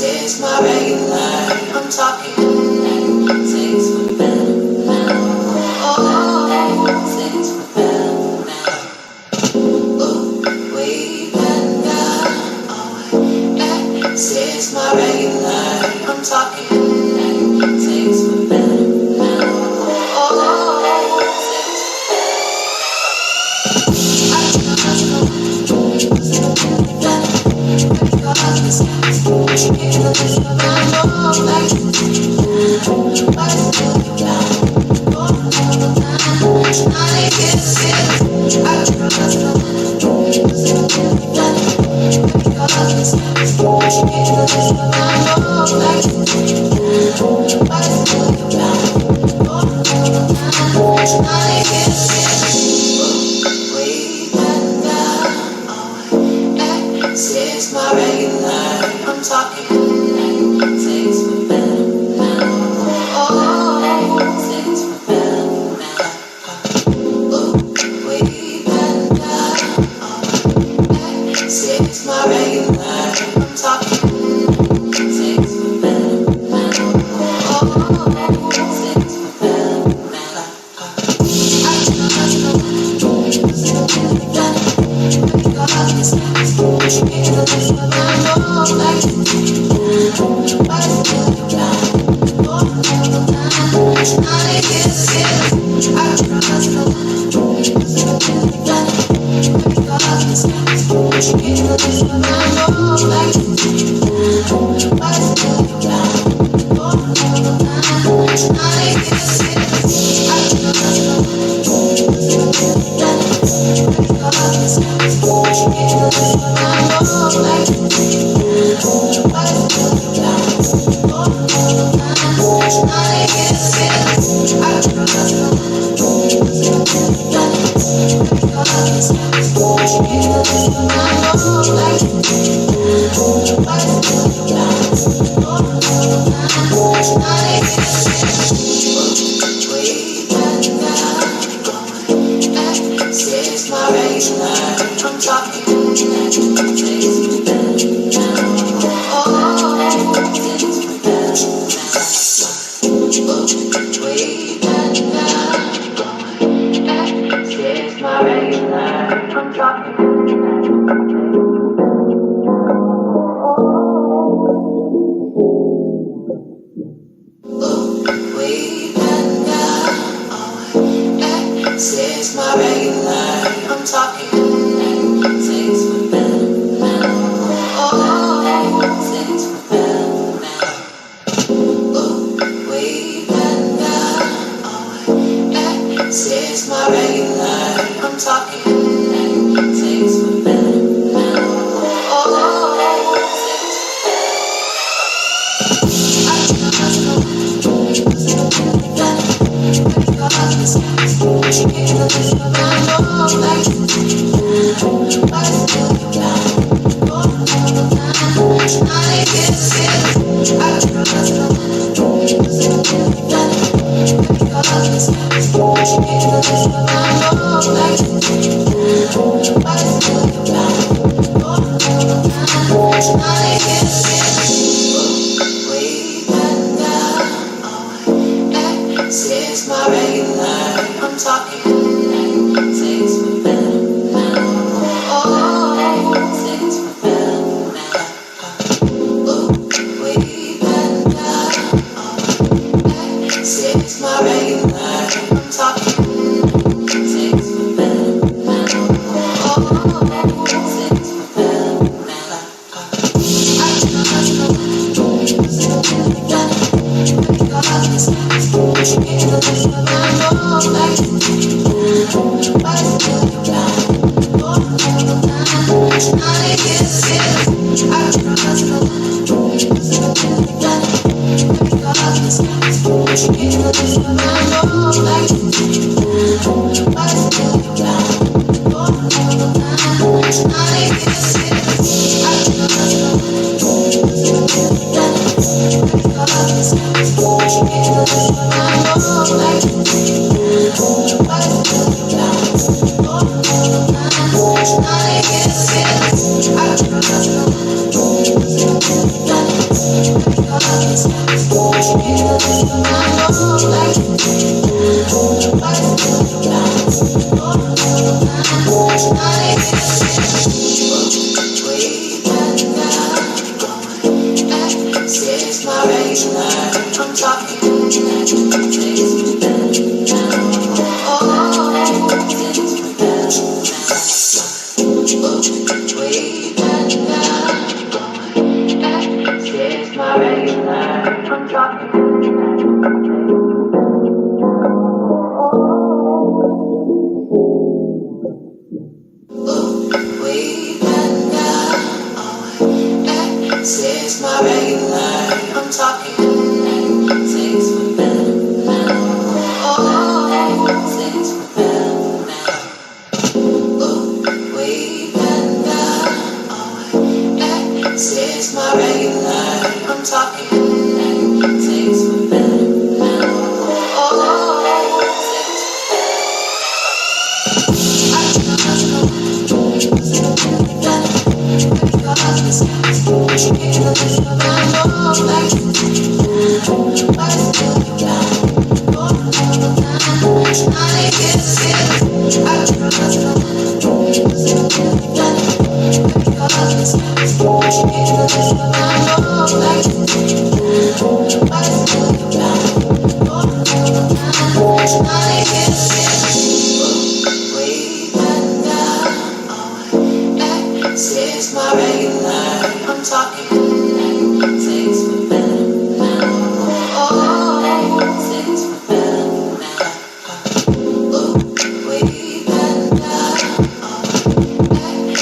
is my regular. I'm talking things for better now. Oh, things for better now. Ooh, we better. Oh, this is my regular. I'm talking things for better now. Oh, this is my regular. I'm talking things for better now. Oh, things for better now. Ooh, we better. This is my regular. I'm talking things for better now. Oh, things for better now. Way back now, says my regular. I'm talking. Way back now, says my regular. I'm talking. Takes my better now. Takes my better now. Way back now, says my regular. I'm talking. Takes my better says my regular. I'm talking. Takes my better now. Takes my better now. Way back now,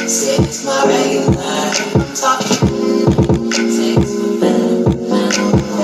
says my regular. I'm talking. Takes my better now. Takes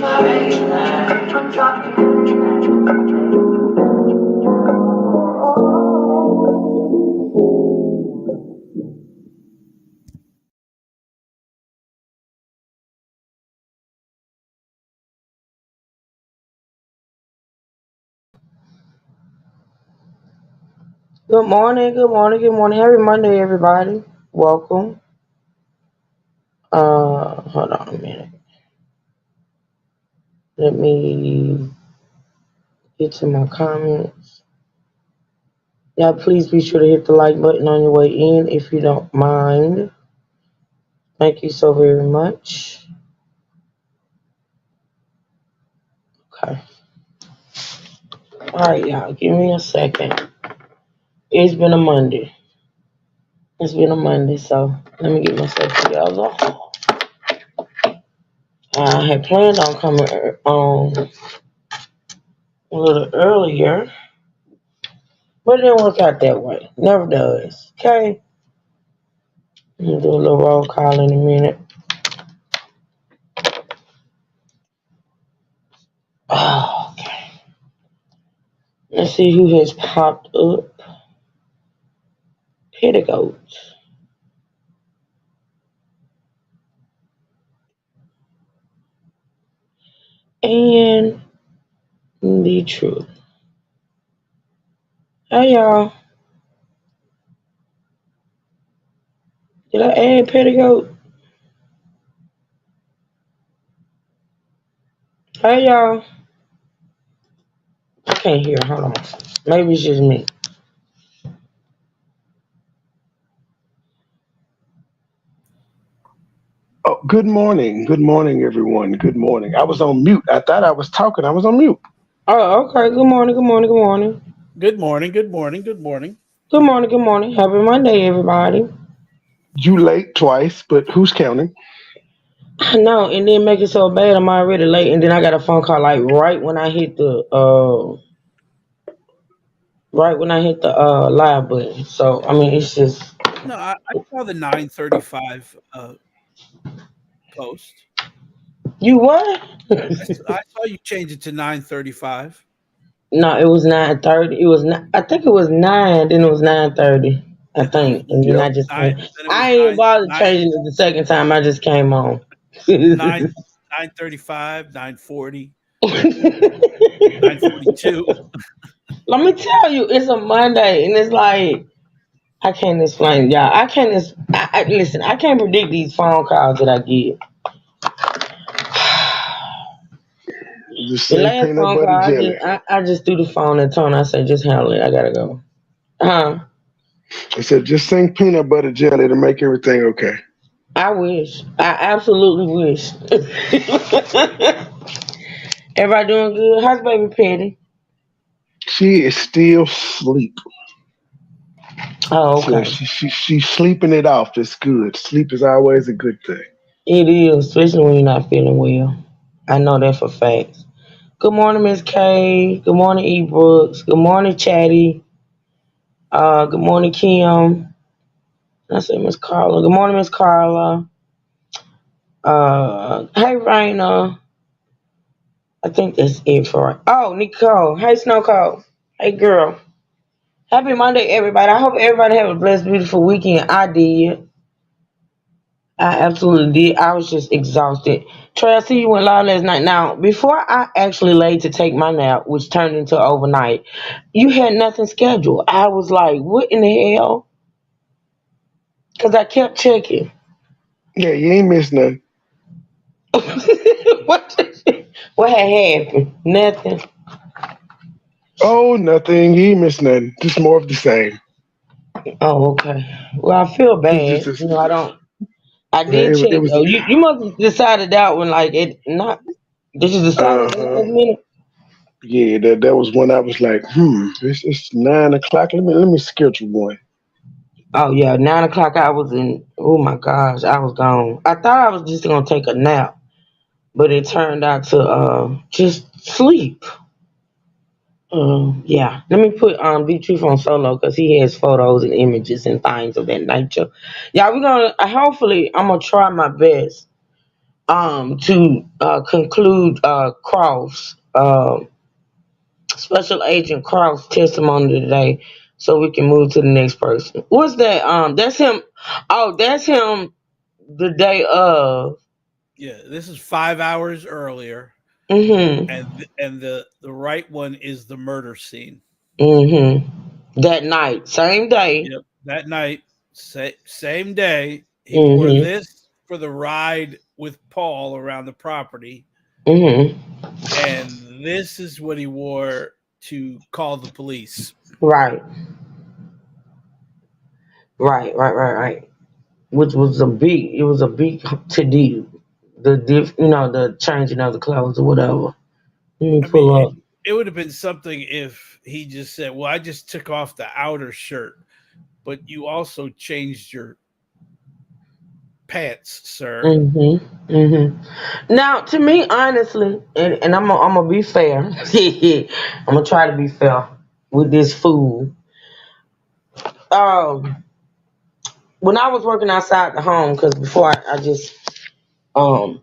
my better Good morning, good morning, good morning. Happy Monday, everybody. Welcome. Hold on a minute. Let me get to my comments. Y'all, please be sure to hit the like button on your way in if you don't mind. Thank you so very much. Okay. All right, y'all, give me a second. It's been a Monday. So let me get myself together. I had planned on coming on a little earlier, but it didn't work out that way. Never does. Okay. I'm gonna do a little roll call in a minute. Oh, okay. Let's see who has popped up. Petticoats. And the truth. Hey y'all. Did I add petticoat? Hey y'all. I can't hear. Hold on. Maybe it's just me. Oh, good morning. Good morning, everyone. Good morning. I was on mute. I thought I was talking. I was on mute. Oh, okay. Good morning. Good morning. Good morning. Good morning, good morning, good morning. Good morning. Good morning. Happy Monday, everybody. You late twice, but who's counting? I know, and then make it so bad. I'm already late, and then I got a phone call like right when I hit the live button. So I mean, it's just No, I saw the 9:35 post. you what? I saw you change it to 9:35. No, it was 9:30. It was not. I think it was 9. Then it was 9:30. I And then it was think, and then I Yep. just nine. came. Then it was I ain't even nine bothered nine changing it the second time. I just came on. nine 9:35, 9:40, 9:42. Let me tell you, it's a Monday, and it's like I can't explain, y'all. I can't. Listen. I can't predict these phone calls that I get. Just The sing last peanut phone call, butter jelly. I just threw the phone at Tony. I said, just handle it. I gotta go. Huh? I said, just sing peanut butter jelly to make everything okay. I wish. I absolutely wish. Everybody doing good? How's baby Petty? She is still asleep. Oh, So okay. she's sleeping it off. It's good. Sleep is always a good thing. It is, especially when you're not feeling well. I know that for facts. Good morning, Miss K. Good morning, E. Brooks. Good morning, Chatty. Good morning, Kim. I said Miss Carla. Good morning, Miss Carla. Hey, Raina. I think that's it for it. Oh, Nicole. Hey, Snow Cone. Hey, girl. Happy Monday, everybody. I hope everybody have a blessed, beautiful weekend. I did. I absolutely did. I was just exhausted. Trey, I see you went live last night. Now, before I actually laid to take my nap, which turned into overnight, you had nothing scheduled. I was like, what in the hell? Because I kept checking. Yeah, you ain't missed nothing. what, what had happened? Nothing. Oh, nothing. You ain't missed nothing. Just more of the same. Oh, okay. Well, I feel It's just, bad. it's, You know, I don't. I did it, check it was. though. You must have decided that one like it not. Did you decide Uh it huh. last minute? Yeah, that was when I was like, it's 9 o'clock. Let me schedule one. Oh yeah, 9 o'clock. I was in. Oh my gosh, I was gone. I thought I was just gonna take a nap, but it turned out to just sleep. Yeah. Let me put D Truth on solo because he has photos and images and things of that nature. Yeah, we're gonna. Hopefully, I'm gonna try my best to conclude Croft's Special Agent Croft's testimony today, so we can move to the next person. What's that? That's him. Oh, that's him. The day of. Yeah, this is 5 hours earlier, Mhm. and the right one is the murder scene. Mhm. That night, same day. Yep. That night, same day, he wore Mhm. this for the ride with Paul around the property, Mhm. and this is what he wore to call the police. Right. Right. Right. Right. Right. Which was a big. It was a big to do. The changing of the clothes or whatever. Let me I mean, pull up. it would have been something if he just said, "Well, I just took off the outer shirt, but you also changed your pants, sir." Mhm. Mhm. Now, to me, honestly, and I'm gonna be fair. I'm gonna try to be fair with this fool. Um, when I was working outside the home, because before I just um,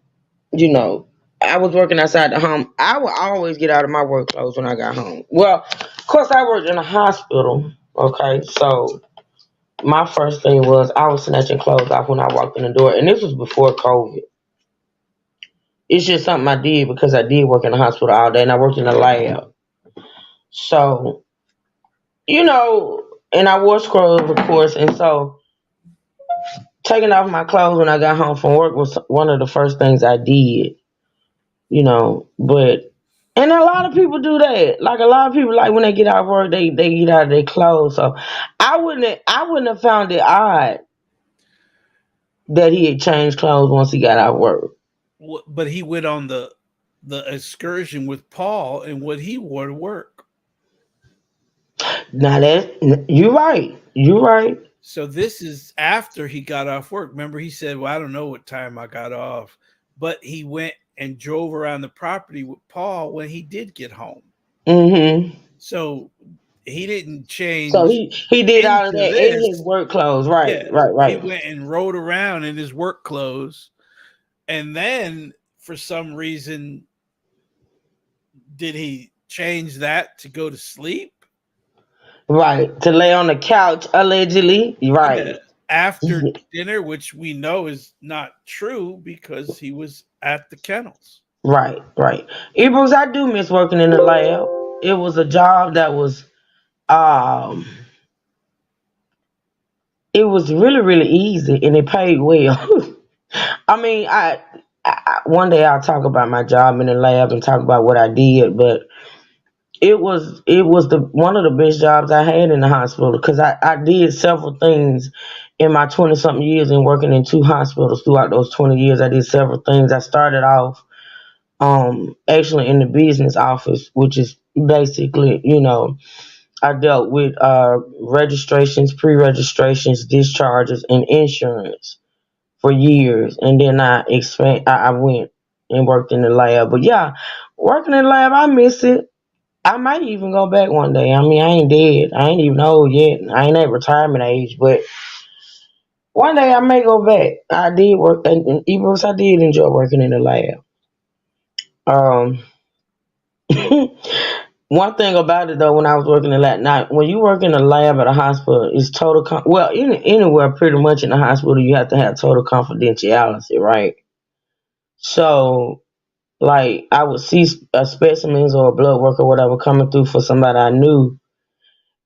you know, I was working outside the home. I would always get out of my work clothes when I got home. Well, of course, I worked in a hospital. Okay, so my first thing was I was snatching clothes off when I walked in the door, and this was before COVID. It's just something I did because I did work in the hospital all day, and I worked in the lab. So you know, and I wore scrubs, of course, and so taking off my clothes when I got home from work was one of the first things I did. But and a lot of people do that. Like a lot of people, like when they get out of work, they get out of their clothes. So I wouldn't have found it odd that he had changed clothes once he got out of work. But he went on the the excursion with Paul and what he wore to work. Now that you're right. You're right. So this is after he got off work. Remember, he said, "Well, I don't know what time I got off," but he went and drove around the property with Paul when he did get home. Mm-hmm. So he didn't So change he did all of into that in his this. work clothes. Right. Yeah, Right. he Right. went and rode around in his work clothes, and then for some reason, did he change that to go to sleep? Right. To lay on the couch allegedly. Yeah, Right. after dinner, which we know is not true because he was at the kennels. Right. Right. Ebros, I do miss working in the lab. It was a job that was um it was really, really easy and it paid well. I mean, one day I'll talk about my job in the lab and talk about what I did, but it was the one of the best jobs I had in the hospital because I did several things in my 20 something years and working in two hospitals throughout those 20 years. I did several things. I started off actually in the business office, which is basically, I dealt with registrations, pre-registrations, discharges, and insurance for years, and then I went and worked in the lab. But yeah, working in the lab, I miss it. I might even go back one day. I mean, I ain't dead. I ain't even old yet. I ain't at retirement age, but one day I may go back. I did work, and even if I did enjoy working in the lab. Um, One thing about it though, when I was working in the lab, now when you work in a lab at a hospital, it's total. Well, anywhere pretty much in the hospital, you have to have total confidentiality, right? So, like, I would see specimens or blood work or whatever coming through for somebody I knew,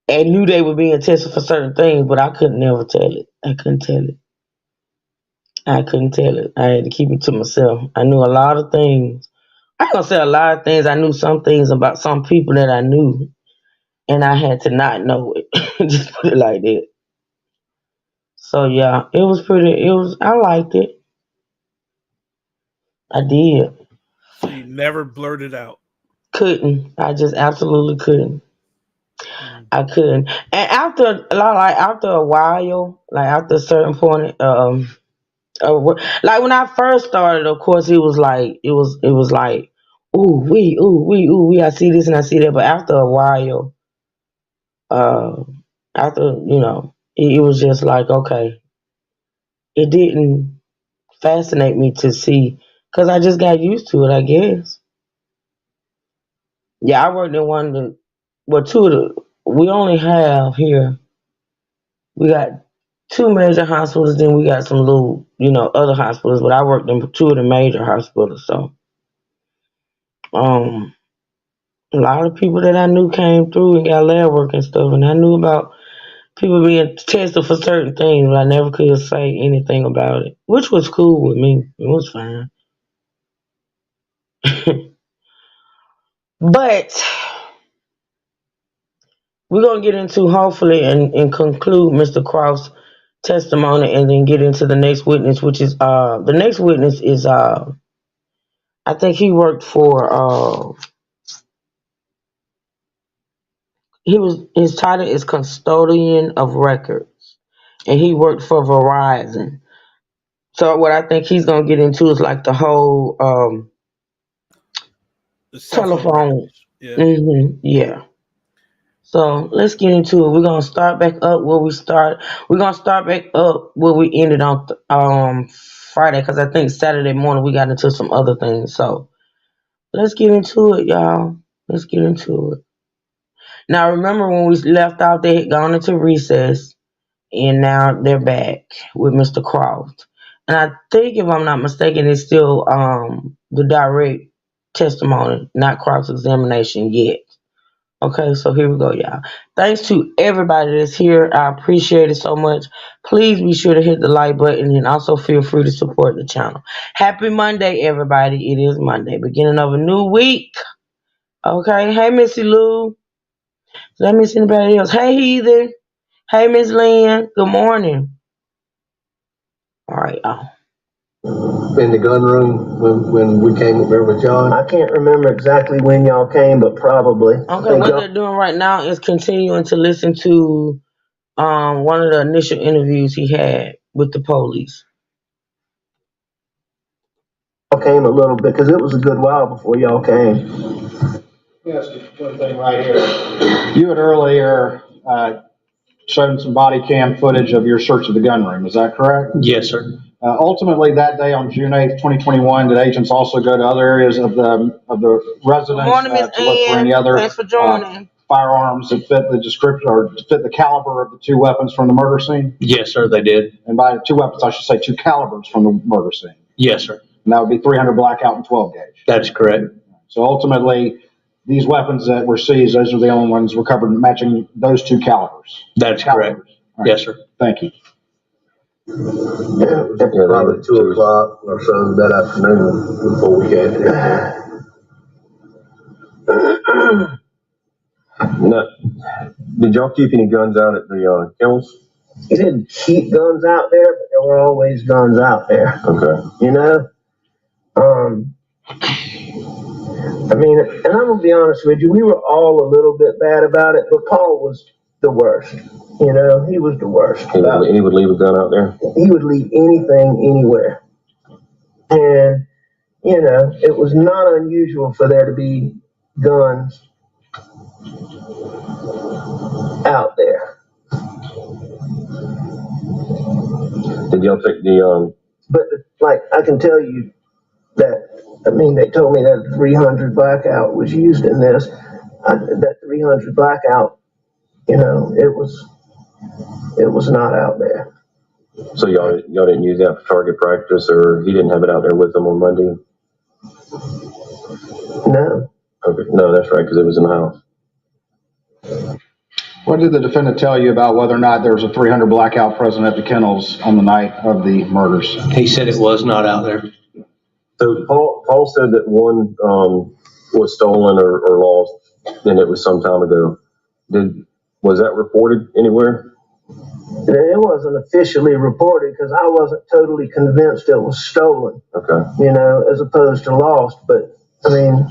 and knew they were being tested for certain things, but I couldn't never tell it. I couldn't tell it. I couldn't tell it. I had to keep it to myself. I knew a lot of things. I ain't gonna say a lot of things. I knew some things about some people that I knew, and I had to not know it. Just put it like that. So yeah, it was pretty. It was. I liked it. I did. So you never blurted out. Couldn't. I just absolutely couldn't. Mm. I couldn't. And after a while, like after a certain point, like when I first started, of course, it was like, ooh wee, I see this and I see that. But after a while, uh, after it was just like okay, it didn't fascinate me to see because I just got used to it, I guess. Yeah, I worked in one of the, well, two of the, we only have here, we got two major hospitals, then we got some little, other hospitals, but I worked in two of the major hospitals. So, um, a lot of people that I knew came through and got lab work and stuff, and I knew about people being tested for certain things, but I never could say anything about it, which was cool with me. It was fine. But we're gonna get into hopefully and conclude Mr. Croft's testimony and then get into the next witness, which is the next witness is I think he worked for he was his title is custodian of records and he worked for Verizon. So what I think he's gonna get into is like the whole The cell phone telephone. records. Yeah. Yeah. So let's get into it. We're gonna start back up where we start. We're gonna start back up where we ended on Friday because I think Saturday morning we got into some other things. So let's get into it, y'all. Let's get into it. Now remember when we left out, they had gone into recess, and now they're back with Mr. Croft. And I think, if I'm not mistaken, it's still the direct testimony, not cross examination yet. Okay, so here we go, y'all. Thanks to everybody that's here. I appreciate it so much. Please be sure to hit the like button and also feel free to support the channel. Happy Monday, everybody. It is Monday, beginning of a new week. Okay, hey, Missy Lou. Let me see anybody else. Hey, Heathen. Hey, Miss Lynn. Good morning. All right, y'all. in the gun room when we came up there with John? I can't remember exactly when y'all came, but probably. Okay, what they're doing right now is continuing to listen to one of the initial interviews he had with the police. Y'all came a little bit, because it was a good while before y'all came. Yes, one thing right here. You had earlier shown some body cam footage of your search of the gun room. Is that correct? Yes, sir. Ultimately, that day on June 8th, 2021, did agents also go to other areas of the residence Good morning, Miss to look for any Ann. other Thanks for joining. firearms that fit the description or fit the caliber of the two weapons from the murder scene? Yes, sir, they did. And by two weapons, I should say two calibers from the murder scene. Yes, sir. And that would be 300 blackout and 12 gauge. That's correct. So ultimately, these weapons that were seized, those are the only ones recovered matching those two calibers. That's correct. Right. Yes, sir. Thank you. Yeah, probably 2 o'clock or so that afternoon before we got there. No. Did y'all keep any guns out at the kennels? You didn't keep guns out there, but there were always guns out there. Okay. You know? I mean, and I'm gonna be honest with you, we were all a little bit bad about it, but Paul was the worst. You know, he was the worst. He would leave a gun out there? He would leave anything anywhere. And, you know, it was not unusual for there to be guns out there. Did y'all take the But, like, I can tell you that, I mean, they told me that 300 blackout was used in this. That 300 blackout, you know, it was not out there. So y'all didn't use that for target practice, or he didn't have it out there with them on Monday? No. Okay, no, that's right, because it was in the house. What did the defendant tell you about whether or not there was a 300 blackout present at the kennels on the night of the murders? He said it was not out there. So Paul said that one was stolen or lost, and it was some time ago. Was that reported anywhere? It wasn't officially reported because I wasn't totally convinced it was stolen. Okay. You know, as opposed to lost. But I mean,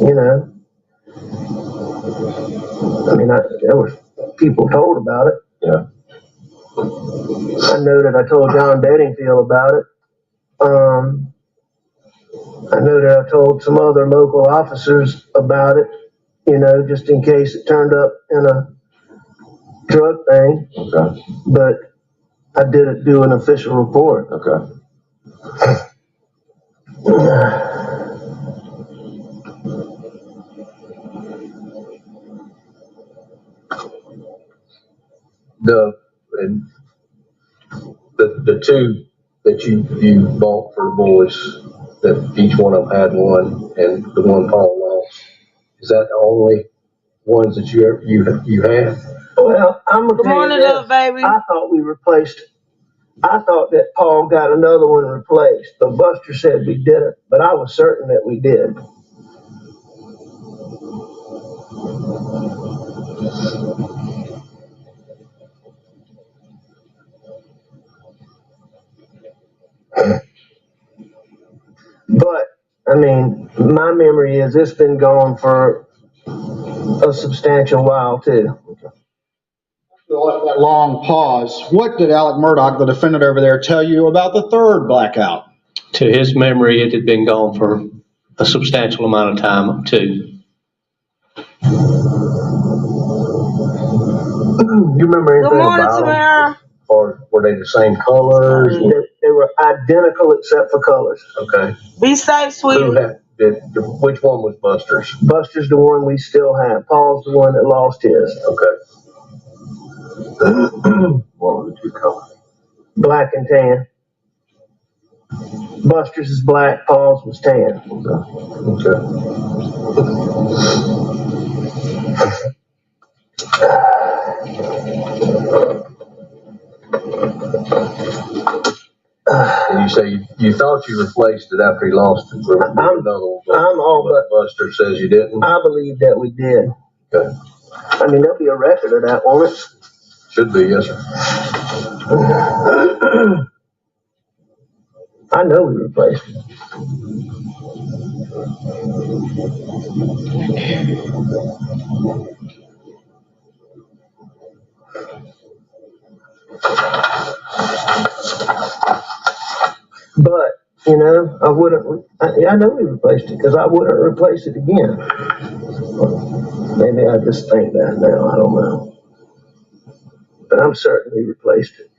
you know, there were people told about it. Yeah. I know that I told John Bedingfield about it. I know that I told some other local officers about it, you know, just in case it turned up in a drug thing. Okay. But I didn't do an official report. Okay. The two that you bought for the boys, that each one of them had one, and the one Paul lost, is that the only ones that you had? Well, I'm gonna Good tell morning, you this. little baby. I thought that Paul got another one replaced, but Buster said we didn't. But I was certain that we did. But I mean, my memory is it's been gone for a substantial while too. That long pause. What did Alec Murdoch, the defendant over there, tell you about the third blackout? To his memory, it had been gone for a substantial amount of time, too. You remember Good anything morning, about them? Tamara. Or were they the same colors? They were identical except for colors. Okay. Be safe, sweetie. Which one was Buster's? Buster's the one we still have. Paul's the one that lost his. Okay. What were the two colors? Black and tan. Buster's is black, Paul's was tan. Okay. And you say you thought you replaced it after he lost it. I'm all but Buster says you didn't. I believe that we did. Okay. I mean, there'll be a record of that, won't it? Should be, yes, sir. I know we replaced it. But, you know, I wouldn't, I know we replaced it because I wouldn't replace it again. Maybe I just think that now, I don't know. But I'm certain we replaced it.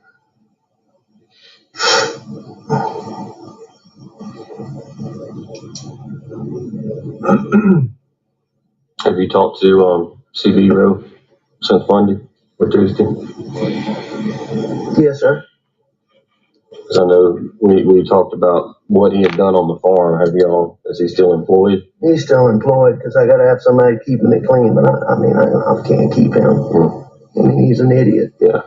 Have you talked to CV Rowe since Monday or Tuesday? Yes, sir. Because I know we talked about what he had done on the farm. Is he still employed? He's still employed because I got to have somebody keeping it clean. But I can't keep him. I mean, he's an idiot. Yeah.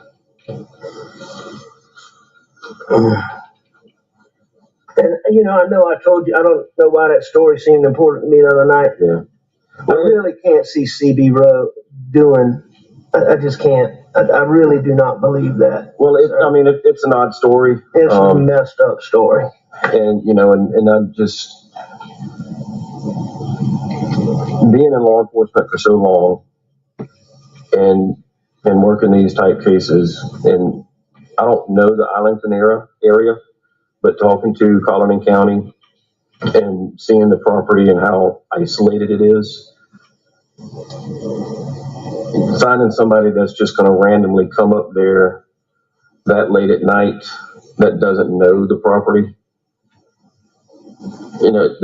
And, you know, I told you, I don't know why that story seemed important to me the other night. Yeah. I really can't see CB Rowe doing, I just can't. I really do not believe that. Well, it's an odd story. It's a messed up story. And, you know, and I'm just, being in law enforcement for so long and working these type cases, and I don't know the Arlington area, but talking to Colleton County and seeing the property and how isolated it is, finding somebody that's just going to randomly come up there that late at night that doesn't know the property, you know,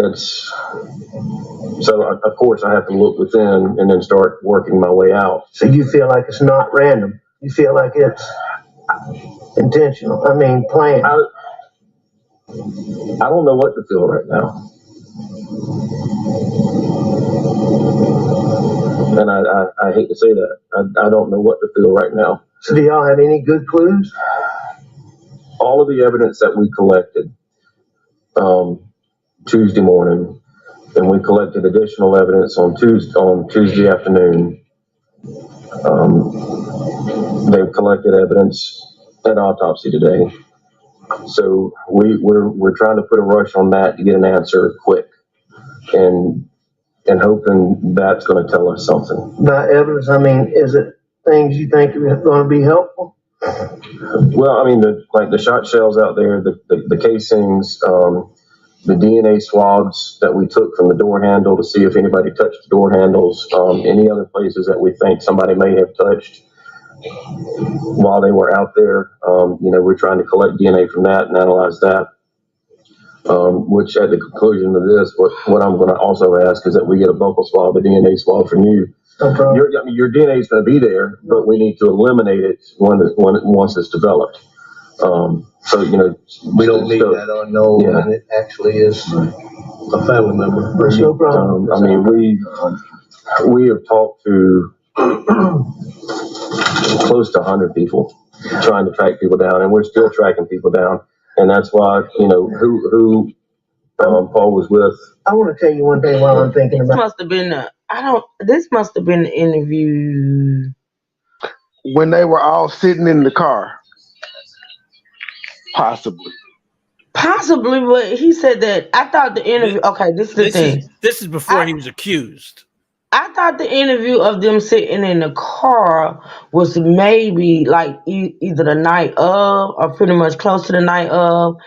so of course I have to look within and then start working my way out. So you feel like it's not random. You feel like it's intentional. I mean, planned. I don't know what to feel right now. And I hate to say that. I don't know what to feel right now. So do y'all have any good clues? All of the evidence that we collected Tuesday morning, and we collected additional evidence on Tuesday afternoon. They've collected evidence at autopsy today. So we're trying to put a rush on that to get an answer quick, and hoping that's going to tell us something. By evidence, I mean, is it things you think are going to be helpful? Well, I mean, the shot shells out there, the casings, the DNA swabs that we took from the door handle to see if anybody touched the door handles, any other places that we think somebody may have touched while they were out there. You know, we're trying to collect DNA from that and analyze that. Which at the conclusion of this, what I'm going to also ask is that we get a buccal swab, a DNA swab from you. Your DNA is going to be there, but we need to eliminate it once it's developed. So, you know, we don't need that unknown, yeah. And it actually is a family member. No problem. I mean, we have talked to close to 100 people trying to track people down, and we're still tracking people down. And that's why, you know, who Paul was with. I want to tell you one thing while I'm thinking about. This must have been the interview when they were all sitting in the car. Possibly, but he said that. I thought the interview. Okay, this is the thing. This is before he was accused. I thought the interview of them sitting in the car was maybe like either the night of or pretty much close to the night of.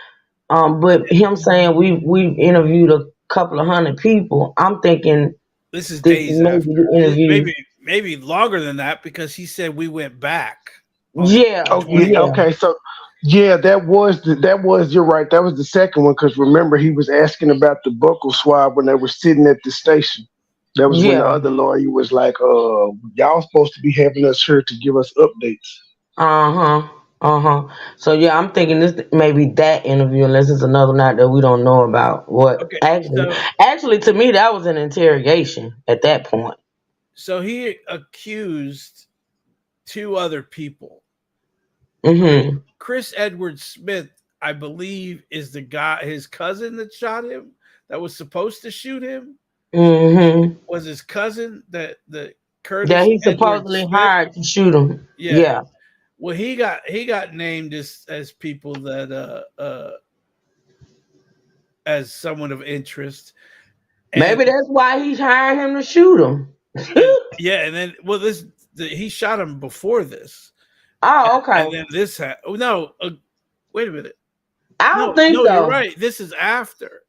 But him saying we've interviewed a couple of 100 people. I'm thinking this is days after. Interview. Maybe longer than that, because he said we went back. Yeah. Okay. So. Yeah, that was you're right. That was the second one, because remember he was asking about the buccal swab when they were sitting at the station. That was when the other lawyer was like, y'all supposed to be having us here to give us updates. So yeah, I'm thinking this maybe that interview, unless it's another night that we don't know about. Actually to me that was an interrogation at that point. So he accused 2 other people. Mm-hmm. Chris Edward Smith, I believe, is the guy, his cousin that shot him, that was supposed to shoot him. Mm-hmm. Was his cousin the Curtis? Yeah, he supposedly hired to shoot him. Yeah. Well, he got named as people that as someone of interest. Maybe that's why he's hiring him to shoot him. Yeah, and then he shot him before this. Oh, okay. And then this no, wait a minute. I don't think no, so. you're right. This is after.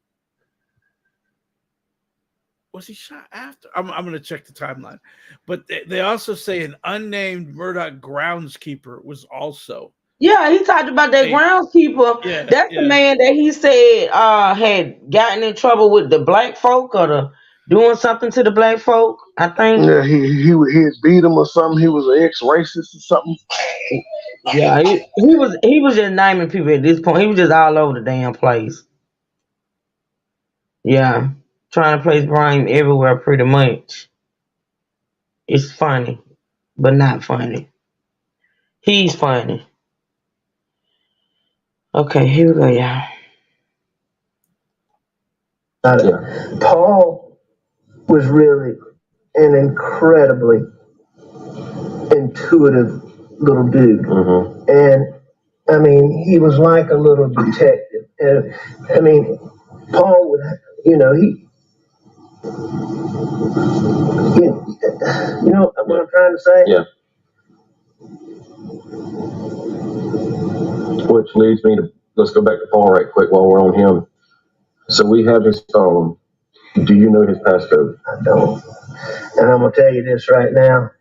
Was he shot after? I'm going to check the timeline. But they also say an unnamed Murdoch groundskeeper was also. Yeah, he talked about that groundskeeper. Yeah, That's the man that he said had gotten in trouble with the black folk or doing something to the black folk, I think. Yeah, he had beat him or something. He was an ex-racist or something. Yeah, he was just naming people at this point. He was just all over the damn place. Yeah, trying to place blame everywhere pretty much. It's funny, but not funny. He's funny. Okay, here we go, y'all. Paul was really an incredibly intuitive little dude. And I mean, he was like a little detective. And I mean, Paul would, you know what I'm trying to say? Yeah. Which leads me to, let's go back to Paul right quick while we're on him. So we have his phone. Do you know his passcode? I don't. And I'm going to tell you this right now.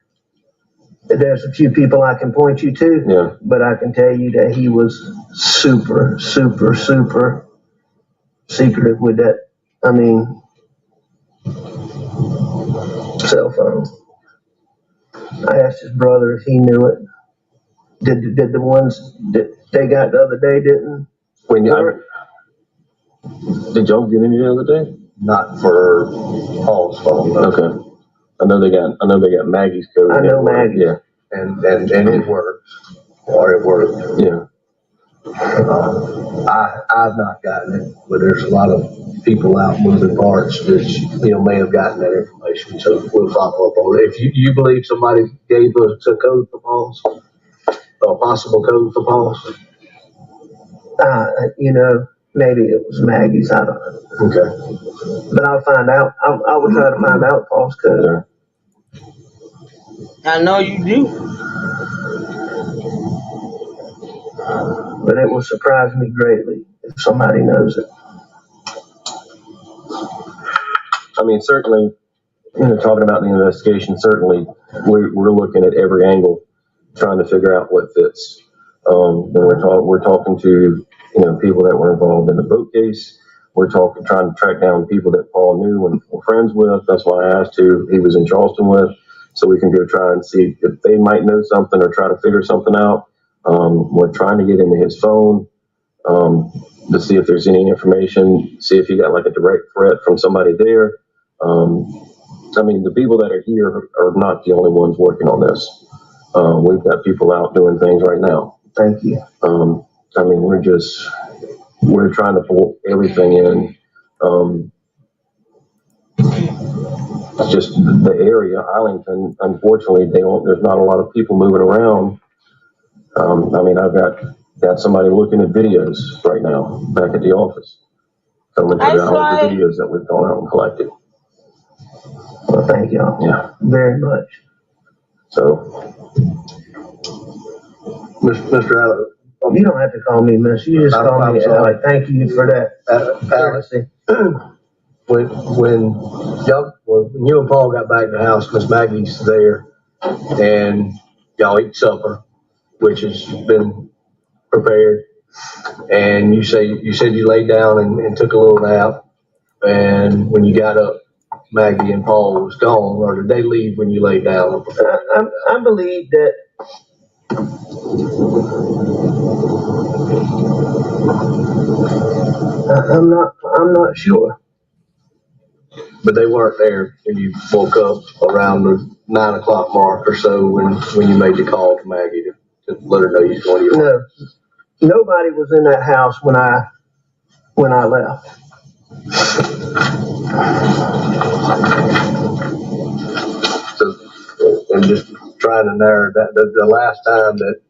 There's a few people I can point you to, but I can tell you that he was super, super, super secretive with that. I mean, cell phone. I asked his brother if he knew it. Did the ones that they got the other day didn't? Did y'all get any the other day? Not for Paul's phone. No. Okay. I know they got Maggie's code. I know Maggie. Yeah. And it works. Or it worked. Yeah. I've not gotten it, but there's a lot of people out moving parts that may have gotten that information. So we'll follow up on it. If you believe somebody gave us a code for Paul's, a possible code for Paul's, maybe it was Maggie's. I don't know. Okay. But I'll find out. I will try to find out Paul's code. I know you do. But it will surprise me greatly if somebody knows it. I mean, certainly, talking about the investigation, certainly we're looking at every angle, trying to figure out what fits. And we're talking to people that were involved in the boat case. We're trying to track down people that Paul knew and were friends with. That's why I asked who he was in Charleston with, so we can go try and see if they might know something or try to figure something out. We're trying to get into his phone to see if there's any information, see if he got like a direct threat from somebody there. I mean, the people that are here are not the only ones working on this. We've got people out doing things right now. Thank you. I mean, we're trying to pull everything in. It's just the area, Arlington, unfortunately, there's not a lot of people moving around. I mean, I've got somebody looking at videos right now back at the office. Someone put out all the videos that we've gone out and collected. Well, thank y'all. Yeah. Very much. So, Mr. Allen. You don't have to call me Miss. You just call me Alec. Thank you for that. Alice, when you and Paul got back to the house, Miss Maggie's there, and y'all eat supper, which has been prepared, and you said you laid down and took a little nap, and when you got up, Maggie and Paul was gone, or did they leave when you laid down? I believe that. I'm not sure. But they weren't there when you woke up around the 9 o'clock mark or so when you made the call to Maggie to let her know you was going to your No, nobody was in that house when I left. So I'm just trying to narrow that. The last time that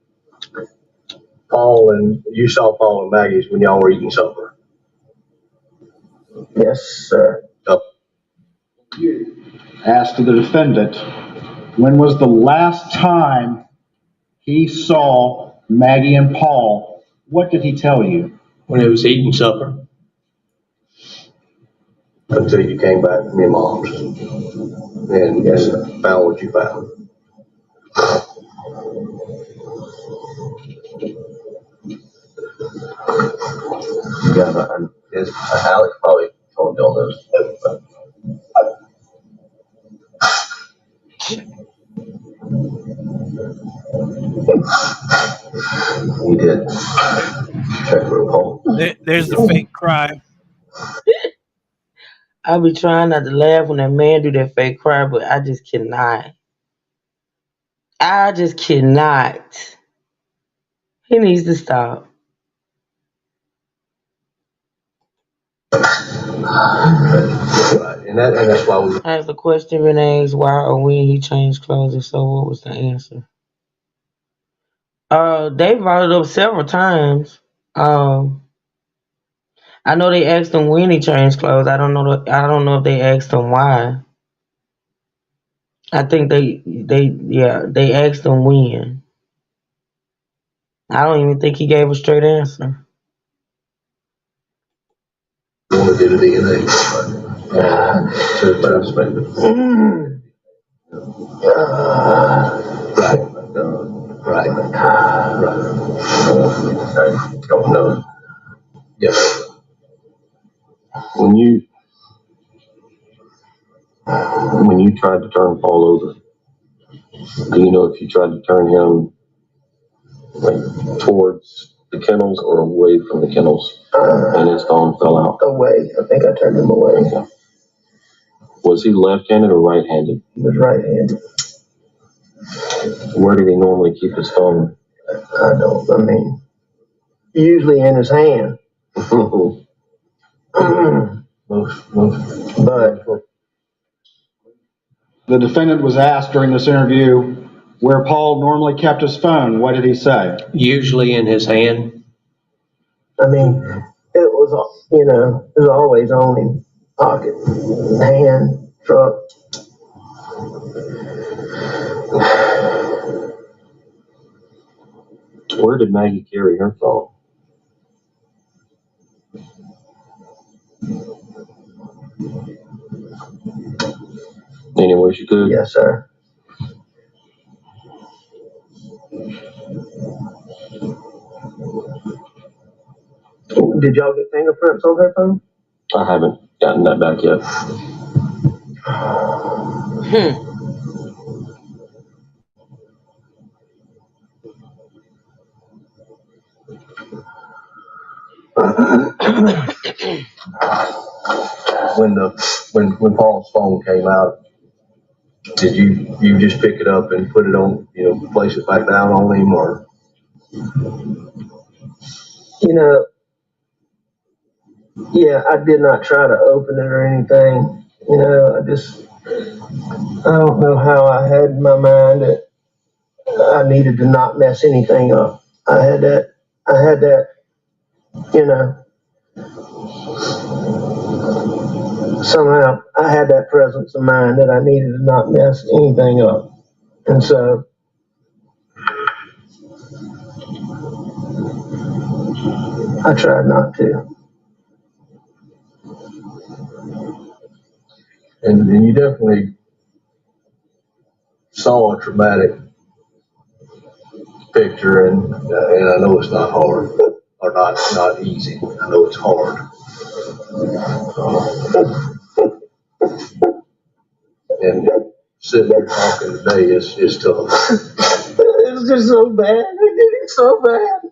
you saw Paul and Maggie's when y'all were eating supper. Yes, sir. Asked the defendant, when was the last time he saw Maggie and Paul? What did he tell you? When it was eating supper. Until you came back from your mom's. And Yes, found what you found. Yeah, Alex probably told you all this. He did. Check with Paul. There's the fake cry. I be trying not to laugh when that man do that fake cry, but I just cannot. I just cannot. He needs to stop. Right. And that's why we. I asked the question Renee asked why or when he changed clothes, and so what was the answer? They brought it up several times. I know they asked him when he changed clothes. I don't know if they asked him why. I think they asked him when. I don't even think he gave a straight answer. Want to do the DNA, to participate. Right. Don't know. Yes. When you tried to turn Paul over, do you know if you tried to turn him like towards the kennels or away from the kennels and his phone fell out? Away. I think I turned him away. Okay. Was he left-handed or right-handed? He was right-handed. Where did he normally keep his phone? Usually in his hand. But The defendant was asked during this interview where Paul normally kept his phone. What did he say? Usually in his hand. it was always on him. Pocket, hand, truck. Where did Maggie carry her phone? Anywhere she could? Yes, sir. Did y'all get fingerprints on her phone? I haven't gotten that back yet. When Paul's phone came out, did you just pick it up and put it on, place it back down on him, or? Yeah, I did not try to open it or anything. I don't know how I had in my mind that I needed to not mess anything up. I had that, somehow I had that presence of mind that I needed to not mess anything up. And so I tried not to. And you definitely saw a traumatic picture, and I know it's not hard, or not easy. I know it's hard. And sitting here talking today is tough. It's just so bad. It's so bad.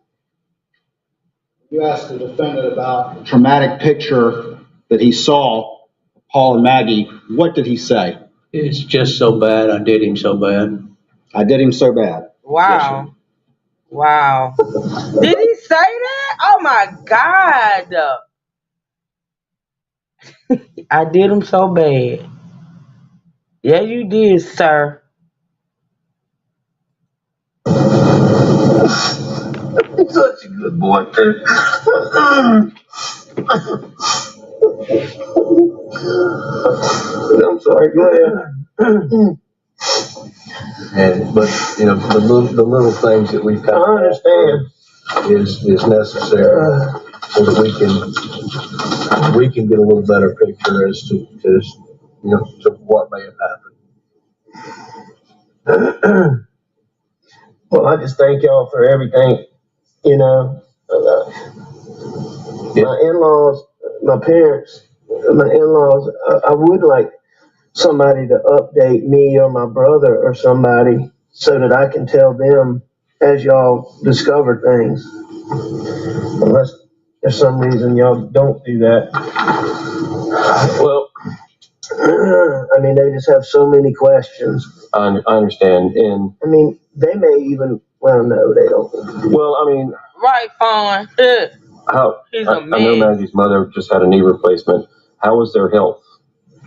You asked the defendant about the traumatic picture that he saw of Paul and Maggie. What did he say? It's just so bad. I did him so bad. I did him so bad. Wow. Yes, Wow. Did he say that? Oh my God. I did him so bad. Yeah, you did, sir. Such a good boy, too. I'm sorry, go ahead. But the little things that we've kind of I understand is necessary so that we can get a little better picture as to to what may have happened. Well, I just thank y'all for everything, my in-laws, my parents, my in-laws, I would like somebody to update me or my brother or somebody so that I can tell them as y'all discover things. Unless there's some reason y'all don't do that. Well, I mean, they just have so many questions. I understand, and I mean, they may even, well, no, they don't. well, I mean, Right, Fawn. He's a I know man. Maggie's mother just had a knee replacement. How was their health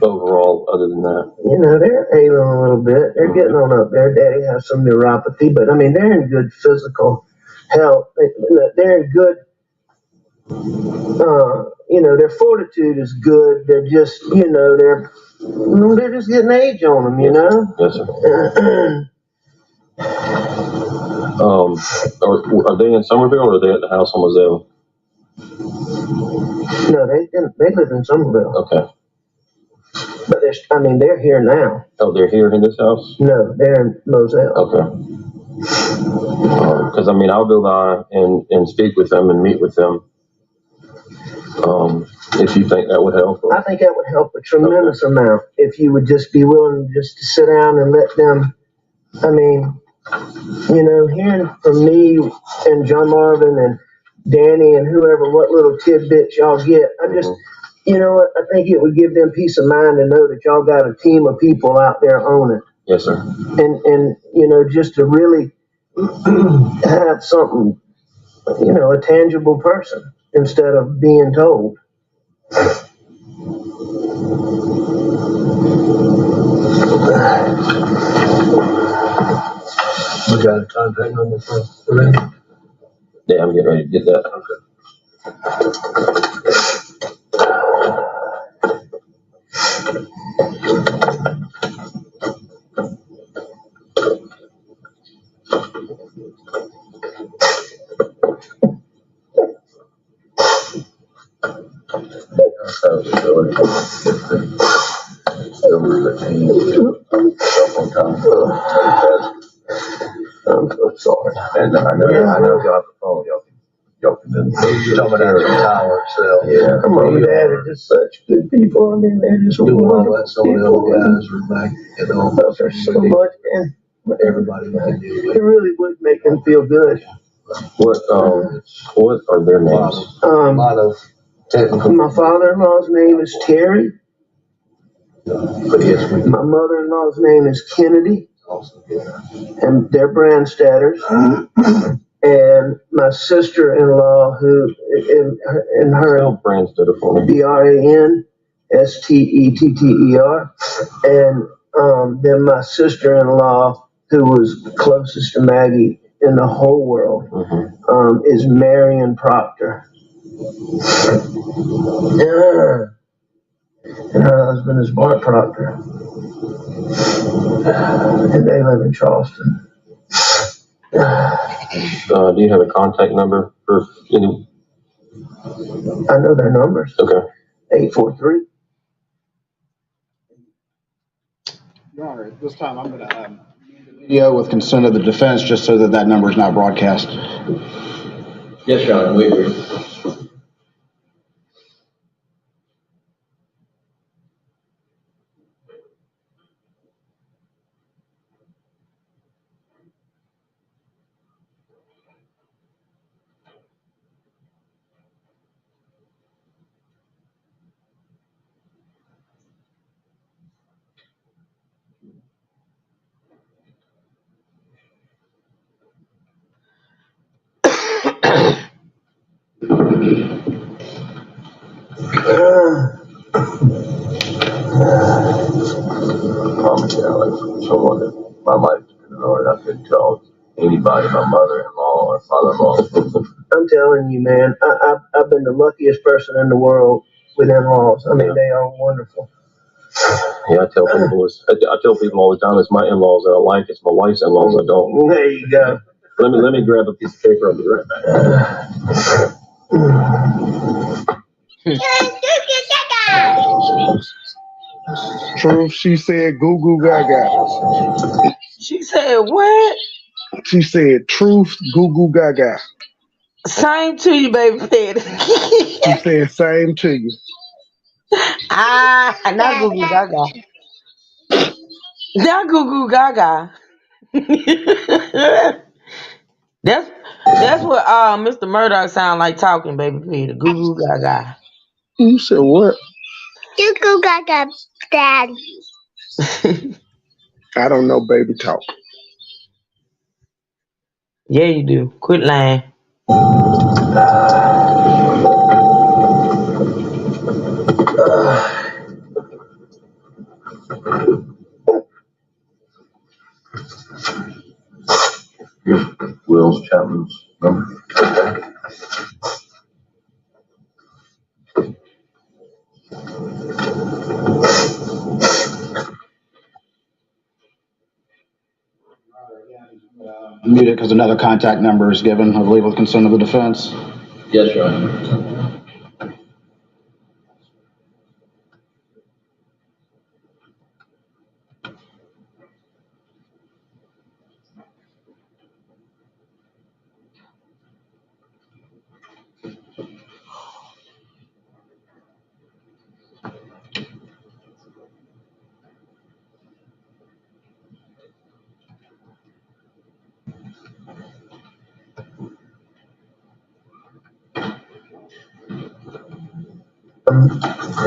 overall, other than that? They're ailing a little bit. They're getting on up there. Daddy has some neuropathy, but I mean, they're in good physical health. They're in good, their fortitude is good. They're just, they're just getting age on them, Yes, sir. Are they in Somerville or are they at the house on Moselle? No, they live in Somerville. Okay. But they're here now. Oh, they're here in this house? No, they're in Moselle. Okay. Because I'll go by and speak with them and meet with them. If you think that would help. I think that would help a tremendous amount if you would just be willing just to sit down and let them. Hearing from me and John Marvin and Danny and whoever, what little tidbits y'all get, I think it would give them peace of mind to know that y'all got a team of people out there on it. Yes, sir. And just to really have something, a tangible person instead of being told. We got a contact number for them? Yeah, I'm getting ready to get that. I'm so sorry. And I know y'all have the phone, y'all can then tell me that the tower itself. Yeah, Mom and Dad are just such good people. They're just Do all wonderful that, some of the people. other guys are back, Love her so much, and everybody that can do it really would make them feel good. What are their names? A lot of technical. My father-in-law's name is Terry. But yes, we My mother-in-law's name is Kennedy, also. and they're Brandstatters. And my sister-in-law, who in her Spell Brandstetter for me. BRANSTETTER, and then my sister-in-law, who was closest to Maggie in the whole world, is Marion Proctor. And her husband is Bart Proctor. And they live in Charleston. Do you have a contact number for any? I know their numbers. Okay. 843. Your Honor, at this time, I'm going to video with consent of the defense, just so that number is not broadcast. Yes, Your Honor, we agree. Someone that my life depended on. I couldn't tell anybody, my mother-in-law or father-in-law. I'm telling you, man, I've been the luckiest person in the world with in-laws. I mean, they are wonderful. Yeah, I tell people all the time, it's my in-laws that I like, it's my wife's in-laws I don't. There you go. Let me grab a piece of paper, I'll be right back. Truth, she said goo goo gaga. She said what? She said truth, goo goo gaga. Same to you, baby daddy. She said same to you. Not goo goo gaga. Not goo goo gaga. that's what Mr. Murdoch sound like talking, baby Peter. Goo goo gaga. You said what? Goo goo gaga, daddy. I don't know baby talk. Yeah, you do. Quit lying. Here's Will's Chapman's number. Mute it because another contact number is given, I believe, with consent of the defense. Yes, Your Honor.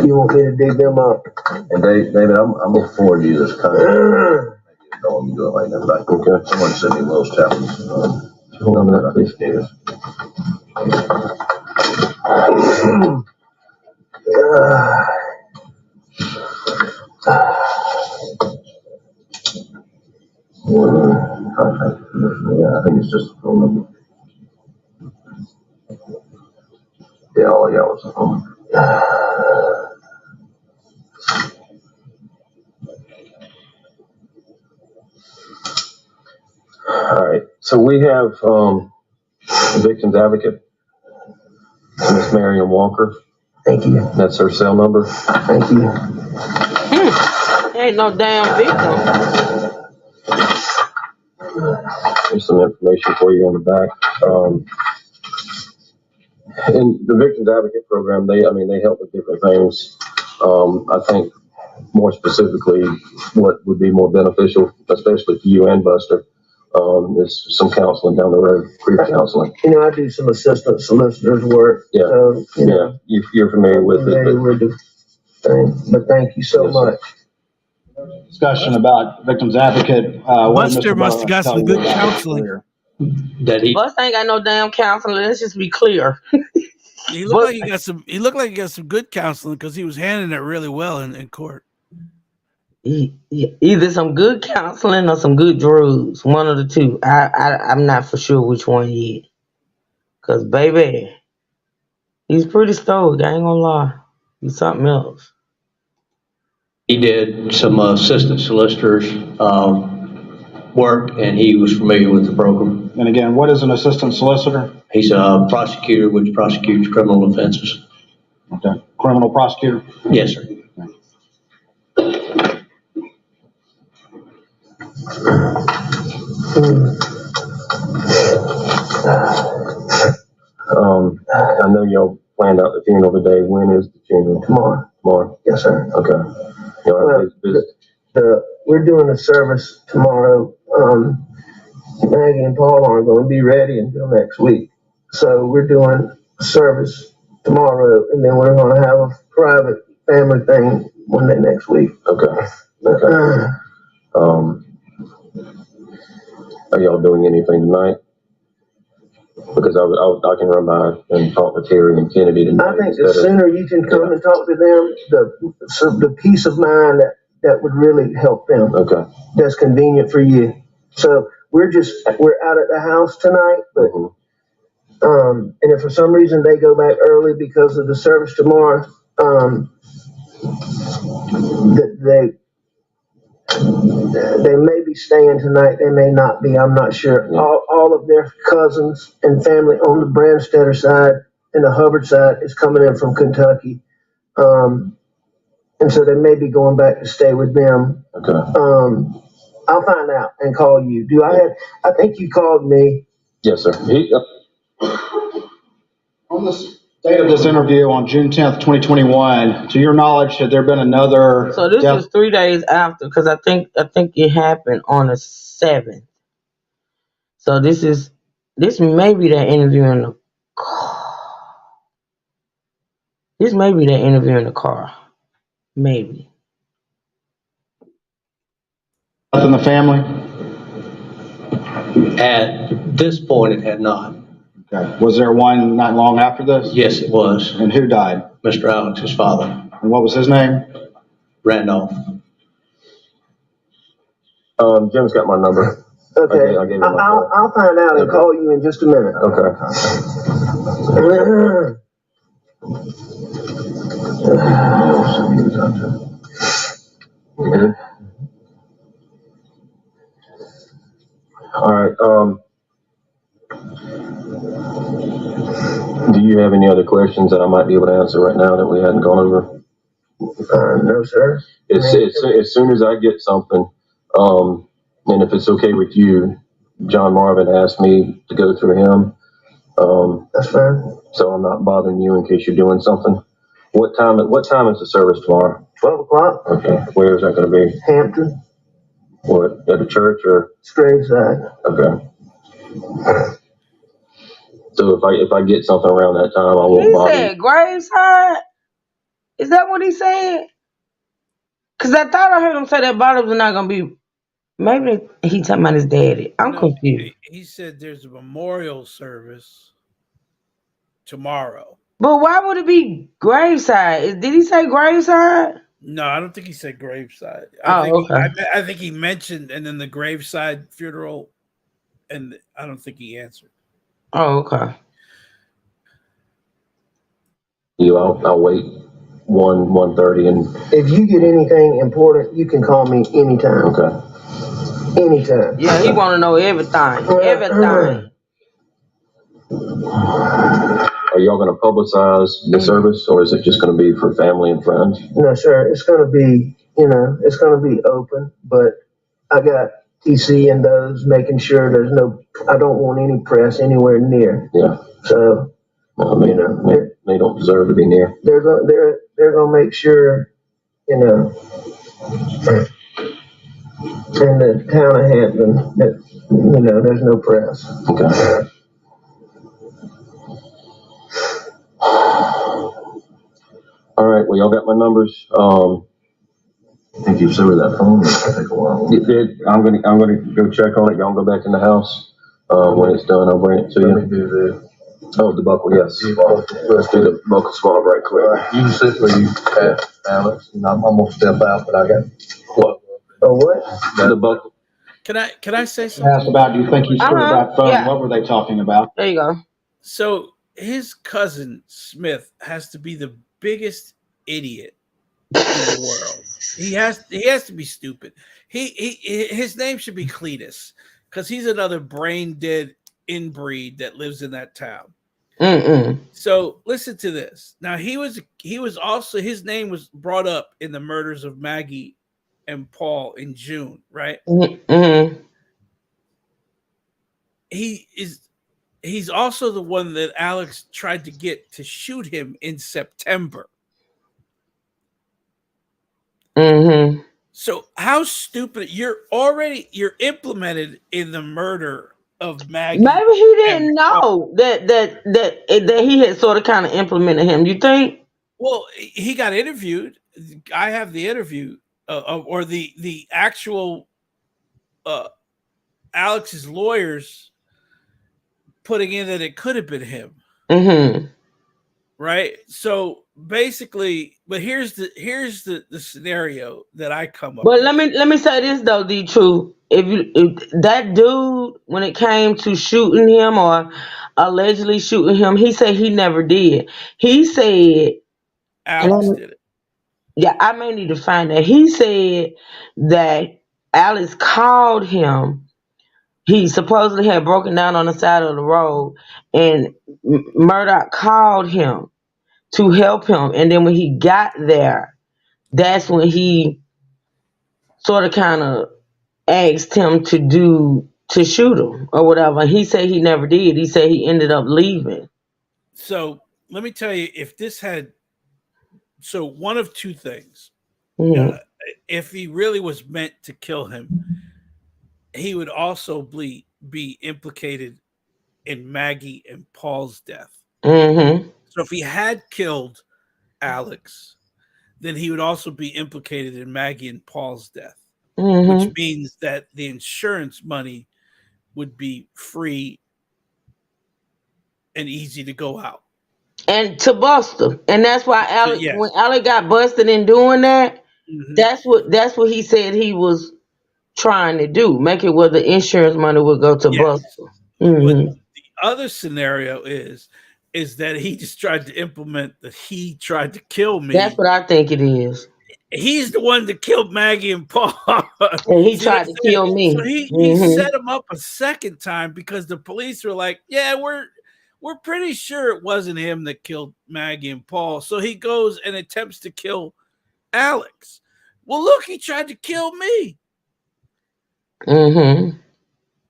You want me to dig them up? And David, I'm gonna forward you this contract. Maybe you don't want me to do it right now, but okay. Someone sent me Will's Chapman's number. Investigative. Contract. Yeah, I think it's just a phone number. Yeah, all I got was a phone number. All right, so we have the victim's advocate, Miss Marion Walker. Thank you. That's her cell number. Thank you. Ain't no damn victim. There's some information for you on the back. In the Victims Advocate Program, they help with different things. I think more specifically, what would be more beneficial, especially for you and Buster, is some counseling down the road, grief counseling. You know, I do some assistant solicitor's work. Yeah, So, you're familiar with it. With the thing. But thank you so much. Discussion about victim's advocate. Buster must have got some good counseling. Buster ain't got no damn counseling. Let's just be clear. He looked like he got some. He looked like he got some good counseling because he was handling it really well in court. Either some good counseling or some good drugs. One of the two. I'm not for sure which one yet. Cause baby, he's pretty stoic. I ain't gonna lie. He's something else. He did some assistant solicitors work, and he was familiar with the program. And again, what is an assistant solicitor? He's a prosecutor which prosecutes criminal offenses. Okay. Criminal prosecutor? Yes, sir. I know y'all planned out the funeral today. When is the funeral? Tomorrow. Yes, sir. Okay. We're doing a service tomorrow. Maggie and Paul aren't going to be ready until next week. So we're doing a service tomorrow, and then we're going to have a private family thing Monday next week. Okay. Are y'all doing anything tonight? Because I can run by and talk to Terry and Kennedy tonight. I think the sooner you can come and talk to them, the peace of mind that would really help them. Okay. That's convenient for you. So we're out at the house tonight, but and if for some reason they go back early because of the service tomorrow, that they may be staying tonight, they may not be, I'm not sure. Yeah. All of their cousins and family on the Branstetter side and the Hubbard side is coming in from Kentucky. And so they may be going back to stay with them. Okay. I'll find out and call you. I think you called me. Yes, sir. On this date of this interview on June 10th, 2021, to your knowledge, had there been another So this death? is 3 days after, because I think it happened on the 7th. So this may be that interview in the car. This may be that interview in the car. Maybe. Death in the family? At this point, it had not. Okay. Was there one not long after this? Yes, it was. And who died? Mr. Alex's father, And what was his name? Randolph. Jim's got my number. Okay, I'll give you my phone. I'll find out and Okay. call you in just a minute. Okay. Good. All right. Do you have any other questions that I might be able to answer right now that we hadn't gone over? No, sir. As soon as I get something, and if it's okay with you, John Marvin asked me to go through him. That's fine. So I'm not bothering you in case you're doing something. What time is the service tomorrow? 12 o'clock, Okay. Where is that going to be? Hampton, What, at the church or? Graveside. Okay. So if I get something around that time, I won't He bother you. said Graveside? Is that what he said? Because I thought I heard him say that bottles are not going to be. Maybe he talking about his daddy. I'm No, confused. he said there's a memorial service tomorrow. But why would it be Graveside? Did he say Graveside? No, I don't think he said graveside. Okay. I think he mentioned, and then the graveside funeral, and I don't think he answered. Oh, okay. I'll wait 1:30 and. If you get anything important, you can call me anytime. Okay. Anytime. Yeah, he want to know everything. Everything. Are y'all going to publicize the service, or is it just going to be for family and friends? No, sir. It's going to be, it's going to be open, but I got TC and those making sure I don't want any press anywhere near. Yeah. So, They don't deserve to be near. they're going to make sure, in the town of Hampton that, there's no press. Okay. All right. Well, y'all got my numbers. I think you said with that phone. It'll take a while. It did. I'm gonna go check on it. Y'all go back in the house. When it's done, I'll bring it to you. The buckle. Yes. Let's do the buckle swab right quick. You can sit where you at, Alex, and I'm gonna step out, but I got what? Oh, what? The buckle. Can I say Asked something? about, do you think he screwed that phone? Yeah. What were they talking about? There you go. So his cousin Smith has to be the biggest idiot in the world. He has to be stupid. His name should be Cletus, because he's another brain dead inbreed that lives in that town. So listen to this. Now he was also, his name was brought up in the murders of Maggie and Paul in June, right? He's also the one that Alex tried to get to shoot him in September. So how stupid, you're implemented in the murder of Maggie. Maybe he didn't know that he had sort of kind of implemented him. You think? Well, he got interviewed. I have the interview or the actual Alex's lawyers putting in that it could have been him. Right. So basically, but here's the scenario that I come up But with. let me say this though, the truth. If that dude, when it came to shooting him or allegedly shooting him, he said he never did. He said And Alex did it. yeah, I may need to find that. He said that Alex called him. He supposedly had broken down on the side of the road, and Murdoch called him to help him. And then when he got there, that's when he sort of kind of asked him to shoot him or whatever. He said he never did. He said he ended up leaving. So let me tell you, if this had so one of two things. Hmm. If he really was meant to kill him, he would also be implicated in Maggie and Paul's death. Hmm. So if he had killed Alex, then he would also be implicated in Maggie and Paul's death, which Hmm. means that the insurance money would be free and easy to go out. And to bust him. And that's why So Alex, when yes. Alex got busted in doing that, Mhm. that's what he said he was trying to do. Make it where the insurance money would go to Yes. Buster. But Hmm. the other scenario is that he just tried to implement that he tried to kill That's me. what I think it is. He's the one that killed Maggie and Paul. And he See what tried I'm to saying? kill So me. he Hmm. set him up a second time because the police were like, "Yeah, we're pretty sure it wasn't him that killed Maggie and Paul." So he goes and attempts to kill Alex. Well, look, he tried to kill me. Hmm.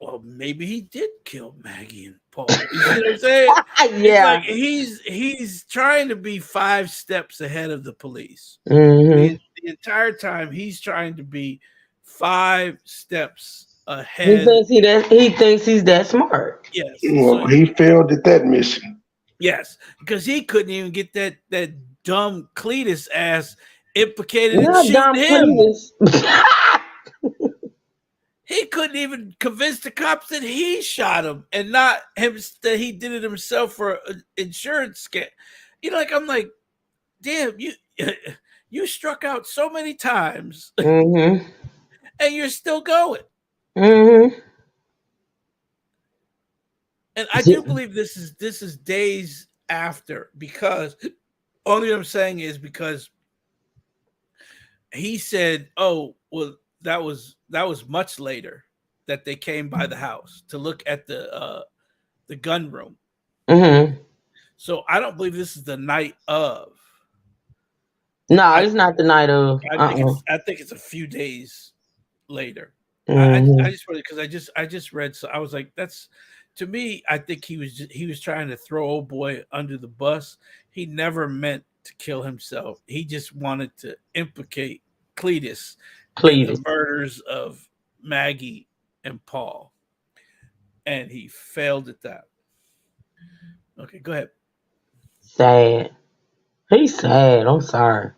Well, maybe he did kill Maggie and Paul. You see what I'm saying? It's like Yeah. he's trying to be 5 steps ahead of the police. Hmm. The entire time he's trying to be 5 steps He ahead. thinks he thinks he's that smart. Yes. So Well, he failed at that mission. yes, because he couldn't even get that dumb Cletus ass implicated in Not shooting Dom him. Cletus. He couldn't even convince the cops that he shot him and not him that he did it himself for an insurance scam. Like I'm like, damn, you you struck out so many times Hmm. and you're still going. Hmm. And I do believe this is days after because only what I'm saying is because he said, "Oh, well, that was much later that they came by the house to look at the gun room." Hmm. So I don't believe this is the night of. No, I it's not the night of. I think it's a few days later. I Hmm. just really because I just read so I was like that's to me I think he was trying to throw old boy under the bus. He never meant to kill himself. He just wanted to implicate Cletus in the Cletus. murders of Maggie and Paul, and he failed at that. Okay, go ahead. Sad. He's sad. I'm sorry.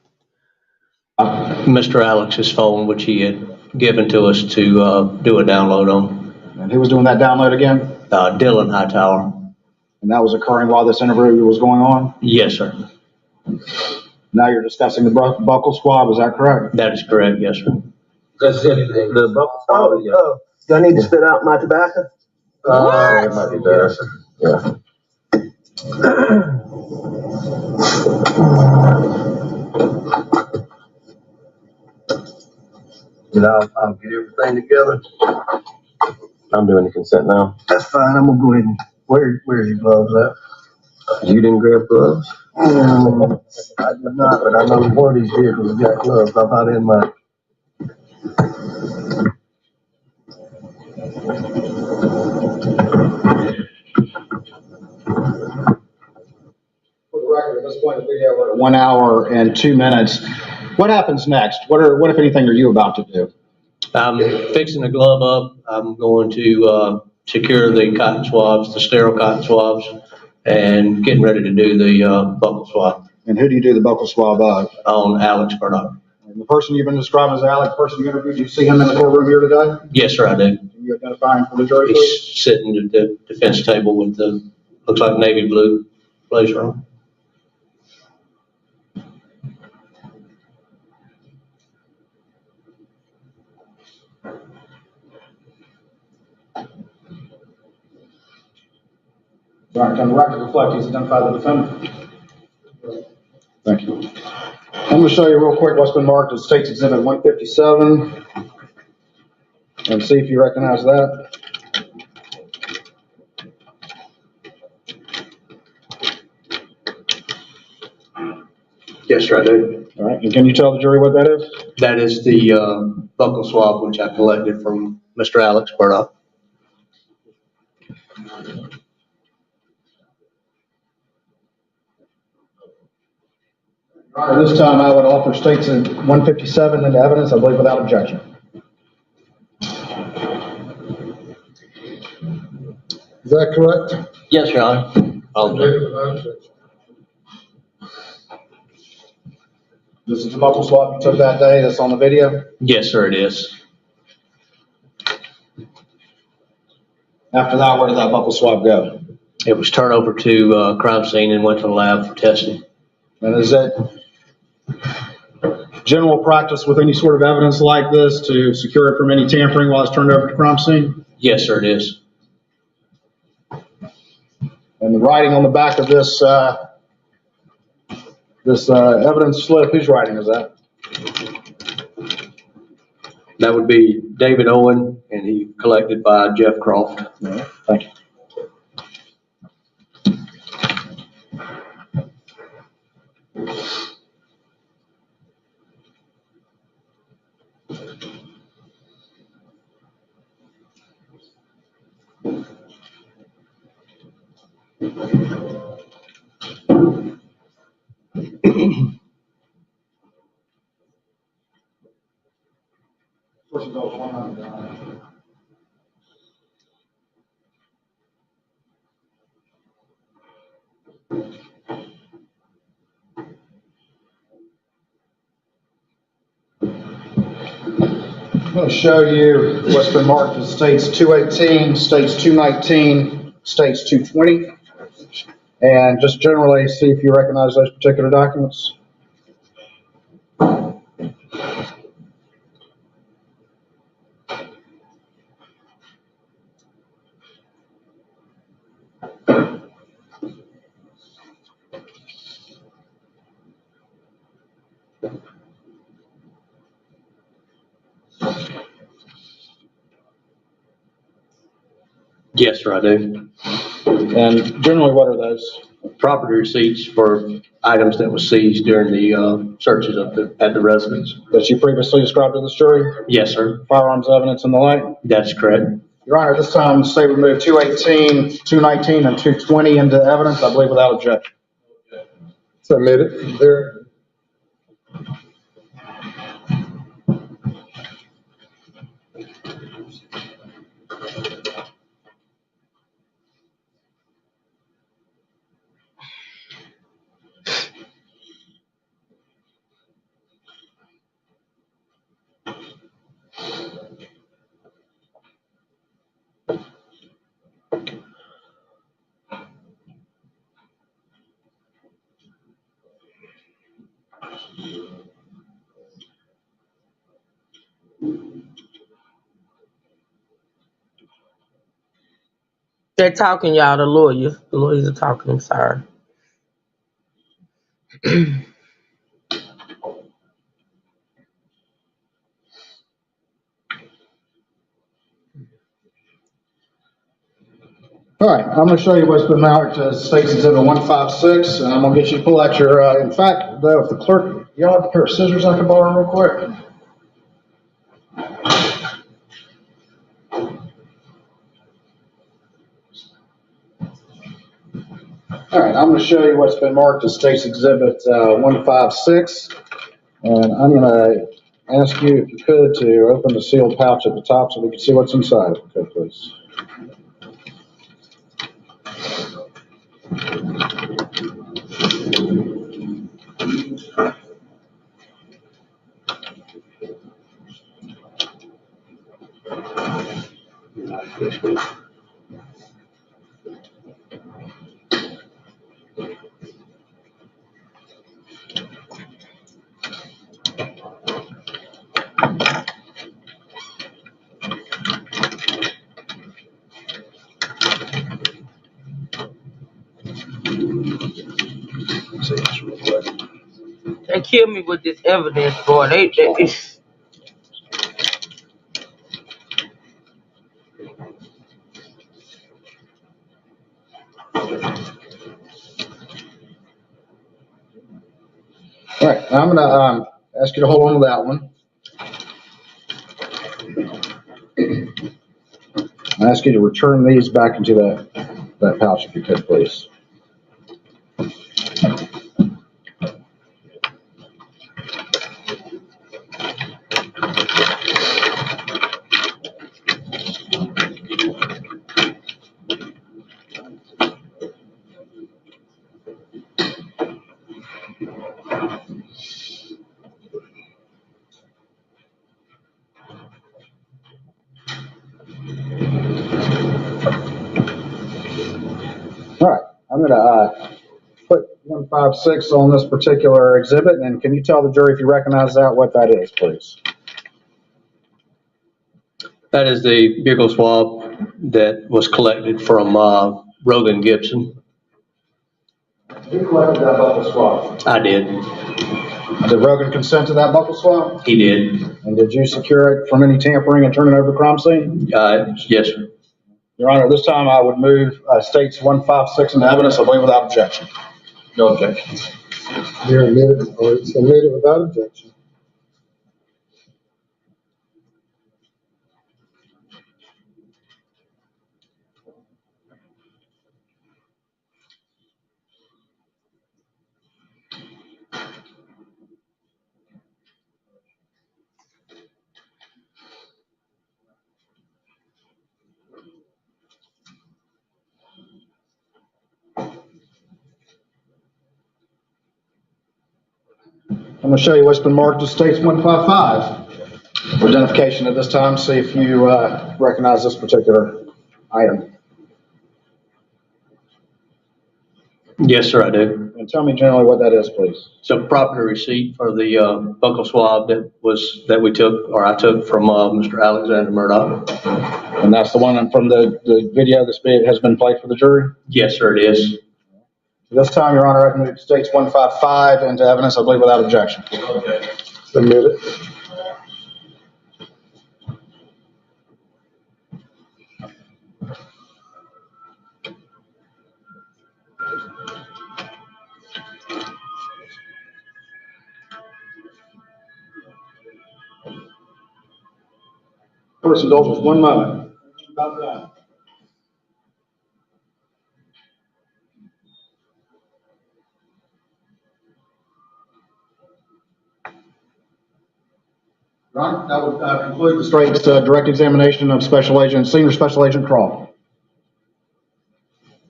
Mr. Alex's phone, which he had given to us to do a download on. And who was doing that download again? Dylan Hightower. And that was occurring while this interview was going on? Yes, sir. Now you're discussing the buckle swab, is that correct? That is correct. Yes, sir. That's anything. The buckle swab, yeah. Do I need to spit out my tobacco? It might be better. Yeah. I'll get everything together. I'm doing the consent now. That's fine. I'm gonna go ahead and where's your gloves at? You didn't grab gloves? I did not, but I know one of these vehicles has got gloves. I'm not in my. For the record, at this point in the video, we're at 1 hour and 2 minutes. What happens next? What, if anything, are you about to do? I'm fixing the glove up. I'm going to secure the cotton swabs, the sterile cotton swabs, and getting ready to do the buckle swab And who do you do the buckle swab of? on Alex Murdoch. And the person you've been describing as Alex, the person you interviewed, you see him in the courtroom here today? Yes, sir, I do. Can you identify him for the jury, please? He's sitting at the defense table with the, looks like navy blue blazer on. All right, can the record reflect he's identified the defendant? Thank you. I'm going to show you real quick what's been marked as State's Exhibit 157 and see if you recognize that. Yes, sir, I do. All right, and can you tell the jury what that is? That is the buckle swab which I collected from Mr. Alex Burdock. Your Honor, this time I would offer State's 157 into evidence, I believe, without objection. Is that correct? Yes, Your Honor. This is the buckle swab you took that day that's on the video? Yes, sir, it is. After that, where did that buckle swab go? It was turned over to crime scene and went to the lab for testing. And is that general practice with any sort of evidence like this to secure it from any tampering while it's turned over to crime scene? Yes, sir, it is. And the writing on the back of this evidence slip, whose writing is that? That would be David Owen, and he collected by Jeff Croft. Yeah, thank you. I'm going to show you what's been marked as States 218, States 219, States 220, and just generally see if you recognize those particular documents. Yes, sir, I do. And generally, what are those? Property receipts for items that were seized during the searches at the residence. That you previously described to this jury? Yes, sir. Firearms evidence and the like? That's correct. Your Honor, this time the state would move 218, 219, and 220 into evidence, I believe, without objection. Submitted. There. They're talking, y'all, the lawyers. The lawyers are talking, I'm sorry. All right, I'm going to show you what's been marked as State's Exhibit 156, and I'm going to get you to pull out your, in fact, though, if the clerk, y'all have a pair of scissors I can borrow real quick? All right, I'm going to show you what's been marked as State's Exhibit 156, and I'm going to ask you, if you could, to open the sealed pouch at the top so we can see what's inside. Okay, please. and kill me with this evidence, boy. It's, All right, now I'm gonna ask you to hold on to that one. I ask you to return these back into that pouch if you could, please. All right, I'm gonna put 156 on this particular exhibit, and can you tell the jury if you recognize what that is, please? That is the bugle swab that was collected from Rogan Gibson. Who collected that buckle swab? I did. Did Rogan consent to that buckle swab? He did. And did you secure it from any tampering and turn it over to crime scene? Yes, sir. Your Honor, this time I would move states 156 into evidence, I believe without objection. No objection. You're admitted, or it's admitted without objection. I'm going to show you what's been marked as states 155. For identification at this time, see if you recognize this particular item. Yes, sir, I do. And tell me generally what that is, please. It's a property receipt for the buccal swab that we took, or I took from Mr. Alexander Murdoch. And that's the one from the video that has been played for the jury? Yes, sir, it is. This time, Your Honor, I can move states 155 into evidence, I believe without objection. Okay. Admitted. Court's indulgence, 1 moment. About that. Your Honor, that would conclude the straight direct examination of Senior Special Agent Croft.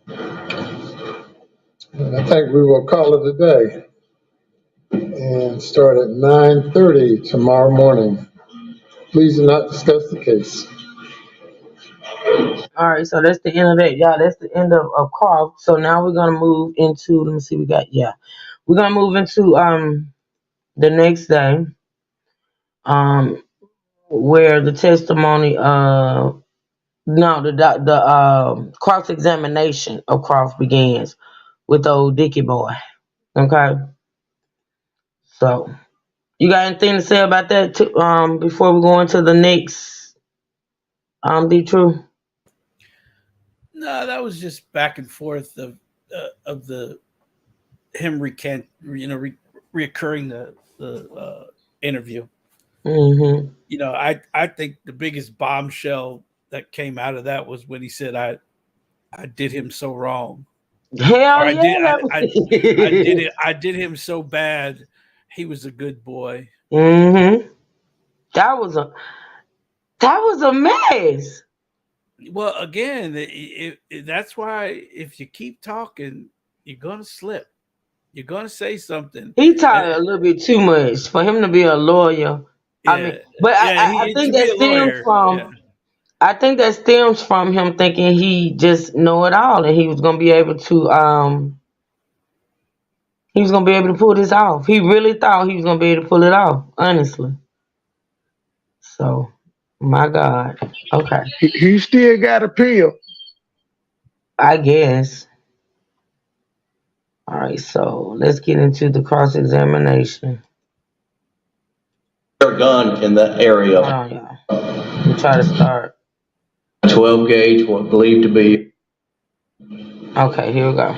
And I think we will call it a day and start at 9:30 tomorrow morning. Please do not discuss the case. all right, so that's the end of that, y'all. That's the end of Croft. So now we're gonna move into. Let me see. We're gonna move into the next day, where the testimony no the cross examination of Croft begins with old Dickie boy. Okay, so you got anything to say about that before we go into the next D True? No, that was just back and forth of the him reoccurring the interview. Mm-hmm. You know, I think the biggest bombshell that came out of that was when he said, I did him so wrong. Hell Or yeah! I did him so bad. He was a good boy. Mm-hmm. That was a mess. Well, again, that's why if you keep talking, you're gonna slip. You're gonna say something. He taught a little bit too much for him to be a lawyer. Yeah, I mean, but I to think be that a stems lawyer. from Yeah. I think that stems from him thinking he just know it all and he was gonna be able to pull this off. He really thought he was gonna be able to pull it off, honestly. So, my God. Okay. He still got appeal. I guess. All right, so let's get into the cross-examination. Their gun in that area. Hold on, y'all. We'll try to start. 12 gauge, what believed to be. Okay, here we go.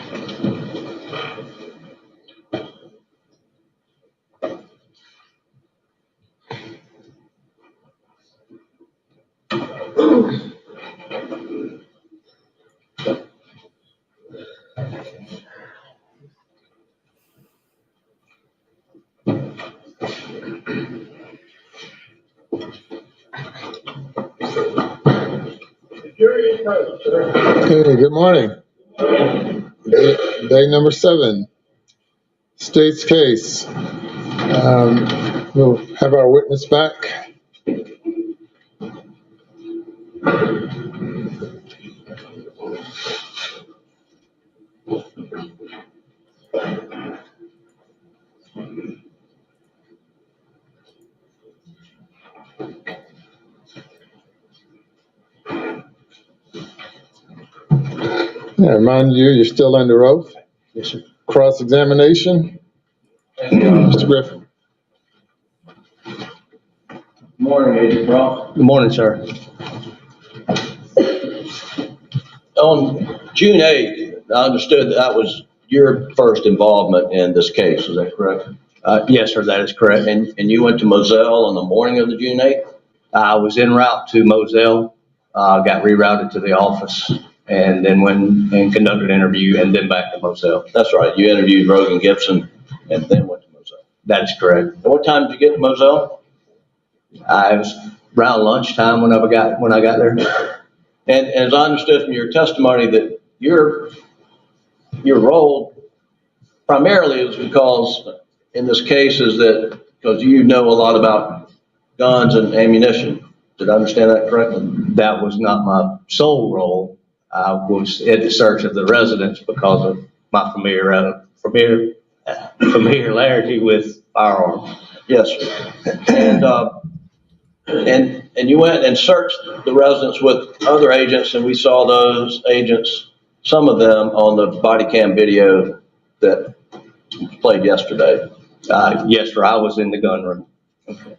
Okay, good morning. Day number 7, state's case. We'll have our witness back. I remind you, you're still under oath. Yes, sir. Cross-examination. Mr. Griffin. Good morning, Agent Croft. Good morning, sir. On June 8th, I understood that was your first involvement in this case. Is that correct? Yes, sir, that is correct. And you went to Moselle on the morning of the June 8th? I was en route to Moselle, got rerouted to the office, and then went and conducted an interview, and then back to Moselle. That's right. You interviewed Rogan Gibson, and then went to Moselle. That is correct. And what time did you get to Moselle? I was around lunchtime when I got there. And as I understood from your testimony, that your role primarily is because in this case is that because you know a lot about guns and ammunition. Did I understand that correctly? That was not my sole role. I was in the search of the residence because of my familiarity with firearms. Yes, sir. And you went and searched the residence with other agents, and we saw those agents, some of them on the body cam video that played yesterday. Yes, sir. I was in the gun room. Okay.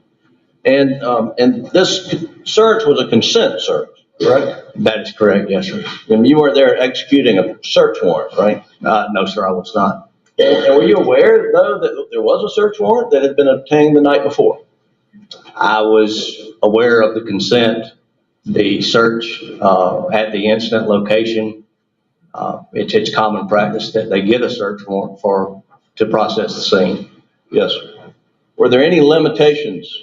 And this search was a consent search, correct? That is correct. Yes, sir. And you weren't there executing a search warrant, right? No, sir. I was not. And were you aware, though, that there was a search warrant that had been obtained the night before? I was aware of the consent, the search at the incident location. It's common practice that they get a search warrant to process the scene. Yes. Were there any limitations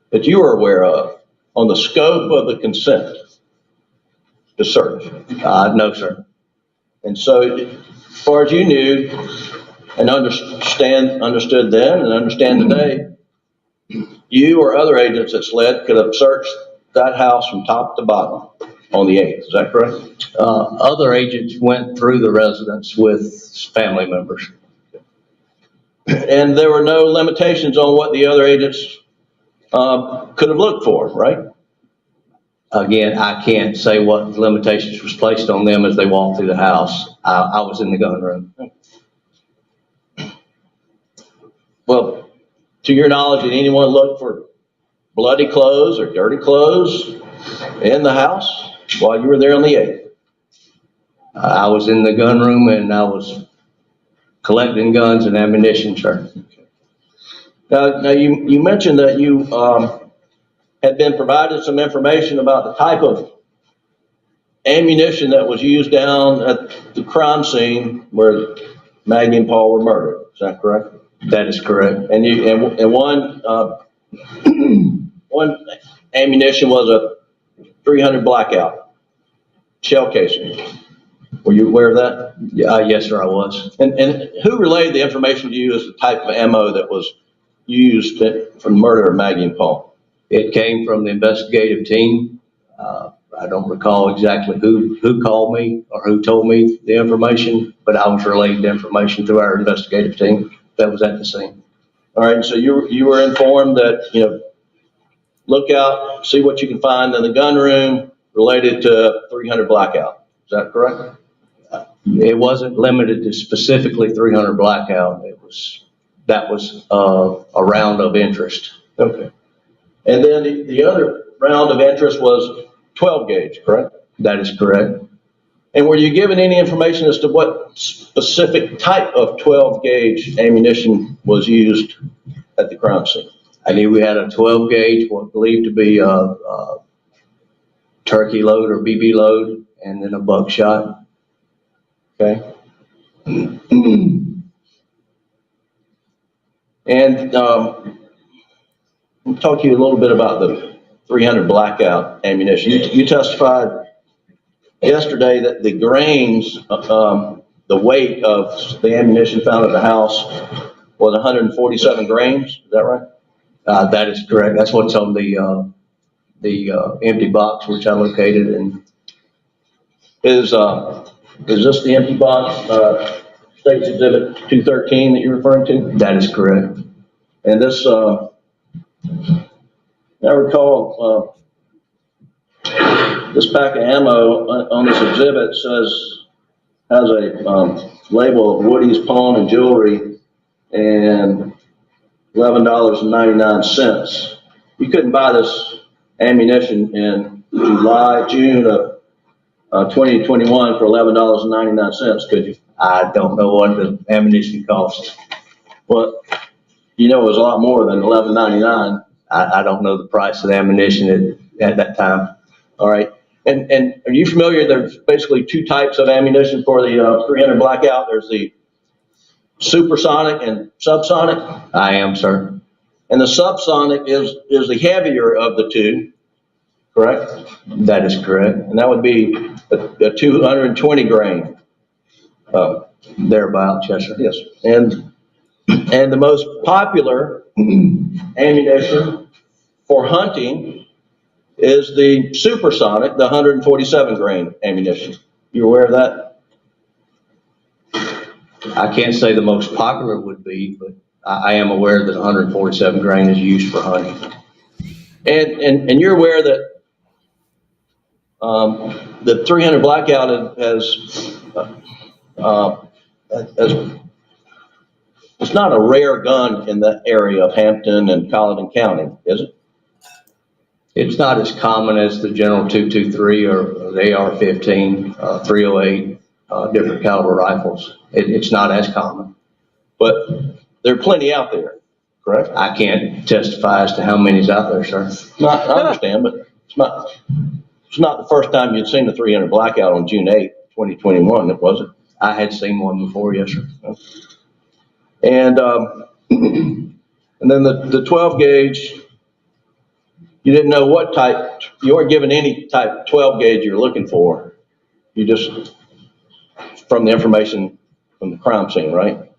that you were aware of on the scope of the consent to search? No, sir. And so, as far as you knew and understood then and understand today, you or other agents at SLED could have searched that house from top to bottom on the 8th. Is that correct? Other agents went through the residence with family members. And there were no limitations on what the other agents could have looked for, right? Again, I can't say what limitations was placed on them as they walked through the house. I was in the gun room. Well, to your knowledge, did anyone look for bloody clothes or dirty clothes in the house while you were there on the 8th? I was in the gun room and I was collecting guns and ammunition, sir. Now you mentioned that you had been provided some information about the type of ammunition that was used down at the crime scene where Maggie and Paul were murdered. Is that correct? That is correct. And one ammunition was a 300 blackout shell casing. Were you aware of that? Yes, sir, I was. And who relayed the information to you as the type of ammo that was used for the murder of Maggie and Paul? It came from the investigative team. I don't recall exactly who called me or who told me the information, but I was relaying the information through our investigative team that was at the scene. All right, so you were informed that, look out, see what you can find in the gun room related to 300 blackout. Is that correct? It wasn't limited to specifically 300 blackout. That was a round of interest. Okay. And then the other round of interest was 12 gauge, correct? That is correct. And were you given any information as to what specific type of 12 gauge ammunition was used at the crime scene? I knew we had a 12 gauge, what believed to be a turkey load or BB load, and then a buckshot. Okay. And I'll talk to you a little bit about the 300 blackout ammunition. You testified yesterday that the grains, the weight of the ammunition found at the house was 147 grains. Is that right? That is correct. That's what's on the empty box which I located. And Is this the empty box, State's Exhibit 213 that you're referring to? that is correct. And this, I recall, this pack of ammo on this exhibit has a label of Woody's Pawn and Jewelry and $11.99. You couldn't buy this ammunition in June of 2021 for $11.99, could you? I don't know what the ammunition costs. Well, you know it was a lot more than $11.99. I don't know the price of the ammunition at that time. All right. And are you familiar, there's basically two types of ammunition for the 300 blackout. There's the supersonic and subsonic. I am, sir. And the subsonic is the heavier of the two, correct? That is correct. And that would be a 220 grain. Thereabouts, yes, sir. Yes. And the most popular ammunition for hunting is the supersonic, the 147 grain ammunition. You aware of that? I can't say the most popular would be, but I am aware that 147 grain is used for hunting. And you're aware that the 300 blackout has it's not a rare gun in the area of Hampton and Colleton County, is it? It's not as common as the General 223 or the AR-15, 308, different caliber rifles. It's not as common. But there are plenty out there, correct? I can't testify as to how many's out there, sir. I understand, but it's not the first time you'd seen the 300 blackout on June 8, 2021, was it? I had seen one before, yes, sir. And and then the 12 gauge, you didn't know what type, you weren't given any type 12 gauge you're looking for. You just, from the information from the crime scene, right?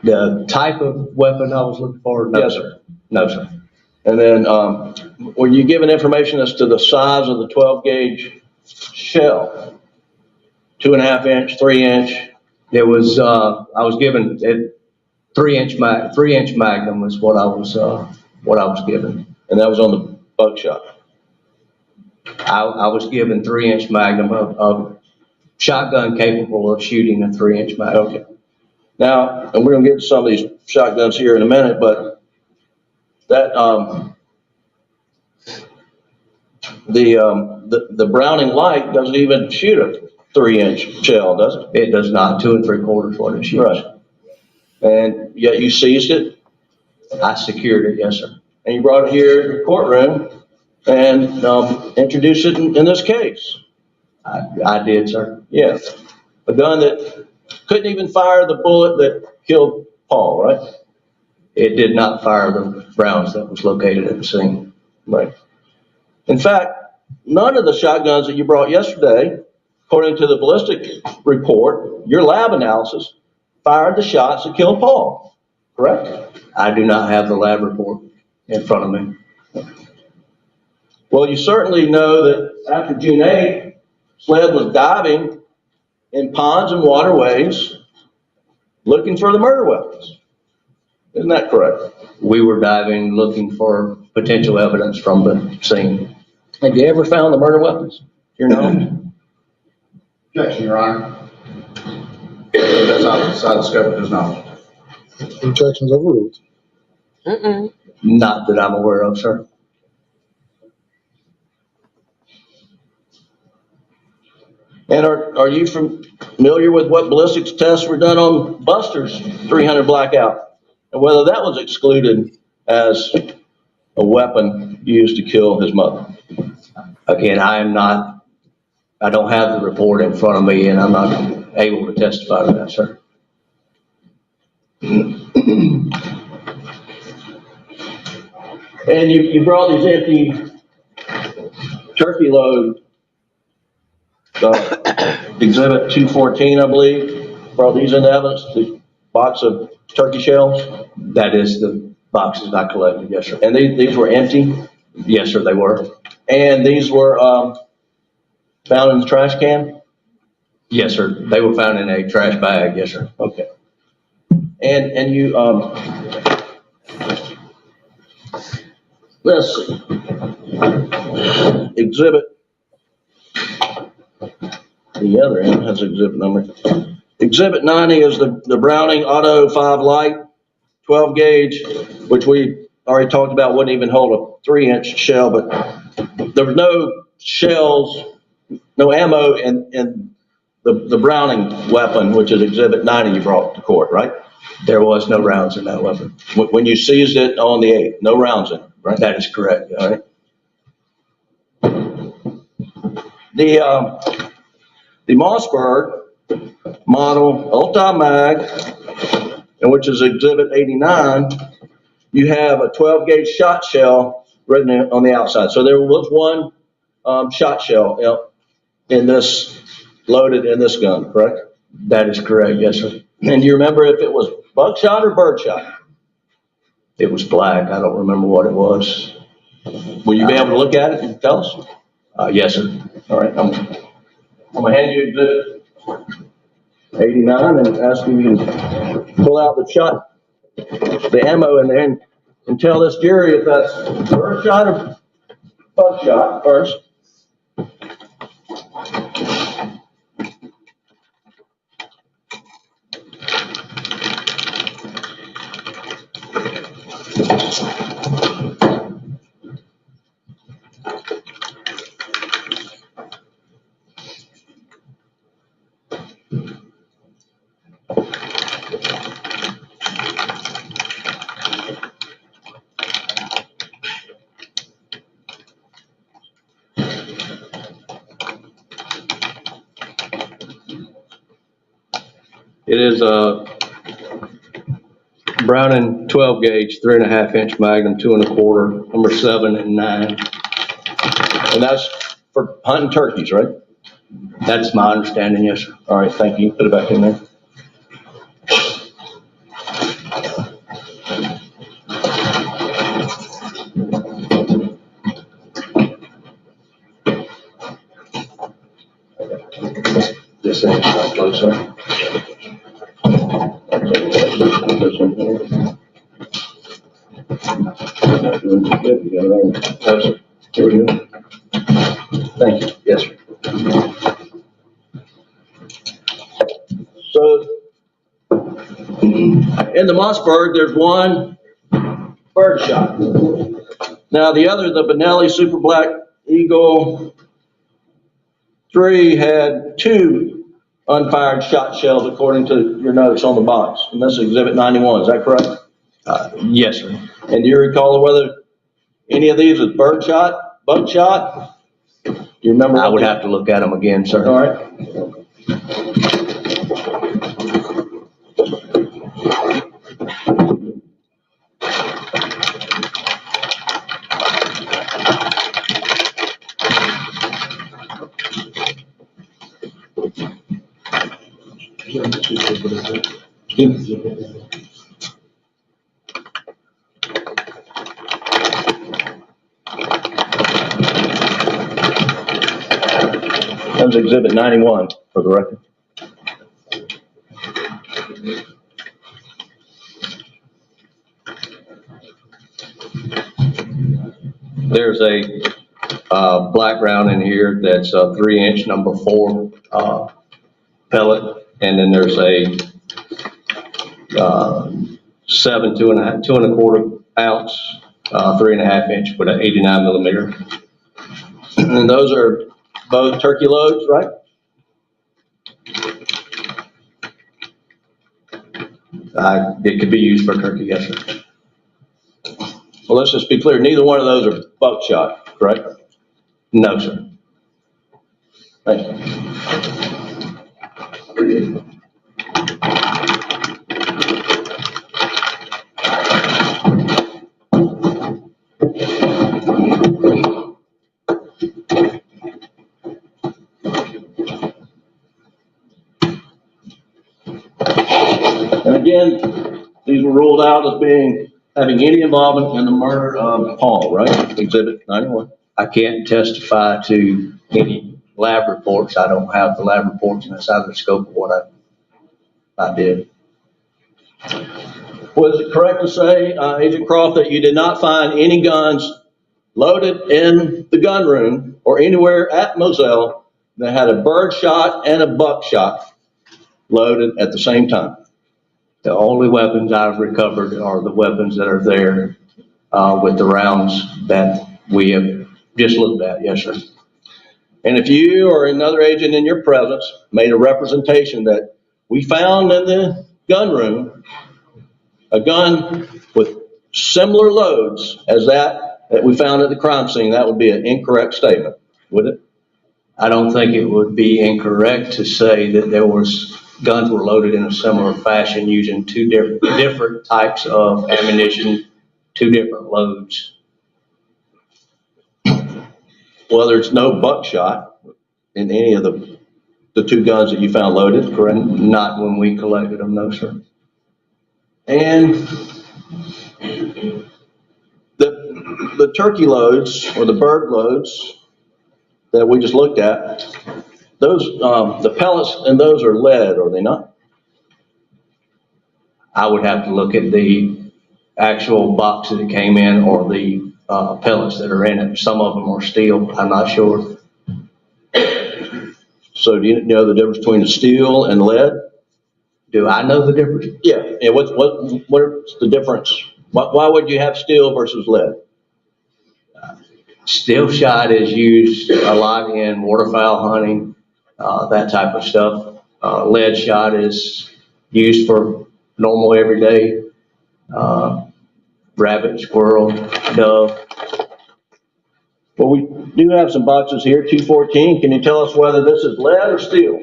The type of weapon I was looking for? No, Yes, sir. No, sir. And then were you given information as to the size of the 12 gauge shell? 2.5 inch, 3 inch? It was, I was given a 3-inch Magnum was what I was given. And that was on the buckshot? I was given 3-inch Magnum of shotgun capable of shooting a 3-inch Magnum. Okay. Now, and we're gonna get to some of these shotguns here in a minute, but that, the Browning Light doesn't even shoot a 3-inch shell, does it? It does not. 2 3/4 what it shoots. Right. And yet you seized it? I secured it, yes, sir. And you brought it here to the courtroom and introduced it in this case. I did, sir. Yeah. A gun that couldn't even fire the bullet that killed Paul, right? It did not fire the rounds that was located at the scene. Right. In fact, none of the shotguns that you brought yesterday, according to the ballistic report, your lab analysis, fired the shots that killed Paul, correct? I do not have the lab report in front of me. Well, you certainly know that after June 8th, SLED was diving in ponds and waterways looking for the murder weapons. Isn't that correct? We were diving, looking for potential evidence from the scene. Have you ever found the murder weapons? You know? Objection, Your Honor. That's outside the scope of his knowledge. Objections overruled. Not that I'm aware of, sir. And are you familiar with what ballistics tests were done on Buster's 300 blackout? And whether that was excluded as a weapon used to kill his mother? Again, I don't have the report in front of me, and I'm not able to testify to that, sir. And you brought these empty turkey load, exhibit 214, I believe, brought these into evidence, the box of turkey shells? That is the boxes I collected, yes, sir. And these were empty? Yes, sir, they were. And these were found in the trash can? Yes, sir. They were found in a trash bag, yes, sir. Okay. And you, let's see. Exhibit, the other end has exhibit number. Exhibit 90 is the Browning Auto 5 Light 12 gauge, which we already talked about, wouldn't even hold a 3-inch shell, but there was no shells, no ammo in the Browning weapon, which is exhibit 90 you brought to court, right? There was no rounds in that weapon. When you seized it on the 8th, no rounds in it, right? That is correct, yes. All right. The Mossberg model Ulti-Mag, and which is exhibit 89, you have a 12 gauge shot shell written on the outside. So there was one shot shell in this, loaded in this gun, correct? That is correct, yes, sir. And do you remember if it was buckshot or birdshot? It was black. I don't remember what it was. Will you be able to look at it and tell us? Yes, sir. All right, I'm gonna hand you exhibit 89 and ask you to pull out the shot, the ammo in there, and tell this jury if that's birdshot or buckshot first. It is a Browning 12 gauge, 3.5 inch Magnum, 2 1/4, number 7 and 9. And that's for hunting turkeys, right? That is my understanding, yes, sir. All right, thank you. Put it back in there. This is not closer. Here we go. Thank you. Yes, sir. So, in the Mossberg, there's one birdshot. Now, the other, the Benelli Super Black Eagle 3, had 2 unfired shot shells according to your notes on the box. And that's exhibit 91, is that correct? Yes, sir. And do you recall whether any of these was birdshot, buckshot? Do you remember? I would have to look at them again, sir. All right. That was exhibit 91 for the record. There's a black round in here that's a 3 inch, number 4, pellet, and then there's a 7 2.25 ounce 3.5 inch with an 89 millimeter. And those are both turkey loads, right? It could be used for turkey, yes, sir. Well, let's just be clear. Neither one of those are buckshot, correct? No, sir. Thank you. And again, these were ruled out as having any involvement in the murder of Paul, right? Exhibit 91. I can't testify to any lab reports. I don't have the lab reports, and that's out of the scope of what I did. Was it correct to say, Agent Croft, that you did not find any guns loaded in the gun room or anywhere at Moselle that had a bird shot and a buckshot loaded at the same time? The only weapons I've recovered are the weapons that are there with the rounds that we have just looked at, yes, sir. And if you or another agent in your presence made a representation that we found in the gun room a gun with similar loads as that we found at the crime scene, that would be an incorrect statement, would it? I don't think it would be incorrect to say that there was guns were loaded in a similar fashion using two different types of ammunition, two different loads. Well, there's no buckshot in any of the two guns that you found loaded, correct? Not when we collected them, no, sir. And the turkey loads or the bird loads that we just looked at, those the pellets and those are lead, are they not? I would have to look at the actual box that it came in or the pellets that are in it. Some of them are steel. I'm not sure. So do you know the difference between the steel and lead? Do I know the difference? Yeah. And what's the difference? Why would you have steel versus lead? Steel shot is used a lot in waterfowl hunting, that type of stuff. Lead shot is used for normal everyday rabbit, squirrel, dove. Well, we do have some boxes here, 214. Can you tell us whether this is lead or steel?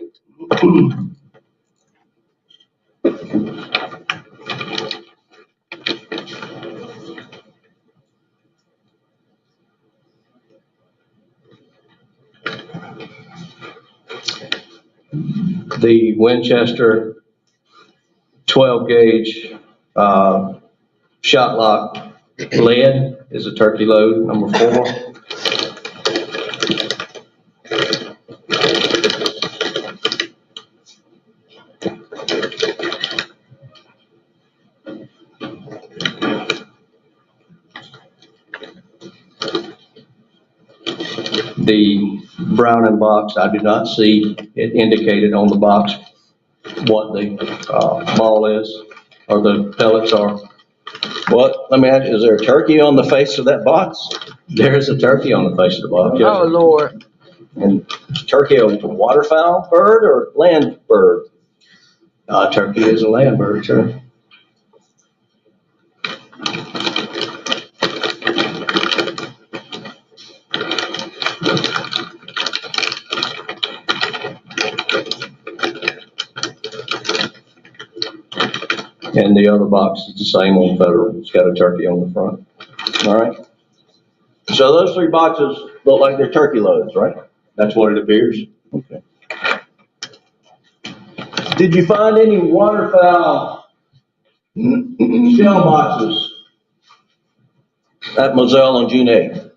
The Winchester 12 gauge shot lock lead is a turkey load, number 4. The Browning box, I do not see it indicated on the box what the ball is or the pellets are. Well, let me ask you, is there a turkey on the face of that box? There is a turkey on the face of the box. Yes. Oh, Lord. And is turkey a waterfowl bird or land bird? Turkey is a land bird, sure. And the other box is the same on Federal. It's got a turkey on the front. All right. So those 3 boxes look like they're turkey loads, right? That's what it appears. Okay. Did you find any waterfowl shell boxes at Moselle on June 8th?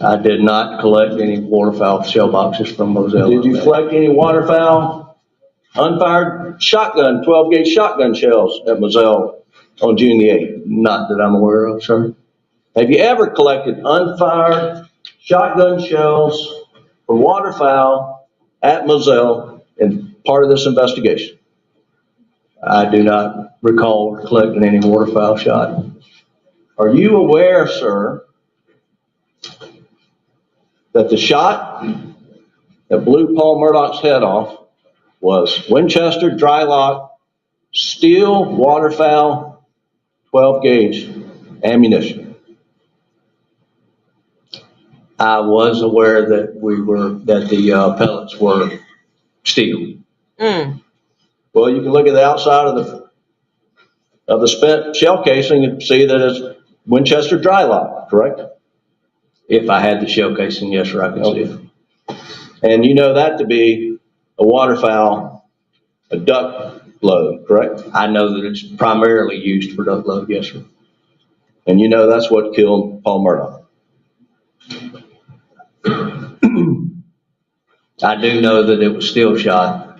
I did not collect any waterfowl shell boxes from Moselle. Did you collect any waterfowl unfired shotgun, 12 gauge shotgun shells at Moselle on June the 8th? Not that I'm aware of, sir. Have you ever collected unfired shotgun shells for waterfowl at Moselle in part of this investigation. I do not recall collecting any waterfowl shot. Are you aware, sir, that the shot that blew Paul Murdoch's head off was Winchester dry lock, steel waterfowl 12 gauge ammunition? I was aware that the pellets were steel. Well, you can look at the outside of the spent shell casing and see that it's Winchester dry lock, correct? If I had the shell casing, yes, sir, I could see it. And you know that to be a waterfowl, a duck load, correct? I know that it's primarily used for duck load, yes, sir. And you know that's what killed Paul Murdoch. I do know that it was steel shot.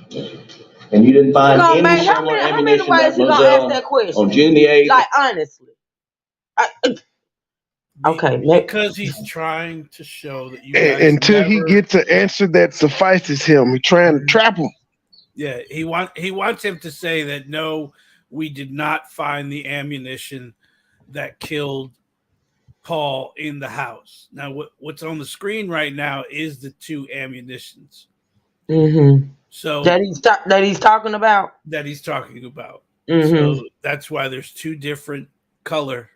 And you didn't find any similar ammunition that Moselle on June the 8th. Like, honestly. Okay. Because he's trying to show that you guys until he gets an answer that suffices him. He's trying to trap him. Yeah, he wants him to say that no, we did not find the ammunition that killed Paul in the house. Now, what's on the screen right now is the two ammunitions. Mm-hmm. So that he's talking about. Mm-hmm. So that's why there's two different color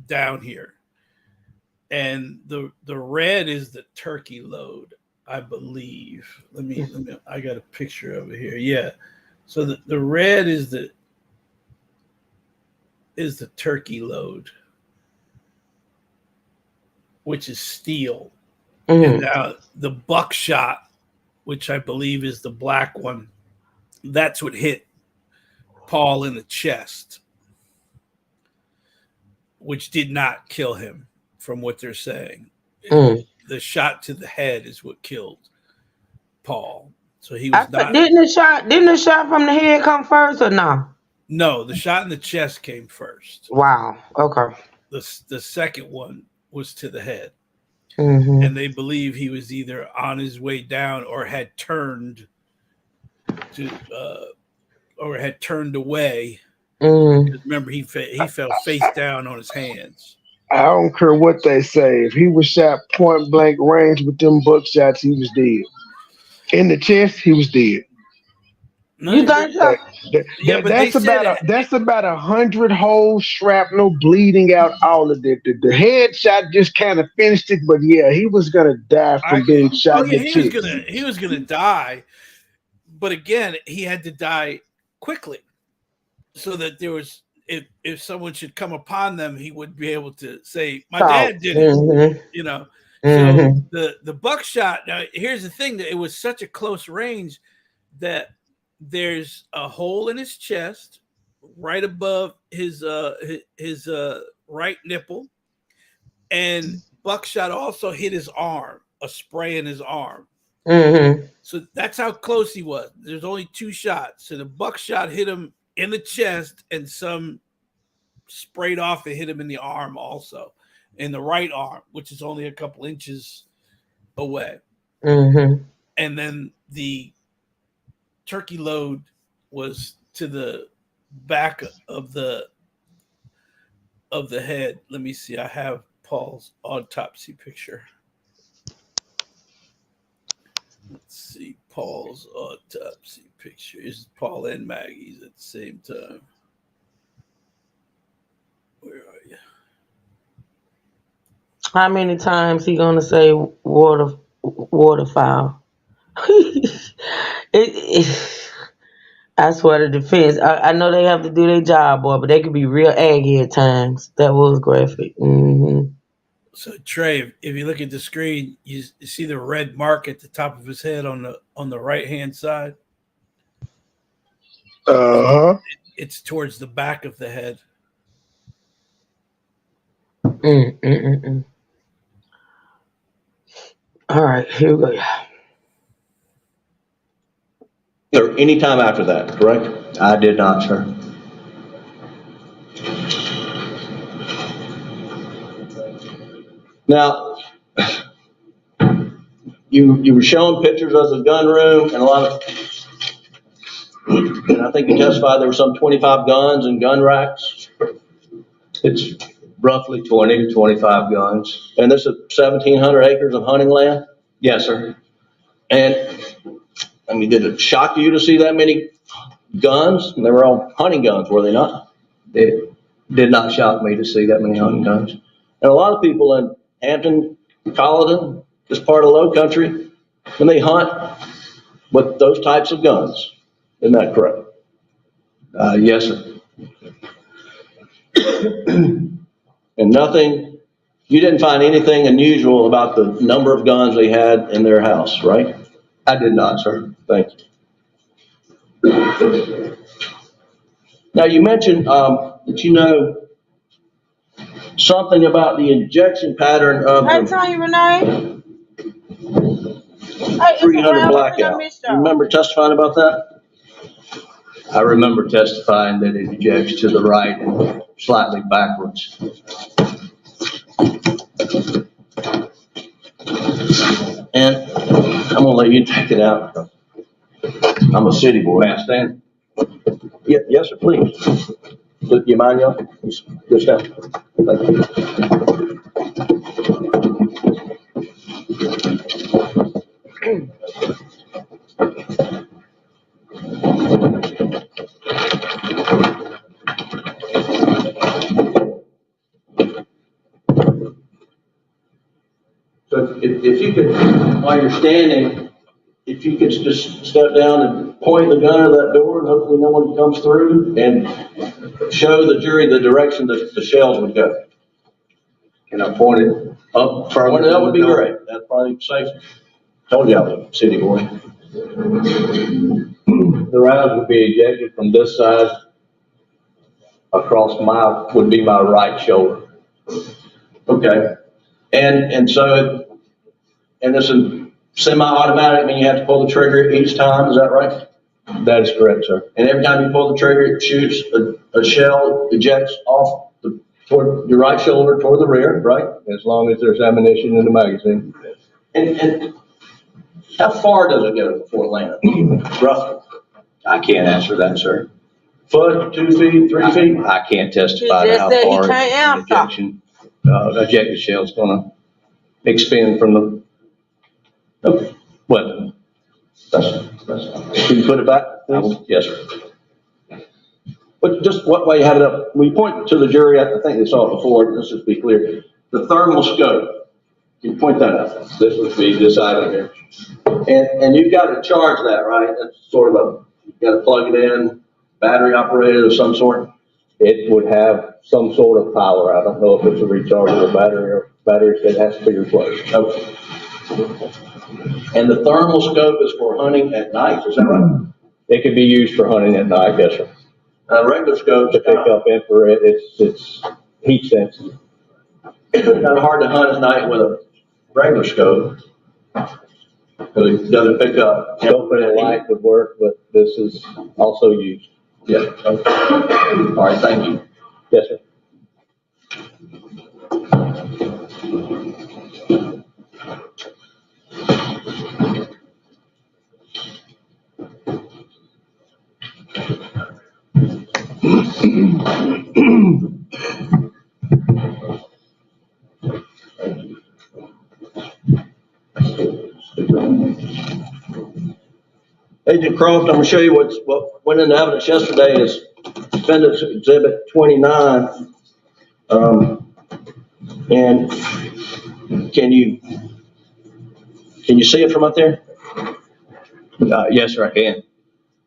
down here, and the red is the turkey load, I believe. Let me. I got a picture of it here. Yeah. So the red is the turkey load, which is steel. Mm-hmm. And now the buckshot, which I believe is the black one, that's what hit Paul in the chest, which did not kill him, from what they're saying. The shot to the head is what killed Paul. So he was not. Didn't the shot from the head come first or no? No, the shot in the chest came first. Wow. Okay. The second one was to the head. Mm-hmm. And they believe he was either on his way down or had turned away. Remember, he fell face down on his hands. I don't care what they say. If he was shot point blank range with them buckshots, he was dead. In the chest, he was dead. You think so? That's about 100 holes, shrapnel, bleeding out, all of that. The headshot just kind of finished it, but yeah, he was gonna die from being shot in the chest. He was gonna die, but again, he had to die quickly, so that there was, if someone should come upon them, he would be able to say, "My dad did it," you know. So the buckshot. Now, here's the thing: that it was such a close range that there's a hole in his chest, right above his right nipple, and buckshot also hit his arm, a spray in his arm. So that's how close he was. There's only two shots. So the buckshot hit him in the chest, and some sprayed off and hit him in the arm also, in the right arm, which is only a couple inches away. And then the turkey load was to the back of the head. Let me see. I have Paul's autopsy picture. Let's see. Paul's autopsy picture. Is Paul and Maggie's at the same time. Where are you? How many times he gonna say waterfowl? I swear to defense. I know they have to do their job, boy, but they could be real aggy at times. That was graphic. So Trey, if you look at the screen, you see the red mark at the top of his head on the right hand side. It's towards the back of the head. All right, here we go. Or any time after that, correct? I did not, sir. Now, you were showing pictures of the gun room and a lot of, and I think you testified there were some 25 guns and gun racks. It's roughly 20 to 25 guns. And this is 1,700 acres of hunting land? Yes, sir. And, I mean, did it shock you to see that many guns? And they were all hunting guns, were they not? It did not shock me to see that many hunting guns. And a lot of people in Hampton, Colleton, this part of Low Country, when they hunt with those types of guns. Isn't that correct? Yes, sir. And nothing, you didn't find anything unusual about the number of guns they had in their house, right? I did not, sir. Thank you. Now, you mentioned that you know something about the injection pattern of Hey, the Tony Renee. Hey, 300 blackout. You remember testifying about that? I remember testifying that it ejects to the right and slightly backwards. And I'm gonna let you take it out. I'm a city boy. May I stand? Yeah, yes, sir, please. Do you mind, y'all? Just stand. Thank you. So if you could, while you're standing, if you could just step down and point the gun at that door, and hopefully no one comes through, and show the jury the direction that the shells would go. Can I point it up further? Well, that would be great. That's probably safe. Told you I was a city boy. The rounds would be ejected from this side across would be my right shoulder. Okay. And so, and this is semi-automatic, I mean, you have to pull the trigger each time, is that right? That is correct, sir. And every time you pull the trigger, it shoots a shell, ejects off toward your right shoulder, toward the rear, right? As long as there's ammunition in the magazine. And how far does it go before it lands, roughly? I can't answer that, sir. Foot, 2 feet, 3 feet? I can't testify He to just how said he far can't an answer. ejected shell's gonna expend from the Okay. weapon. Can you put it back, please? Yes, sir. But just what way you have it up, when you point to the jury, I think they saw it before, let's just be clear. The thermal scope, can you point that out? This would be this item here. And you've got to charge that, right? That's sort of you've got to plug it in, battery operated of some sort? It would have some sort of power. I don't know if it's a rechargeable battery or batteries that has to be replaced. Okay. And the thermal scope is for hunting at night, is that right? It could be used for hunting at night, yes, sir. Regular scope To pick up infrared, it's heat sensitive. It's kind of hard to hunt at night with a regular scope. Because it doesn't pick up. Scope and light would work, but this is also used. Yeah. Okay. All right, thank you. Yes, sir. Agent Croft, I'm gonna show you what went into evidence yesterday is Defendant's Exhibit 29. And can you see it from up there? Yes, sir, I can.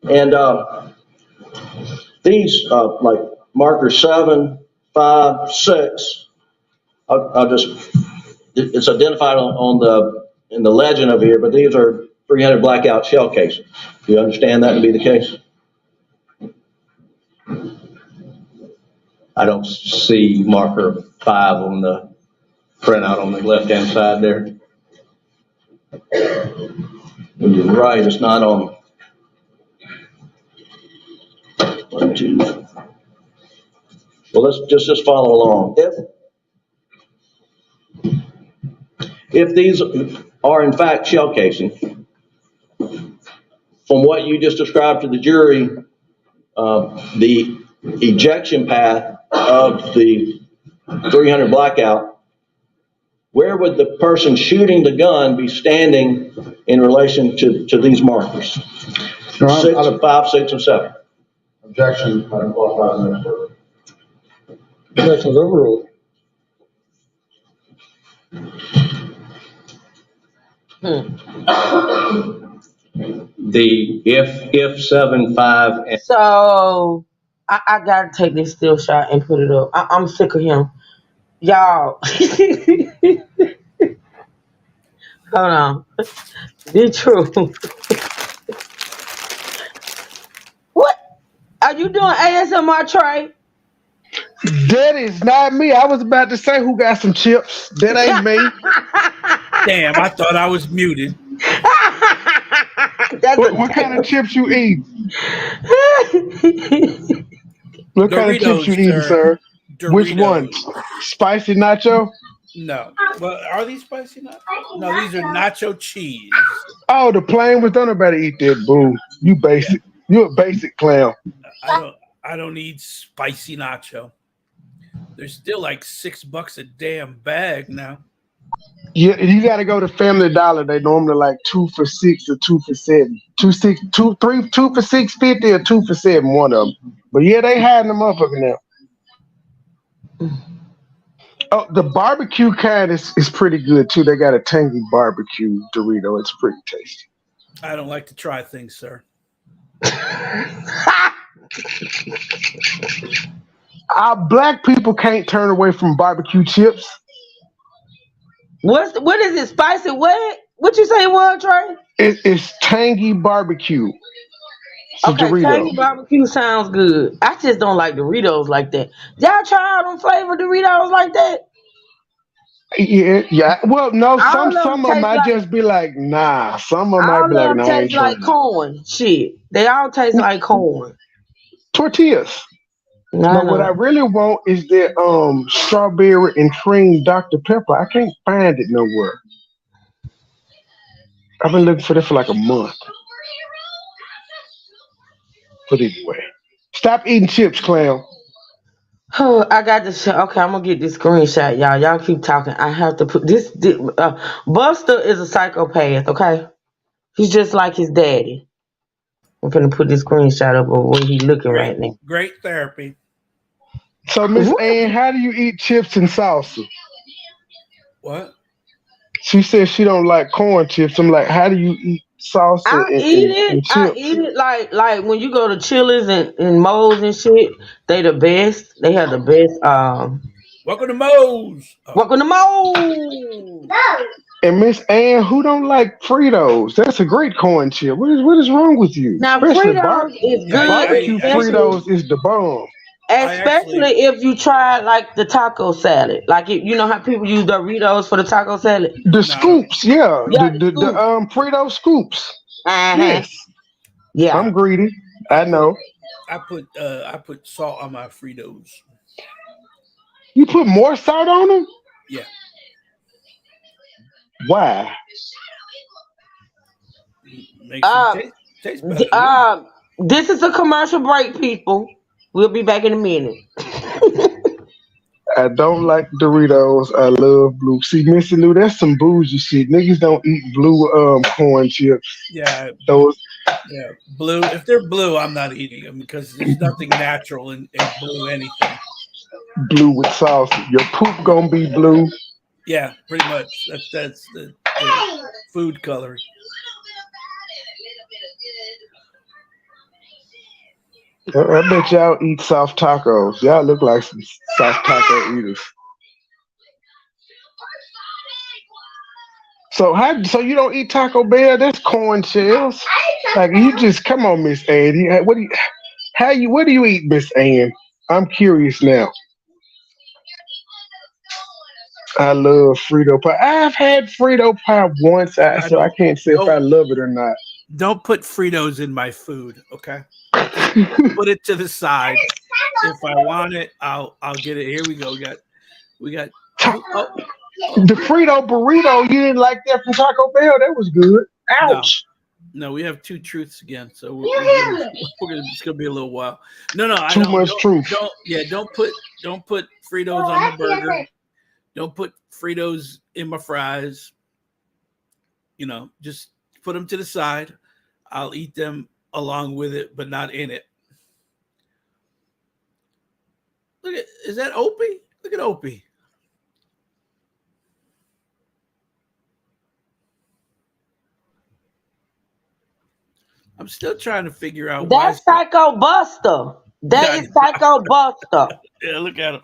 And these like marker 7, 5, 6. I'll just, it's identified in the legend over here, but these are 300 blackout shell casings. Do you understand that to be the case? I don't see marker 5 on the printout on the left-hand side there. You're right, it's not on. 1, 2. Well, let's just follow along. If these are in fact shell casing. From what you just described to the jury, the ejection path of the 300 blackout, where would the person shooting the gun be standing in relation to these markers? 6, 5, 6, and 7. Objection, unqualified minister. Objection's overruled. The if 7, 5, and So I gotta take this still shot and put it up. I'm sick of him. Y'all. Hold on. Be true. What? Are you doing ASMR, Trey? That is not me. I was about to say who got some chips. That ain't me. Damn, I thought I was muted. That's What kind of chips you eat? What kind of chips Doritos, you eating, sir? Doritos. Which ones? Spicy nacho? No. Well, are these spicy nacho? No, these are nacho cheese. Oh, the plain ones. Don't nobody eat that, boo. You basic. You a basic clown. I don't need spicy nacho. They're still like $6 a damn bag now. Yeah, you got to go to Family Dollar. They normally like 2 for $6 or 2 for $7. 2 for $6.50 or 2 for $7. One of them. But yeah, they hiding them up now. Oh, the barbecue kind is pretty good too. They got a tangy barbecue Dorito. It's pretty tasty. I don't like to try things, sir. Black people can't turn away from barbecue chips. What is it? Spicy what? What you say it was, Trey? It's tangy barbecue. It's okay, a Dorito. tangy barbecue sounds good. I just don't like Doritos like that. Y'all try out them flavored Doritos like that? Yeah. Well, no, All some of them might just be like, nah. Some of them might all be of like, them nah, I ain't taste like trying. corn. Shit, they all taste like corn. Tortillas. No, But what I really want is that strawberry and cream Dr. Pepper. I can't find it nowhere. I've been looking for that for like a month. But anyway, stop eating chips, clown. Oh, I got this. Okay, I'm gonna get this screenshot, y'all. Y'all keep talking. I have to put this. Buster is a psychopath. Okay, he's just like his daddy. I'm gonna put this screenshot up of where he's looking right now. Great therapy. So, Miss Ann, how do you eat chips and salsa? What? She says she don't like corn chips. I'm like, how do you eat salsa I and chips? I eat it like when you go to Chili's and Moe's and shit. They the best. They have the best. Welcome to Moe's. Welcome to Moe's. And Miss Ann, who don't like Fritos? That's a great corn chip. What is wrong with you? Now Especially Fritos is good, barbecue especially Fritos is the bomb. especially if you try like the taco salad. Like you know how people use Doritos for the taco salad. The scoops, yeah. Yeah, The Frito scoops. uh-huh. Yes. Yeah. I'm greedy. I know. I put salt on my Fritos. You put more salt on them? Yeah. Why? Makes them taste better. This is a commercial break, people. We'll be back in a minute. I don't like Doritos. I love blue. See, Missy Lou, that's some bougie shit. Niggas don't eat blue corn chips. Yeah. Those. Yeah, blue. If they're blue, I'm not eating them because there's nothing natural in blue anything. Blue with sauce. Your poop gonna be blue. Yeah, pretty much. That's the food coloring. I bet y'all eat soft tacos. Y'all look like some soft taco eaters. So you don't eat Taco Bell? That's corn shells. Like you just come on, Miss Ann. What do you eat, Miss Ann? I'm curious now. I love Frito pie. I've had Frito pie once, so I can't say if I love it or not. Don't put Fritos in my food, okay? Put it to the side. If I want it, I'll get it. Here we go. We got. Oh, The Frito burrito, you didn't like that from Taco Bell? That was good. no, Ouch. no, we have two truths again, so it's gonna be a little while. No, no, I Too don't, much truth. yeah, don't put Fritos on my burger. Don't put Fritos in my fries. Just put them to the side. I'll eat them along with it, but not in it. Is that Opie? Look at Opie. I'm still trying to figure out why. That's Psycho Buster. That Yeah, is Psycho Buster. yeah, look at him.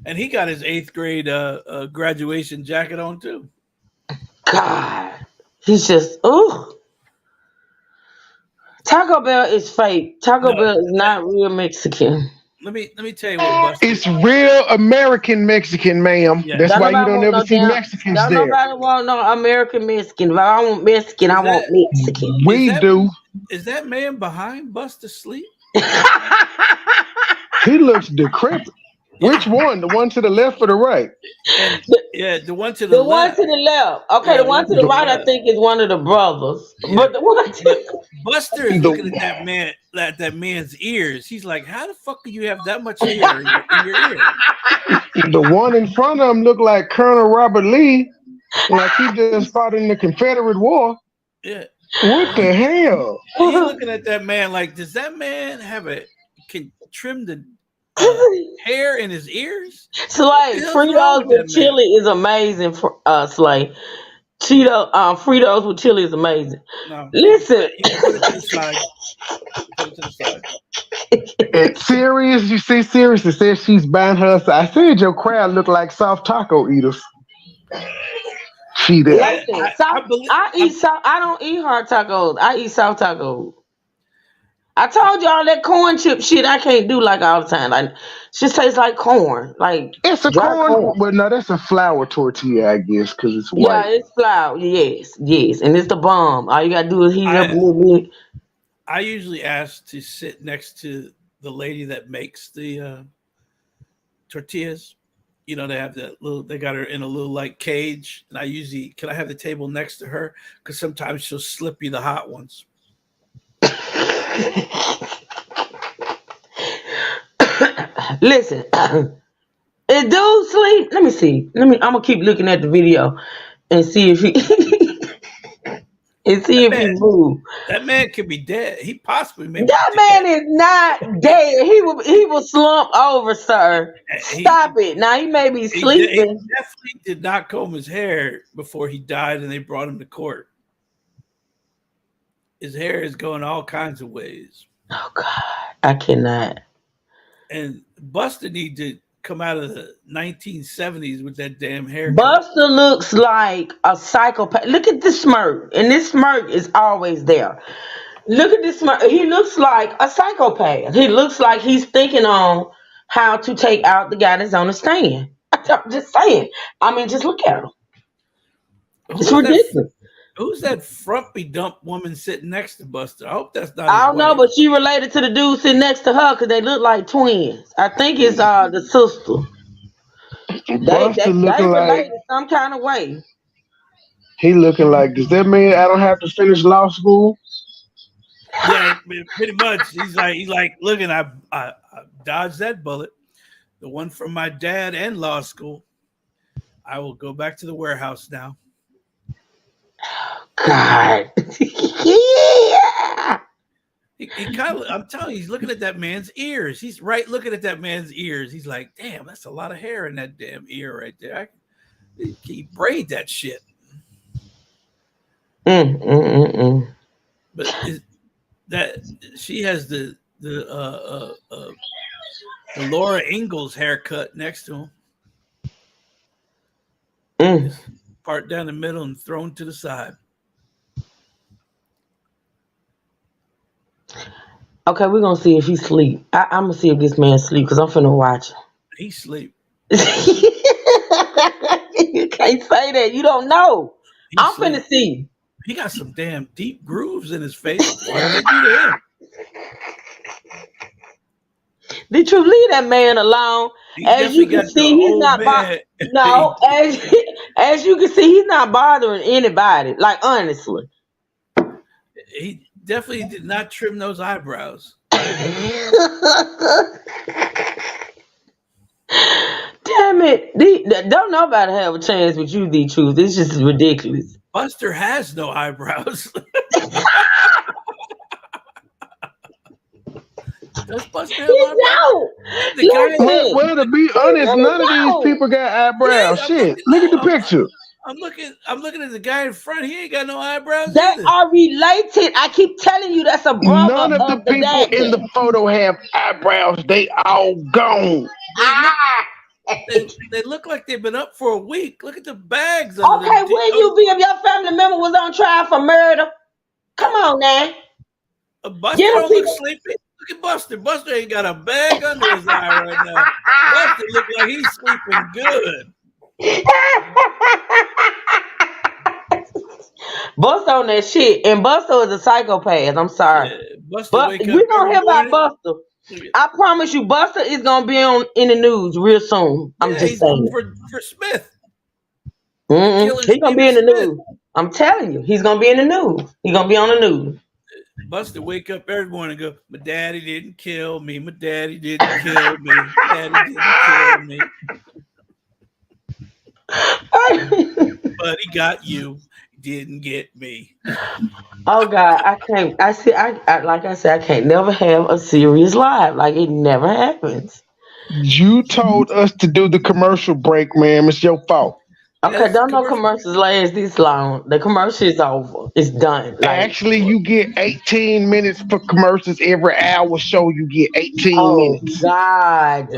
And he got his 8th grade graduation jacket on too. God. He's just, ooh. Taco Bell is fake. Taco No, Bell is not real Mexican. let me tell you what Buster. It's real American Mexican, ma'am. Yeah. That's Don't why you nobody don't want ever no see damn. Mexicans Don't there. nobody want no American Mexican. If I want Mexican, I Is want that Mexican. is We that do. is that man behind Buster sleep? He looks decrepit. Which one? The one to the left or the right? And yeah, the one to the The one left. to the left. Okay, Yeah, the the one one to to the the right, I left. think, is one of the brothers. Yeah. But the one But to Buster is looking at The that man's ears. He's like, "How the fuck do you have that much hair in your ear?" the one in front of him looked like Colonel Robert Lee, like he just fought in the Confederate War. Yeah, What the he hell? he looking at that man like, does that man can trim the hair in his ears? What the Slay, hell's wrong Fritos with that with man? chili is amazing for Slay. Fritos with chili is amazing. No, Listen, you can put it to the side. Put it to the side. It's serious. You see, serious. It says she's buying her. I said your crowd look like soft taco eaters. She there. Yeah, listen, I soft. believe. I eat soft. I don't eat hard tacos. I eat soft tacos. I told y'all that corn chip shit I can't do like all the time. Like, just tastes like corn, like It's a dry corn. corn. Well, no, that's a flour tortilla, I guess, because it's Yeah, white. it's flour. Yes, yes, and it's the bomb. All you gotta do is heat it up a I little bit. I usually ask to sit next to the lady that makes the tortillas. They have that little. They got her in a little like cage, and I usually can I have the table next to her because sometimes she'll slip you the hot ones. Listen, is dude sleep? Let me see. I'm gonna keep looking at the video and see if he and see That if he man, move. that man could be dead. He possibly may be That dead. man is not dead. He will slump over, sir. He Stop it. Now he may be he sleeping. definitely did not comb his hair before he died, and they brought him to court. His hair is going all kinds of ways, Oh God, I cannot. and Buster need to come out of the 1970s with that damn haircut. Buster looks like a psychopath. Look at this smirk, and this smirk is always there. Look at this smirk. He looks like a psychopath. He looks like he's thinking on how to take out the guy that's on the stand. I'm just saying. I mean, just look at him. It's Who's that? ridiculous. Who's that frumpy dump woman sitting next to Buster? I hope that's not his I don't know, wife. but she related to the dude sitting next to her because they look like twins. I think it's the sister. They Buster they they looking like related some kind of way. he looking like. Does that mean I don't have to finish law school? Yeah, pretty much. He's like, looking. I dodged that bullet, the one from my dad and law school. I will go back to the warehouse now. God. Yeah. He kind of, I'm telling you, he's looking at that man's ears. He's right looking at that man's ears. He's like, damn, that's a lot of hair in that damn ear right there. Can you braid that shit? Mm. But that she has the Laura Ingalls haircut next to him. Mm. Part down the middle and thrown to the side. Okay, we're gonna see if he sleep. I'm gonna see if this man sleep because I'm finna watch him. He sleep. You can't say that. You don't know. He I'm sleep. finna see. He got some damn deep grooves in his face. What the fuck they do to him? The truth, leave that man alone. He As definitely you can got the see, he's old not. man. No, as you can see, he's not bothering anybody. Like honestly. He definitely did not trim those eyebrows. Damn it. Don't nobody have a chance with you, the truth. It's just ridiculous. Buster has no eyebrows. Does Buster have He eyebrows? don't. The guy, Listen, Well, to be he honest, really none of these don't. people got yeah, eyebrows. I'm Shit, looking. look at the picture. I'm looking at the guy in front. He ain't got no eyebrows They either. are related. I keep telling you that's a brother None of the of the people in daddy. the photo have eyebrows. They all gone. They look Ah. they look like they've been up for a week. Look at the bags under Okay, them. will you be if your family member was on trial for murder? Come on now. Buster Get them don't look people. sleepy. Look at Buster. Buster ain't got a bag under his eye right now. Buster look like he's sleeping good. Buster on that shit. And Buster is a psychopath. I'm sorry. Yeah, Buster But wake up we gonna every hear about morning. Buster. I promise you, Buster is gonna be on in the news real soon. I'm Yeah, just he's saying. for Smith. For killing He's gonna be Stephen in the Smith. news. I'm telling you, he's gonna be in the news. He's gonna be on the news. Buster wake up every morning and go, my daddy didn't kill me. My daddy didn't kill me. Daddy didn't kill me. But he got you. He didn't get me. Oh God, I can't. I see. I like I said, I can't never have a serious life. Like it never happens. You told us to do the commercial break, man. It's your fault. Okay, Yes, don't no commercial. commercials last this long. The commercial is over. It's done. Like, Actually, you get 18 minutes for commercials every hour show. You get 18 oh minutes. God.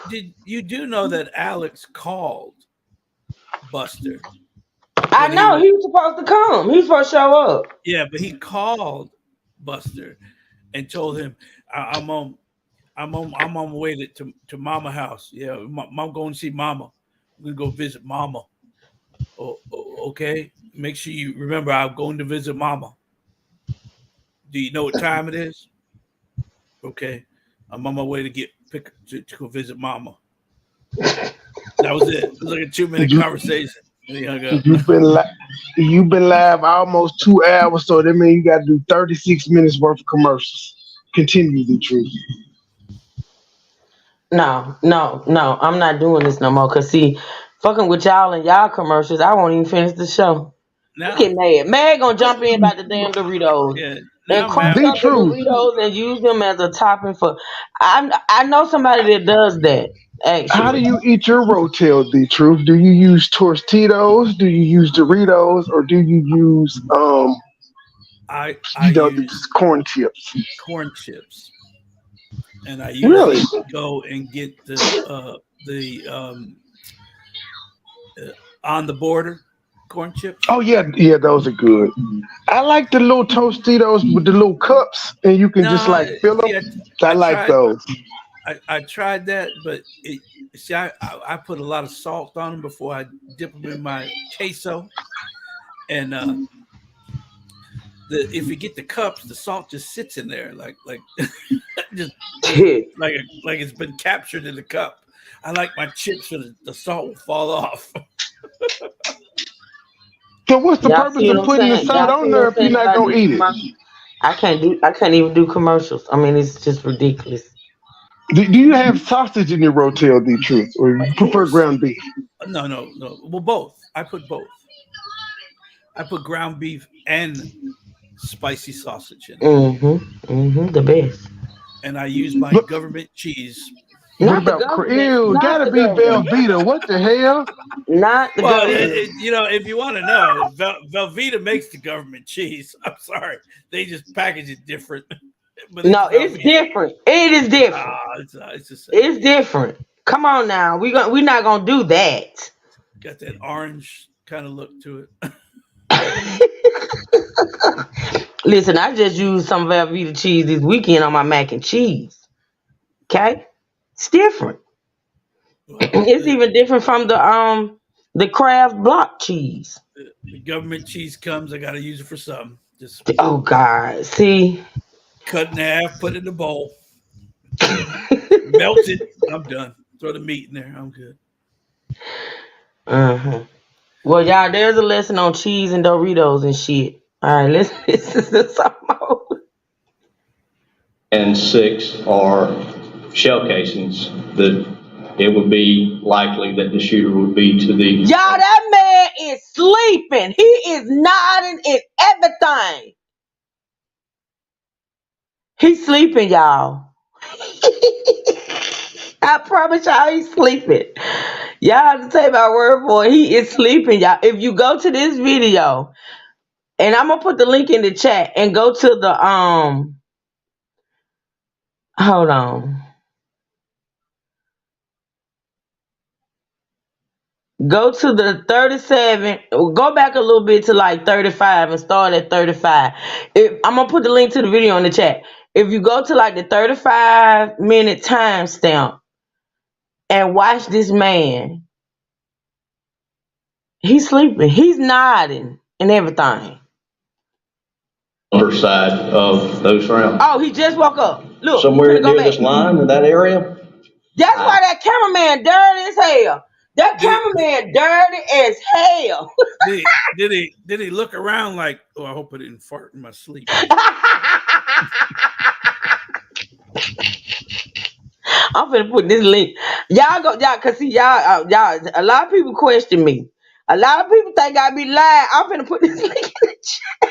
Did you do know that Alex called Buster I when he know was he was supposed to come. He was supposed to show up. yeah, but he called Buster and told him I'm on I'm on my way to Mama house. Yeah, I'm going to see Mama. I'm gonna go visit Mama. Okay. Make sure you remember I'm going to visit Mama. Do you know what time it is? Okay. I'm on my way to go visit Mama. That was it. It was like a 2-minute You, conversation. And he hung up. you've been li- you've been live almost 2 hours, so that means you got to do 36 minutes worth of commercials. Continue the truth. No, no, no. I'm not doing this no more. Cause see, fucking with y'all and y'all commercials, I won't even finish the show. I'm Now, getting mad. Mad gonna jump in about the damn Doritos yeah, and now crush Matt, The up the truth. Doritos and use them as a topping for. I know somebody that does that How do actually. you eat your rotel? The truth. Do you use Tostitos? Do you use Doritos, or do you use I the use corn chips? corn chips, and I Really? usually go and get the uh, on the border corn chips. Oh yeah, yeah, those are good. I like the little Tostitos with the little cups, and you can just No, like fill them. see, I I like tried those. I tried that, but see, I put a lot of salt on them before I dip them in my queso, and if you get the cups, the salt just sits in there like just just like it's been captured in the cup. I like my chips so the salt will fall off. So what's the Y'all purpose see of what I'm putting the saying? salt Y'all see on what there I'm if you're saying not about gonna these eat it? commercials? I can't do. I can't even do commercials. I mean, it's just ridiculous. Do you have sausage in your rotel, the truth, or you Of prefer course, ground beef? no. Well, both. I put both. I put ground beef and spicy sausage in it, The best. and I use my But government cheese. what Not the about government. ew? Not Gotta the be government. Velveeta. What the hell? Not the Well, government. if you want to know, Velveeta makes the government cheese. I'm sorry, they just package it different, but it's No, it's Velveeta. different. It is different. It's the same. It's different. Come on now. We're not gonna do that. Got that orange kind of look to it. Listen, I just used some Velveeta cheese this weekend on my mac and cheese. Okay? It's different. Well, It's even different from the Kraft block cheese. the government cheese comes. I got to use it for something. Just Oh God. See? cut in half, put it in a bowl. Melted. I'm done. Throw the meat in there. I'm good. Well, y'all, there's a lesson on cheese and Doritos and shit. All right, let's listen to some more. And 6 are shell casings that it would be likely that the shooter would be to the. Y'all, that man is sleeping. He is nodding and everything. He's sleeping, y'all. I promise y'all he's sleeping. Y'all have to take my word for it. He is sleeping, y'all. If you go to this video, and I'm gonna put the link in the chat, and go to the hold on. Go to the 37, go back a little bit to like 35 and start at 35. I'm gonna put the link to the video in the chat. If you go to like the 35-minute timestamp and watch this man, he's sleeping, he's nodding and everything. Other side of those rounds. Oh, he just woke up. Look, somewhere near this line in that area. That's why that cameraman dirty as hell. That cameraman dirty as hell. Did he look around like, oh, I hope I didn't fart in my sleep? I'm finna put this link. Y'all, cause see y'all, a lot of people question me. A lot of people think I be lying. I'm finna put this link in the chat.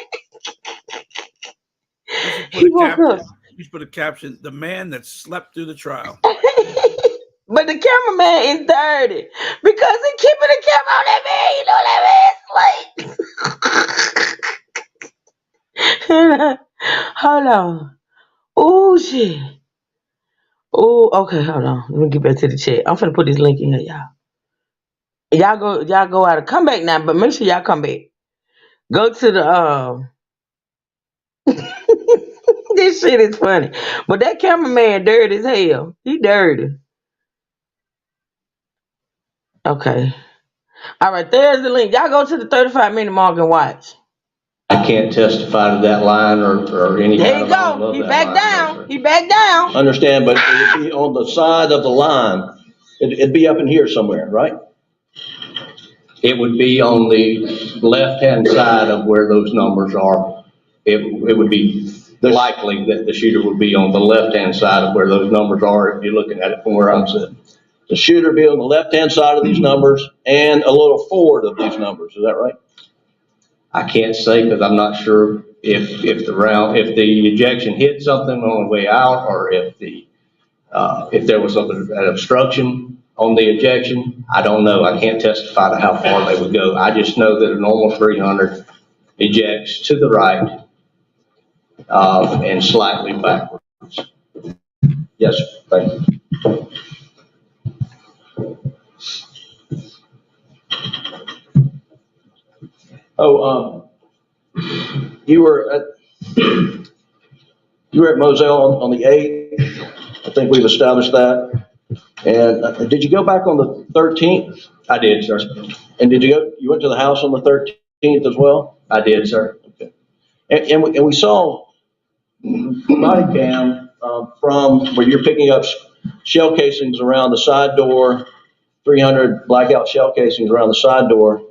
He woke up. You should put a caption: "The man that slept through the trial." But the cameraman is dirty because he keeping the camera on that man. You know that man sleep. Hold on. Oh shit. Oh, okay, hold on. Let me get back to the chat. I'm finna put this link in here, y'all. Y'all go out and come back now, but make sure y'all come back. Go to the this shit is funny. But that cameraman dirty as hell. He dirty. Okay. All right, there's the link. Y'all go to the 35-minute mark and watch. I can't testify to that line or any there kind you of go. He back down. He back down. Understand, but it would be on the side of the line. It'd be up in here somewhere, right? It would be on the left-hand side of where those numbers are. It would be likely that the shooter would be on the left-hand side of where those numbers are if you're looking at it from where I'm sitting. The shooter be on the left-hand side of these numbers and a little forward of these numbers. Is that right? I can't say because I'm not sure if the ejection hit something on the way out, or if there was an obstruction on the ejection. I don't know. I can't testify to how far they would go. I just know that a normal 300 ejects to the right and slightly backwards. Yes, sir. Thank you. Oh, you were at Moselle on the 8th. I think we've established that. And did you go back on the 13th? I did, sir. And you went to the house on the 13th as well? I did, sir. Okay. And we saw body cam from where you're picking up shell casings around the side door, 300 blackout shell casings around the side door.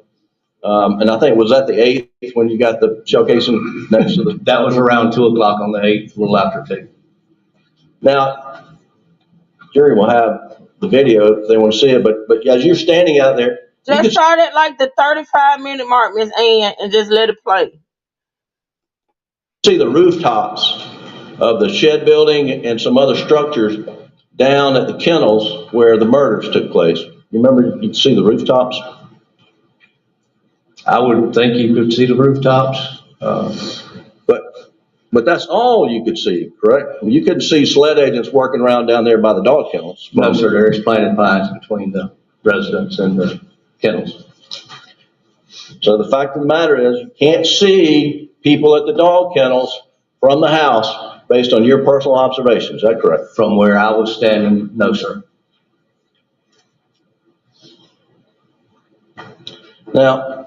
And I think, was that the 8th when you got the shell casing next to the... That was around 2 o'clock on the 8th, a little after 2. Now, jury will have the video if they want to see it, but as you're standing out there... Just start at like the 35-minute mark, Miss Ann, and just let it play. See the rooftops of the shed building and some other structures down at the kennels where the murders took place. You remember you could see the rooftops? I would think you could see the rooftops, but that's all you could see, correct? You couldn't see sled agents working around down there by the dog kennels. No, sir, there's planted pines between the residents and the kennels. So the fact of the matter is, you can't see people at the dog kennels from the house based on your personal observations. Is that correct? From where I was standing, no, sir. Now,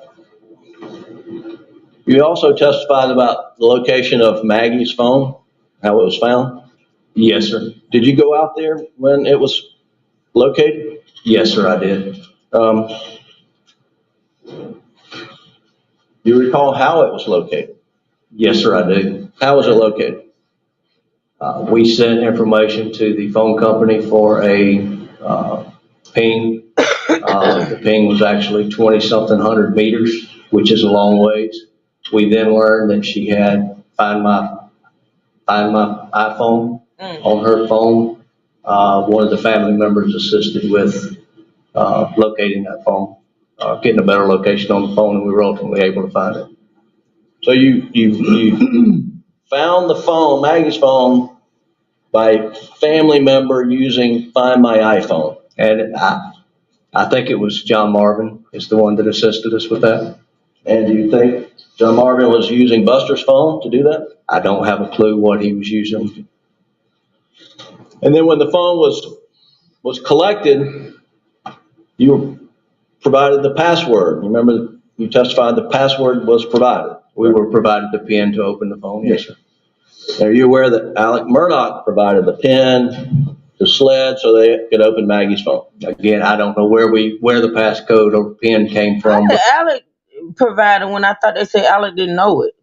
you also testified about the location of Maggie's phone, how it was found. Yes, sir. Did you go out there when it was located? Yes, sir, I did. You recall how it was located? Yes, sir, I do. How was it located? We sent information to the phone company for a ping. The ping was actually 20-something hundred meters, which is a long ways. We then learned that she had Find My iPhone on her phone. One of the family members assisted with locating that phone, getting a better location on the phone, and we were ultimately able to find it. So you found the phone, Maggie's phone, by family member using Find My iPhone. And I think it was John Marvin is the one that assisted us with that. And do you think John Marvin was using Buster's phone to do that? I don't have a clue what he was using. And then when the phone was collected, you provided the password. Remember, you testified the password was provided. We were provided the PIN to open the phone. Yes, sir. Are you aware that Alec Murdoch provided the PIN to SLED so they could open Maggie's phone? Again, I don't know where the passcode or PIN came from. How did Alec provided when I thought they said Alec didn't know it?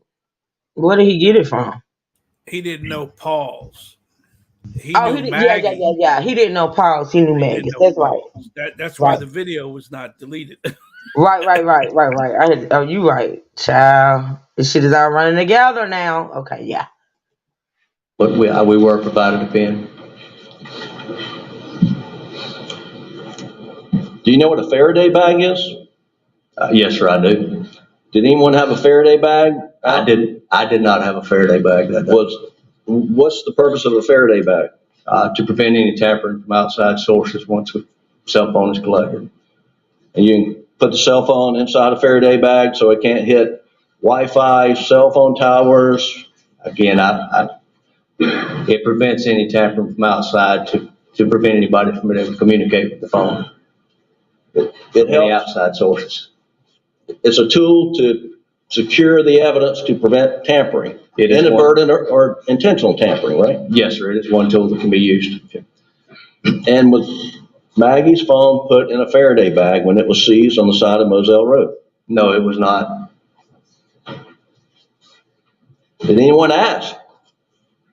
Where did he get it from? He didn't know Paul's. He Oh, knew he did, Maggie. yeah. He didn't know Paul's. He knew He didn't Maggie's. know That's right. Paul's. That's why Right. the video was not deleted. Right. You right, child. This shit is all running together now. Okay, yeah. But we were provided a PIN. Do you know what a Faraday bag is? Yes, sir, I do. Did anyone have a Faraday bag? I did not have a Faraday bag that day. What's the purpose of a Faraday bag? To prevent any tampering from outside sources once a cell phone is collected. And you can put the cell phone inside a Faraday bag so it can't hit Wi-Fi, cell phone towers. Again, it prevents any tampering from outside to prevent anybody from being able to communicate with the phone. It Any helps. outside sources. It's a tool to secure the evidence to prevent tampering. It is Inadvertent or intentional tampering, right? Yes, sir, it is one tool that can be used. And was Maggie's phone put in a Faraday bag when it was seized on the side of Moselle Road? No, it was not. Did anyone ask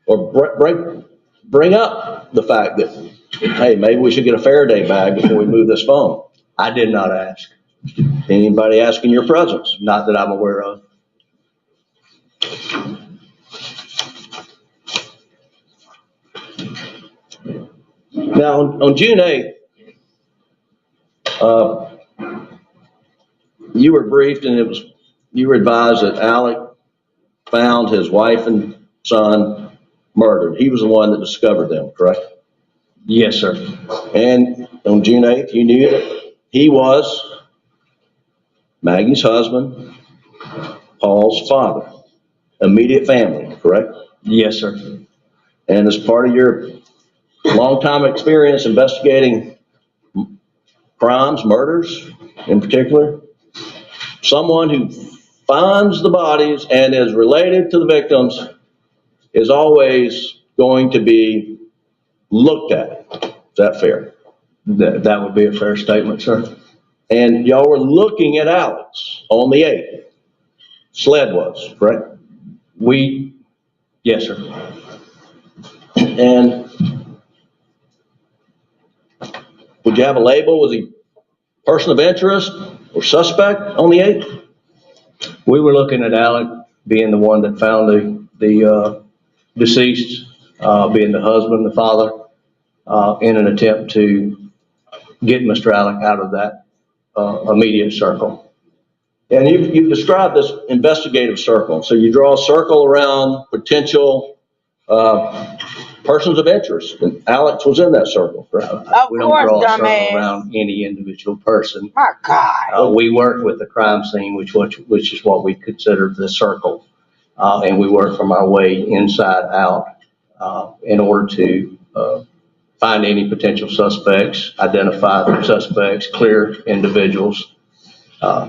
or bring up the fact that, hey, maybe we should get a Faraday bag before we move this phone? I did not ask. Anybody ask in your presence? Not that I'm aware of. Now, on June 8th, you were briefed and you were advised that Alec found his wife and son murdered. He was the one that discovered them, correct? Yes, sir. And on June 8th, you knew that he was Maggie's husband, Paul's father, immediate family, correct? Yes, sir. And as part of your long-time experience investigating crimes, murders in particular, someone who finds the bodies and is related to the victims is always going to be looked at. Is that fair? That would be a fair statement, sir. And y'all were looking at Alex on the 8th. SLED was, correct? Yes, sir. And would you have a label? Was he person of interest or suspect on the 8th? We were looking at Alec being the one that found the deceased, being the husband, the father, in an attempt to get Mr. Alec out of that immediate circle. And you've described this investigative circle. So you draw a circle around potential persons of interest, and Alex was in that circle, correct? We don't draw a circle around any individual person. My God. We work with the crime scene, which is what we consider the circle. And we work from our way inside out in order to find any potential suspects, identify the suspects, clear individuals.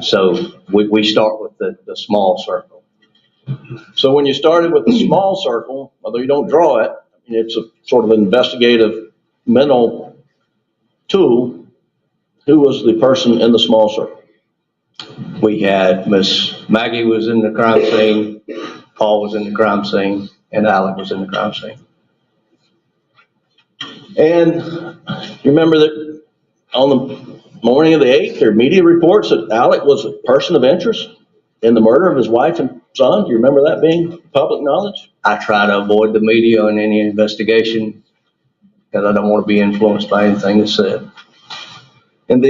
So we start with the small circle. So when you started with the small circle, although you don't draw it, it's a sort of investigative mental tool, who was the person in the small circle? We had Miss Maggie was in the crime scene, Paul was in the crime scene, and Alec was in the crime scene. And you remember that on the morning of the 8th, there were media reports that Alec was a person of interest in the murder of his wife and son. Do you remember that being public knowledge? I try to avoid the media in any investigation because I don't want to be influenced by anything that's said. And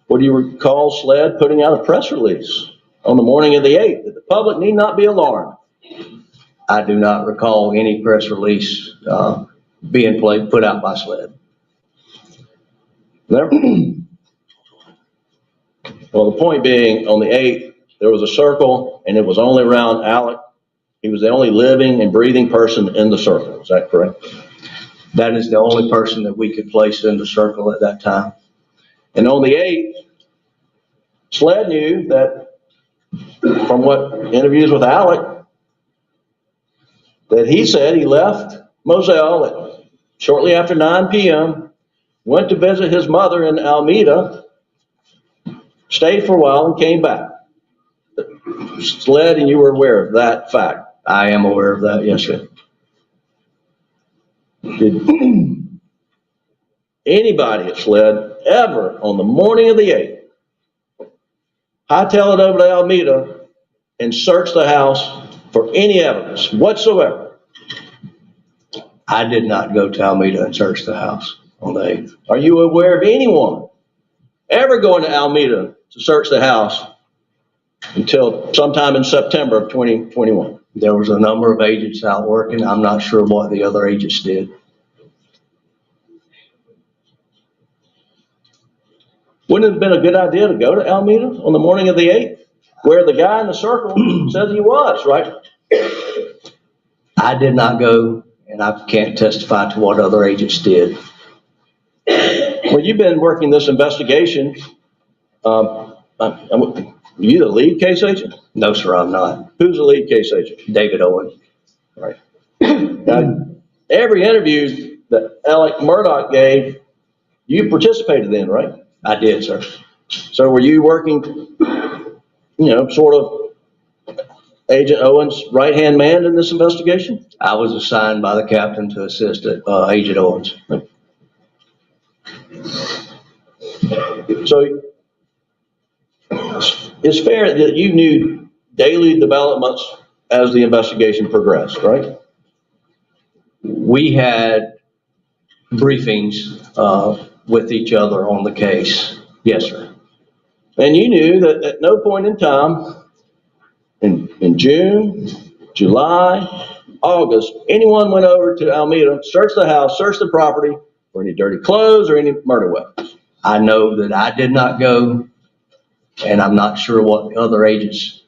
what do you recall SLED putting out a press release on the morning of the 8th that the public need not be alarmed? I do not recall any press release being put out by SLED. Never. Well, the point being, on the 8th, there was a circle, and it was only around Alec. He was the only living and breathing person in the circle. Is that correct? That is the only person that we could place in the circle at that time. And on the 8th, SLED knew that, from what interviews with Alec, that he said he left Moselle shortly after 9 p.m., went to visit his mother in Alameda, stayed for a while, and came back. SLED, and you were aware of that fact? I am aware of that, yes, sir. Did anybody at SLED ever, on the morning of the 8th, hightail it over to Alameda and search the house for any evidence whatsoever? I did not go to Alameda and search the house on the 8th. Are you aware of anyone ever going to Alameda to search the house until sometime in September of 2021? There was a number of agents out working. I'm not sure what the other agents did. Wouldn't it have been a good idea to go to Alameda on the morning of the 8th, where the guy in the circle says he was, right? I did not go, and I can't testify to what other agents did. Well, you've been working this investigation. You the lead case agent? No, sir, I'm not. Who's the lead case agent? David Owen. Right. Now, every interview that Alec Murdaugh gave, you participated in, right? I did, sir. So were you working, sort of Agent Owen's right-hand man in this investigation? I was assigned by the captain to assist Agent Owens. So it's fair that you knew daily developments as the investigation progressed, right? We had briefings with each other on the case. Yes, sir. And you knew that at no point in time, in June, July, August, anyone went over to Alameda, searched the house, searched the property for any dirty clothes or any murder weapons. I know that I did not go, and I'm not sure what the other agents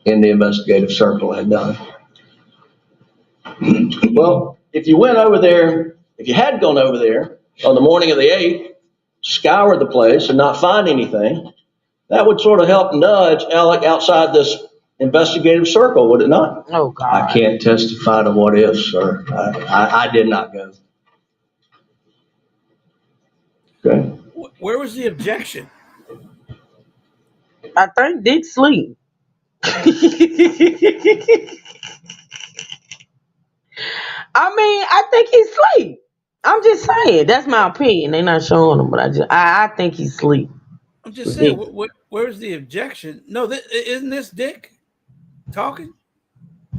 in the investigative circle had done. Well, if you went over there, if you had gone over there on the morning of the 8th, scour the place and not find anything, that would sort of help nudge Alec outside this investigative circle, would it not? Oh, God. I can't testify to what if, sir. I did not go. Okay. Where was the objection? I think Dick sleep. I mean, I think he's asleep. I'm just saying. That's my opinion. They're not showing him, but I think he's asleep. I'm just saying, where's the objection? No, isn't this Dick talking?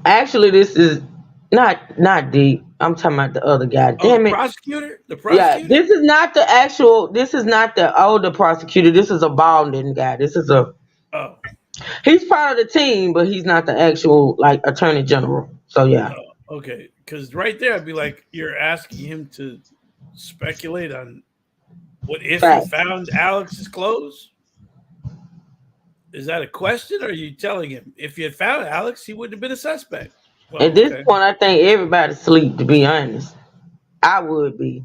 Actually, this is not Dick. I'm talking about the other guy. Damn the it. prosecutor? The Yeah, prosecutor? this is not the older prosecutor. This is a balding guy. Oh. He's part of the team, but he's not the actual attorney general. So yeah. Oh, okay. Because right there, I'd be like, you're asking him to speculate on what if Fact. he found Alex's clothes? Is that a question? Or are you telling him if you had found Alex, he wouldn't have been a suspect? Well, At this point, I think everybody's asleep, to be honest. I would be.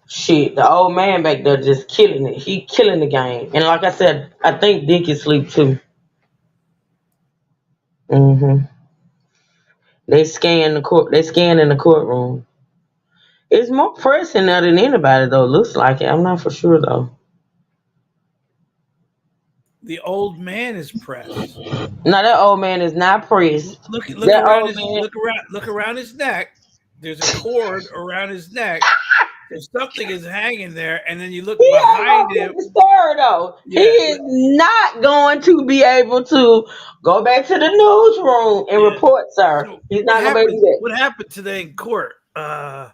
Shit, the old man back there just killing it. He killing the game. And like I said, I think Dick is asleep too. They scan the court. They scan in the courtroom. It's more press in there than anybody though. Looks like it. I'm not for sure though. The old man is press. No, that old man is not press. Look That around old his man. look around his neck. There's a cord around his neck. So something is hanging there, and then you look He ain't behind gonna him. get the story though. He Yeah, is not going to be able to go back to the newsroom and yeah. report, sir. So He's not gonna be able to do what happened today in court? that.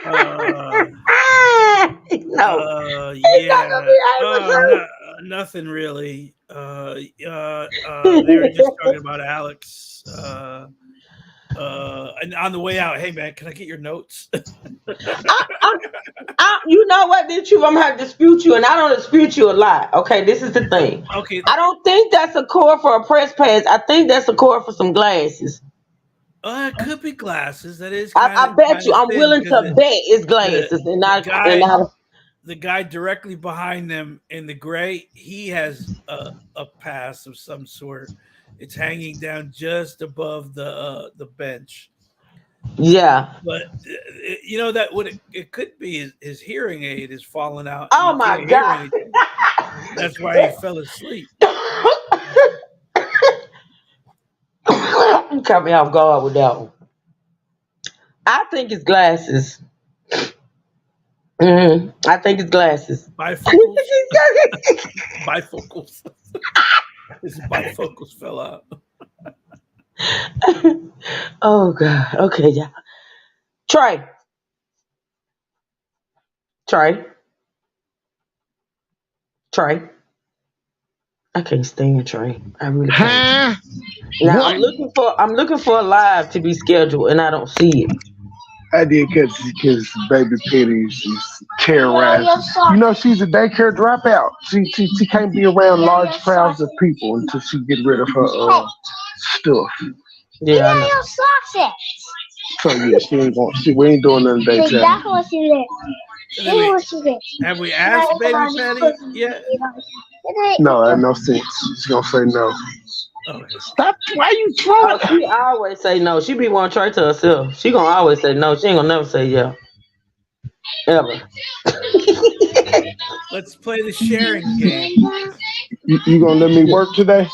Uh, No, he's not gonna yeah. be able to. No, nothing really. They were just talking about Alex. And on the way out, hey man, can I get your notes? You know what? This truth, I'm gonna have to dispute you, and I don't dispute you a lot. Okay, this is the thing. Okay. I don't think that's a cord for a press pass. I think that's a cord for some glasses. It could be glasses. That is I bet you. I'm thin willing because to bet it's the glasses and the not and guy not. the guy directly behind them in the gray, he has a pass of some sort. It's hanging down just above the bench. Yeah. But you know that what it could be his hearing aid is falling out and Oh he my can't hear God. anything. That's why he fell asleep. You caught me off guard with that one. I think it's glasses. I think it's glasses. Bifocals. Bifocals. His bifocals fell out. Oh God. Okay, yeah. Trey. I can't stand Trey. I really can't. Now What? I'm looking for a live to be scheduled and I don't see it. I did because baby Petty is terrorizing. You know, she's a daycare dropout. She can't be around large crowds of people until she get rid of her stuff. Yeah, I know. So yeah, she ain't going. We ain't doing nothing daytime. Have we asked Baby Patty yet? No, that no sense. She's gonna say no. Okay. Stop! Why you trying? Oh, she always say no. She be wanting Trey to herself. She gonna always say no. She ain't gonna never say yeah. Ever. Let's play the sharing game. You gonna let me work today?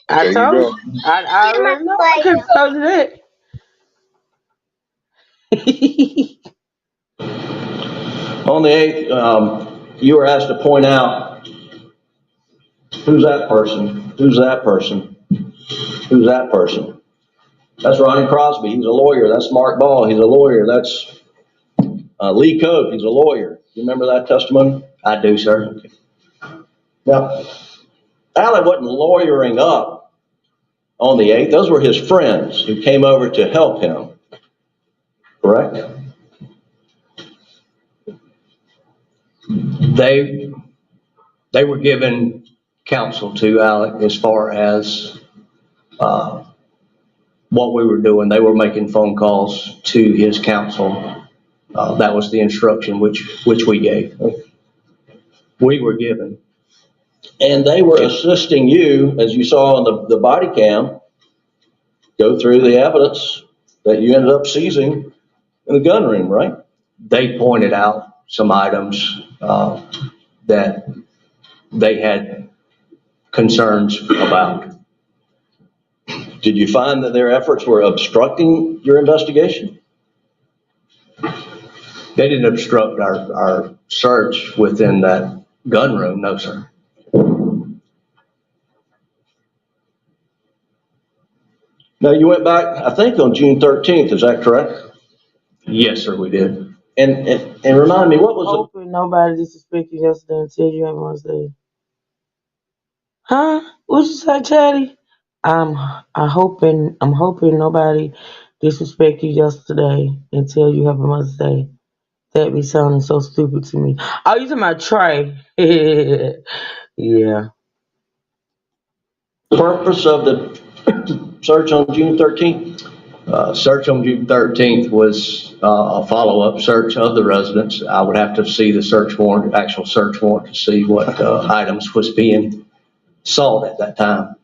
I There you told go. you. I already know. I could have told you that. On the 8th, you were asked to point out who's that person, who's that person, who's that person. That's Ronnie Crosby, he's a lawyer. That's Mark Ball, he's a lawyer. That's Lee Cope, he's a lawyer. You remember that testimony? I do, sir. Okay. Now, Allen wasn't lawyering up on the 8th. Those were his friends who came over to help him, correct? They were given counsel to Alec as far as what we were doing. They were making phone calls to his counsel. That was the instruction which we gave. We were given. And they were assisting you, as you saw on the body cam, go through the evidence that you ended up seizing in the gun room, right? They pointed out some items that they had concerns about. Did you find that their efforts were obstructing your investigation? They didn't obstruct our search within that gun room, no, sir. Now, you went back, I think, on June 13th, is that correct? Yes, sir, we did. And remind me, what was Hoping nobody disrespect you yesterday and tell you have Wednesday. Huh? What you say, Chatty? I'm hoping nobody disrespect you yesterday and tell you Happy Mother's Day. That be sounding so stupid to me. Oh, you talking about Trey? Yeah. the purpose of the search on June 13th? Search on June 13th was a follow-up search of the residence. I would have to see the search warrant, actual search warrant, to see what items was being sought at that time.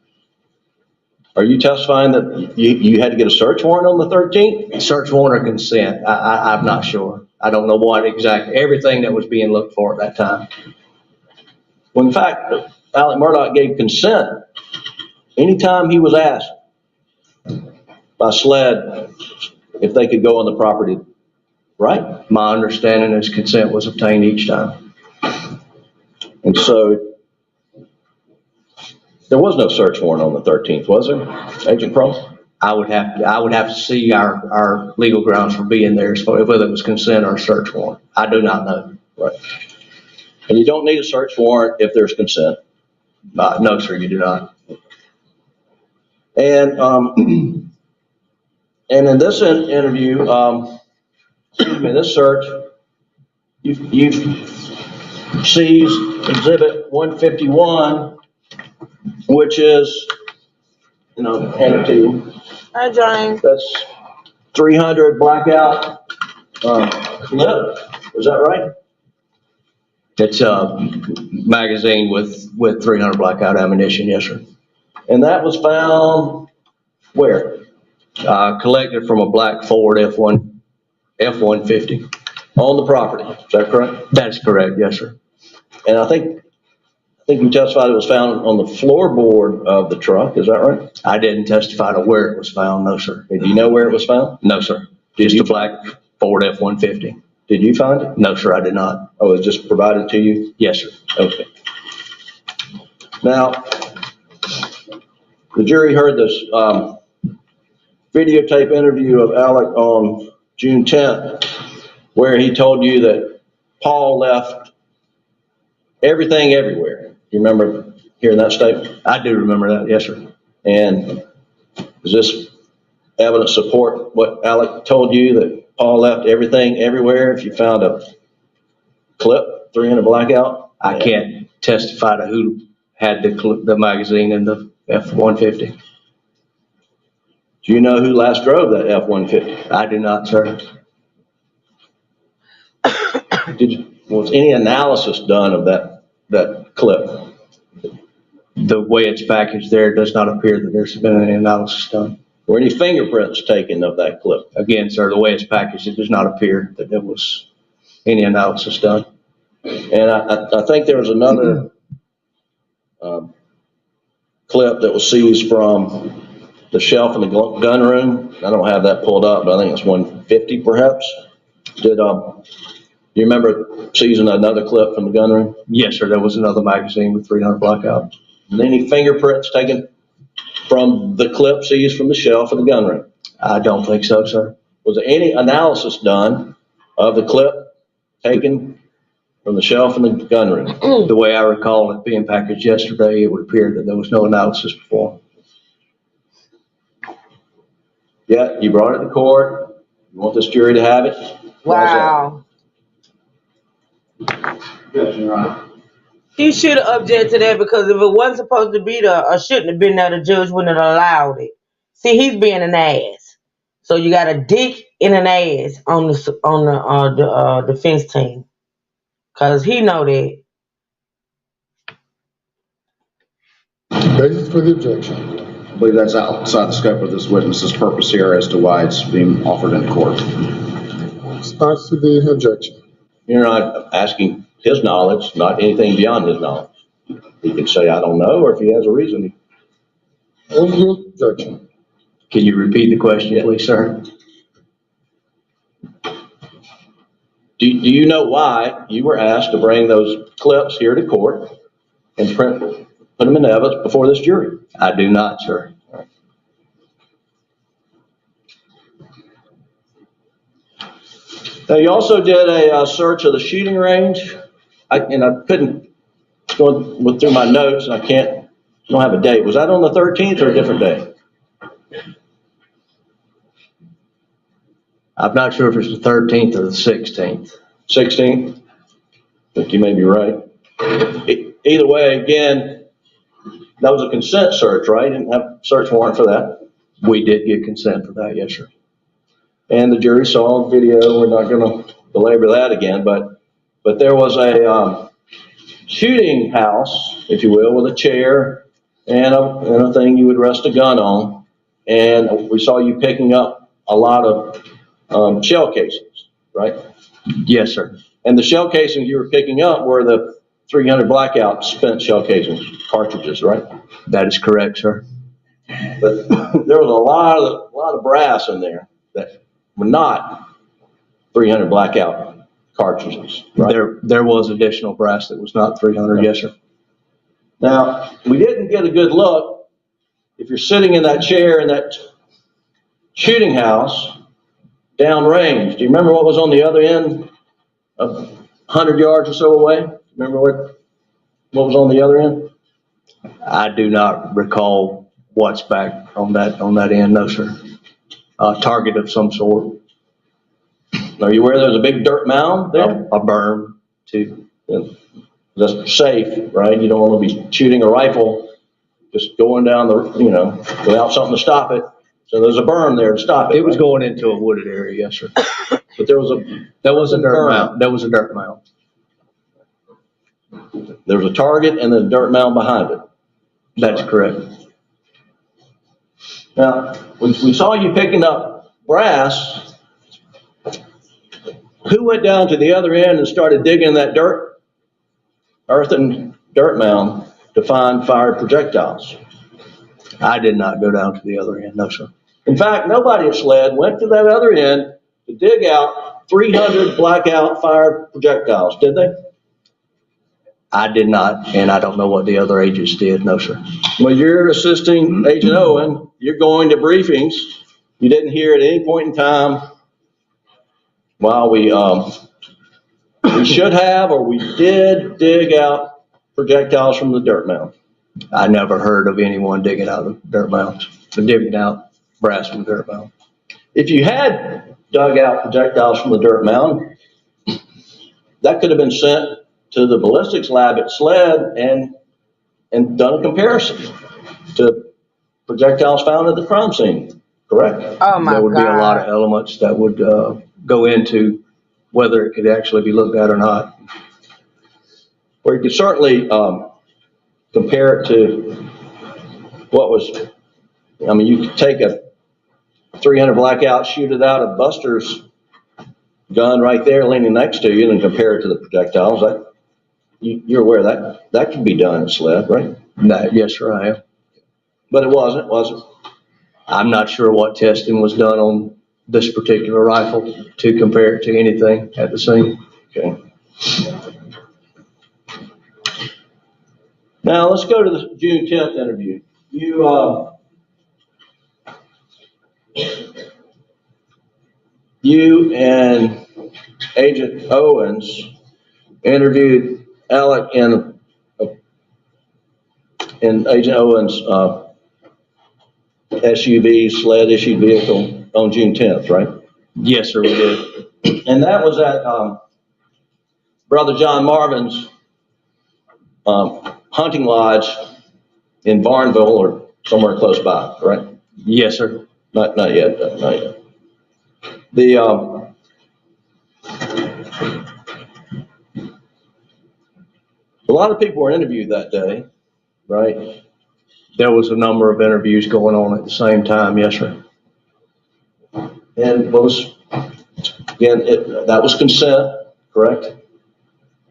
Are you testifying that you had to get a search warrant on the 13th? Search warrant or consent, I'm not sure. I don't know what exactly, everything that was being looked for at that time. Well, in fact, Alec Murdoch gave consent anytime he was asked by SLED if they could go on the property, right? My understanding is consent was obtained each time. And so there was no search warrant on the 13th, was there, Agent Croft? I would have to see our legal grounds for being there, so whether it was consent or a search warrant. I do not know. Right. And you don't need a search warrant if there's consent? No, sir, you do not. And in this interview, this search, you've seized Exhibit 151, which is, hand it to you. Hi, James. That's 300 blackout clip. Is that right? It's a magazine with 300 blackout ammunition, yes, sir. And that was found where? Collected from a black Ford F-150. On the property, is that correct? That's correct, yes, sir. And I think you testified it was found on the floorboard of the truck, is that right? I didn't testify to where it was found, no, sir. Do you know where it was found? No, sir. Just a black Ford F-150. Did you find it? No, sir, I did not. Oh, it was just provided to you? Yes, sir. Okay. Now, the jury heard this videotape interview of Alec on June 10th, where he told you that Paul left everything everywhere. You remember hearing that statement? I do remember that, yes, sir. And does this evidence support what Alec told you, that Paul left everything everywhere? If you found a clip, 300 blackout? I can't testify to who had the magazine in the F-150. Do you know who last drove that F-150? I do not, sir. Was any analysis done of that clip? The way it's packaged there, it does not appear that there's been any analysis done. Were any fingerprints taken of that clip? Again, sir, the way it's packaged, it does not appear that there was any analysis done. And I think there was another clip that was seized from the shelf in the gun room. I don't have that pulled up, but I think it's 150 perhaps. Did you remember seizing another clip from the gun room? Yes, sir, there was another magazine with 300 blackout. And any fingerprints taken from the clip seized from the shelf in the gun room? I don't think so, sir. Was there any analysis done of the clip taken from the shelf in the gun room? The way I recall it being packaged yesterday, it would appear that there was no analysis performed. Yeah, you brought it to court. You want this jury to have it? Wow. Yes, Your Honor. He should have objected to that, because if it wasn't supposed to be there or shouldn't have been there, the judge wouldn't have allowed it. See, he's being an ass. So you got a dick and an ass on the defense team, because he know that. Basis for the objection. I believe that's outside the scope of this witness's purpose here as to why it's being offered in court. Response to the objection. You're not asking his knowledge, not anything beyond his knowledge. He can say, I don't know, or if he has a reason. Overruled objection. Can you repeat the question, please, sir? Do you know why you were asked to bring those clips here to court and put them in evidence before this jury? I do not, sir. Now, you also did a search of the shooting range. I couldn't go through my notes, and I don't have a date. Was that on the 13th or a different day? I'm not sure if it's the 13th or the 16th. 16th? I think you may be right. Either way, again, that was a consent search, right? You didn't have a search warrant for that. We did get consent for that, yes, sir. And the jury saw the video. We're not going to belabor that again, but there was a shooting house, if you will, with a chair and a thing you would rest a gun on. And we saw you picking up a lot of shell casings, right? Yes, sir. And the shell casings you were picking up were the 300 blackout spent shell casings, cartridges, right? That is correct, sir. But there was a lot of brass in there that were not 300 blackout cartridges, right? There was additional brass that was not 300, yes, sir. Now, we didn't get a good look. If you're sitting in that chair in that shooting house downrange, do you remember what was on the other end of 100 yards or so away? Remember what was on the other end? I do not recall what's back on that end, no, sir. Target of some sort. Are you aware there's a big dirt mound there? A berm, too. That's safe, right? You don't want to be shooting a rifle just going down without something to stop it. So there's a berm there to stop it. It was going into a wooded area, yes, sir. But there was a dirt mound. There was a dirt mound. There was a target and then a dirt mound behind it. That's correct. Now, we saw you picking up brass. Who went down to the other end and started digging that earthen dirt mound to find fired projectiles? I did not go down to the other end, no, sir. In fact, nobody at SLED went to that other end to dig out 300 blackout fired projectiles, did they? I did not, and I don't know what the other agents did, no, sir. Well, you're assisting Agent Owen. You're going to briefings. You didn't hear at any point in time while we should have, or we did dig out projectiles from the dirt mound. I never heard of anyone digging out the dirt mounds, digging out brass from the dirt mound. If you had dug out projectiles from the dirt mound, that could have been sent to the ballistics lab at SLED and done a comparison to projectiles found at the crime scene, correct? Oh my God. There would be a lot of elements that would go into whether it could actually be looked at or not. Or you could certainly compare it to what was, you could take a 300 blackout, shoot it out of Buster's gun right there leaning next to you and compare it to the projectiles. You're aware that could be done in SLED, right? No, yes, sir, I am. But it wasn't, was it? I'm not sure what testing was done on this particular rifle to compare it to anything at the scene. Okay. Now let's go to the June 10th interview. You and Agent Owens interviewed Alec in Agent Owens' SLED issued vehicle on June 10th, right? Yes, sir, we did. And that was at Brother John Marvin's hunting lodge in Barnville or somewhere close by, right? Yes, sir. Not yet. A lot of people were interviewed that day, right? There was a number of interviews going on at the same time, yes, sir. And that was consent, correct?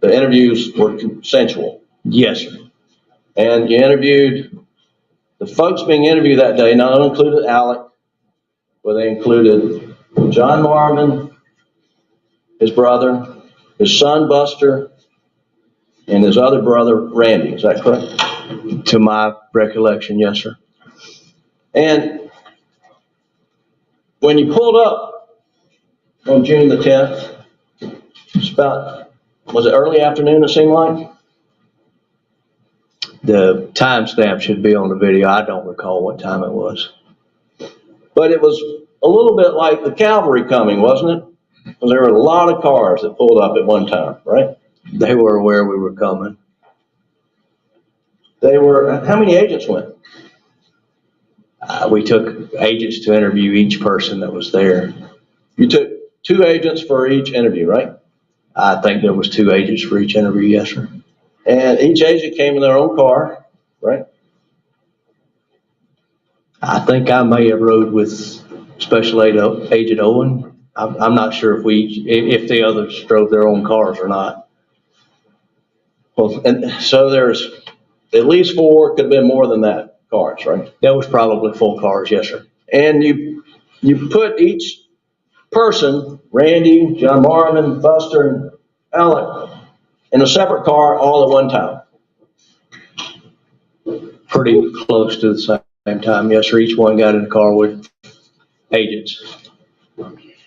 The interviews were consensual. Yes, sir. And you interviewed, the folks being interviewed that day not only included Alec, but they included John Marvin, his brother, his son Buster, and his other brother Randy. Is that correct? To my recollection, yes, sir. And when you pulled up on June the 10th, it's about, was it early afternoon it seemed like? The timestamp should be on the video. I don't recall what time it was. But it was a little bit like the cavalry coming, wasn't it? Because there were a lot of cars that pulled up at one time, right? They were aware we were coming. How many agents went? We took agents to interview each person that was there. You took 2 agents for each interview, right? I think there was 2 agents for each interview, yes, sir. And each agent came in their own car, right? I think I may have rode with Special Agent Owen. I'm not sure if the others drove their own cars or not. Well, and so there's at least 4, could have been more than that, cars, right? That was probably full cars, yes, sir. And you put each person, Randy, John Marvin, Buster, and Alec, in a separate car all at one time. Pretty close to the same time, yes, sir. Each one got in the car with agents.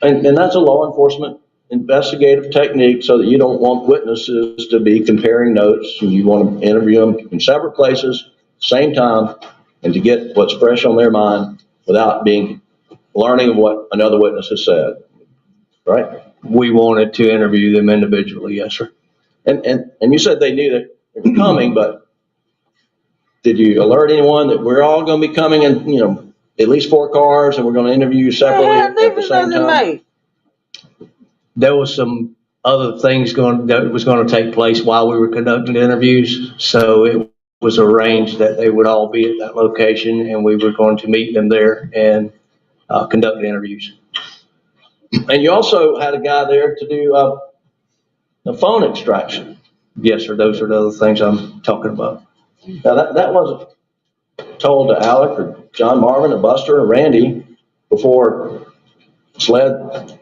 And that's a law enforcement investigative technique so that you don't want witnesses to be comparing notes, and you want to interview them in separate places, same time, and to get what's fresh on their mind without learning of what another witness has said, right? We wanted to interview them individually, yes, sir. And you said they knew that they were coming, but did you alert anyone that we're all going to be coming in, at least 4 cars, and we're going to interview you separately at the same time? There was some other things that was going to take place while we were conducting the interviews, so it was arranged that they would all be at that location, and we were going to meet them there and conduct the interviews. And you also had a guy there to do the phone extraction. Yes, sir. Those are the other things I'm talking about. Now, that wasn't told to Alec or John Marvin or Buster or Randy before SLED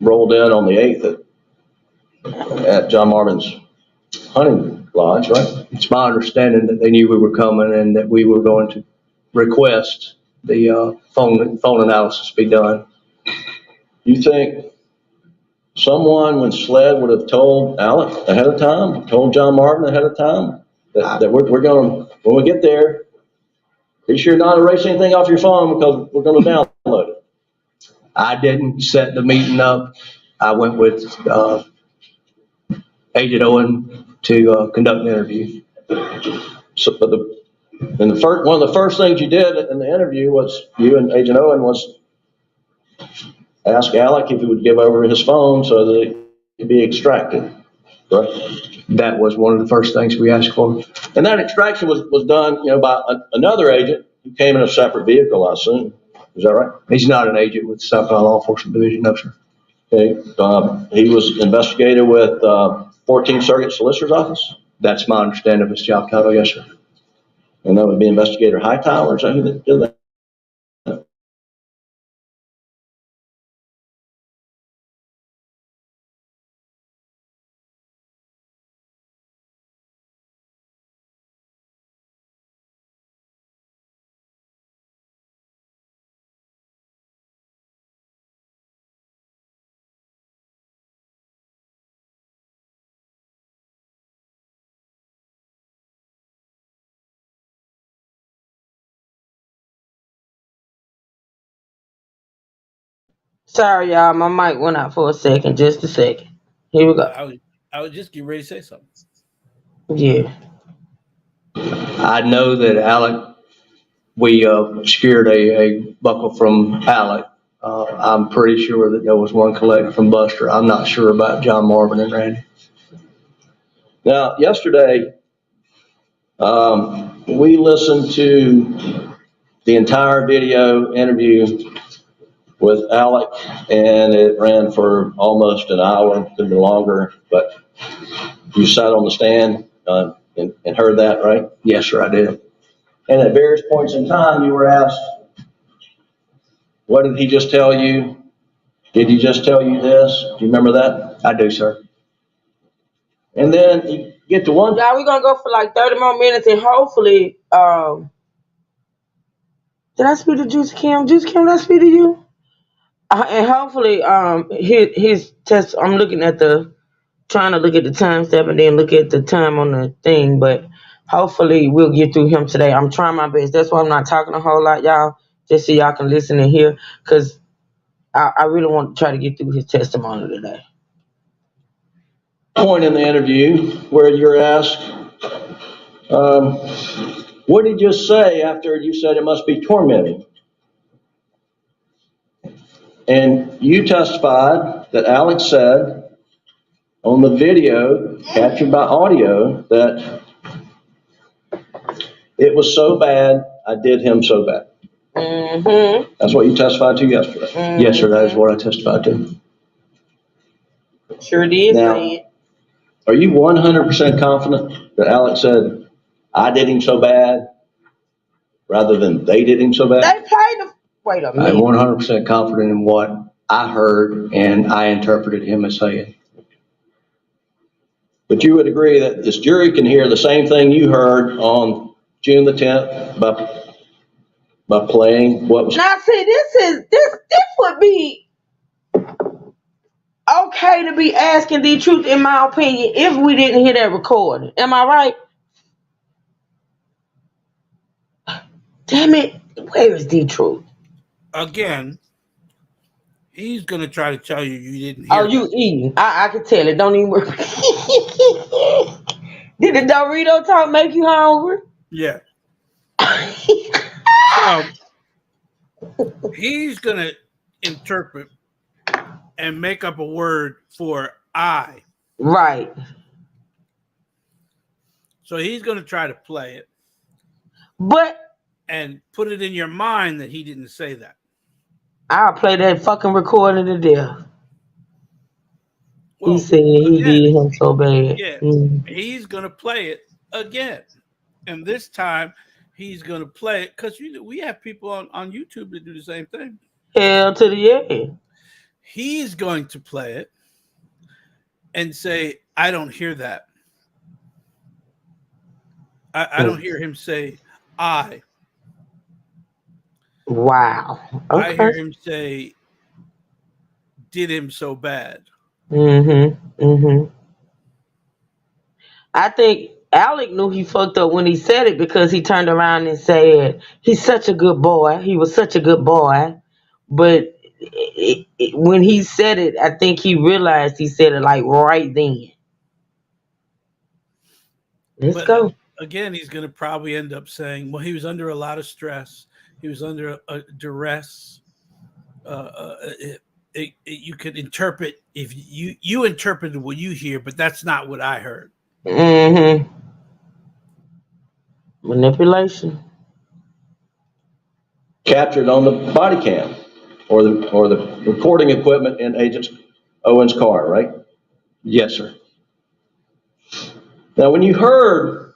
rolled in on the 8th at John Marvin's hunting lodge, right? It's my understanding that they knew we were coming and that we were going to request the phone analysis be done. You think someone when SLED would have told Alec ahead of time, told John Marvin ahead of time, that we're going to, when we get there, be sure not to erase anything off your phone because we're going to download it? I didn't set the meeting up. I went with Agent Owen to conduct the interview. So, but one of the first things you did in the interview was, you and Agent Owen, was ask Alec if he would give over his phone so that it could be extracted, right? That was one of the first things we asked for. And that extraction was done, by another agent who came in a separate vehicle, I assume. Is that right? He's not an agent with the South Carolina Law Enforcement Division, no, sir. Okay. He was investigated with 14th Circuit Solicitor's Office? That's my understanding of his job title, yes, sir. And that would be Investigator Hightower, is that who did that? Sorry, y'all. My mic went out for a second. Just a second. Here we go. I was just getting ready to say something. Yeah. I know that Alec, we secured a buckle from Alec. I'm pretty sure that there was one collected from Buster. I'm not sure about John Marvin and Randy. Now, yesterday, we listened to the entire video interview with Alec, and it ran for almost an hour, could be longer, but you sat on the stand and heard that, right? Yes, sir, I did. And at various points in time, you were asked, what did he just tell you? Did he just tell you this? Do you remember that? I do, sir. And then you get to one. Yeah, we're going to go for like 30 more minutes, and hopefully, did I speak to Juicy Kim? Juicy Kim, did I speak to you? And hopefully, his test, I'm trying to look at the time step and then look at the time on the thing, but hopefully we'll get through him today. I'm trying my best. That's why I'm not talking a whole lot, y'all, just so y'all can listen and hear, because I really want to try to get through his testimony today. Point in the interview where you're asked, what did you say after you said it must be tormenting? And you testified that Alex said on the video captured by audio that it was so bad, I did him so bad. Mm-hmm. That's what you testified to yesterday. Mm-hmm. Yes, sir, that is what I testified to. Sure did Now- say it. Are you 100% confident that Alex said, I did him so bad, rather than they did him so They bad? played the. Wait a I'm minute. 100% confident in what I heard and I interpreted him as saying. But you would agree that this jury can hear the same thing you heard on June the 10th by playing what was. Now, see, this would be okay to be asking the truth, in my opinion, if we didn't hear that recording. Am I right? Damn it! Where is the truth? Again, he's gonna try to tell you didn't Oh, hear you that. eating? I can tell it. Don't even worry. Did the Dorito talk make you hungry? Yeah. So he's gonna interpret and make up a word for I. Right. So he's gonna try to play it But and put it in your mind that he didn't say that. I'll play that fucking recording to death. Well, He said he again, did him so bad. yeah, he's gonna play it again, and this time he's gonna play it because we have people on YouTube that do the same thing. Hell to the yeah. He's going to play it and say, "I don't hear that. I don't hear him say I. Wow. I hear Okay. him say, did him so bad." I think Alec knew he fucked up when he said it because he turned around and said, he's such a good boy. He was such a good boy. But when he said it, I think he realized he said it like right then. Let's But go. again, he's going to probably end up saying, well, he was under a lot of stress. He was under a duress. You could interpret if you interpreted what you hear, but that's not what I heard. Manipulation. Captured on the body cam or the recording equipment in Agent Owen's car, right? Yes, sir. Now, when you heard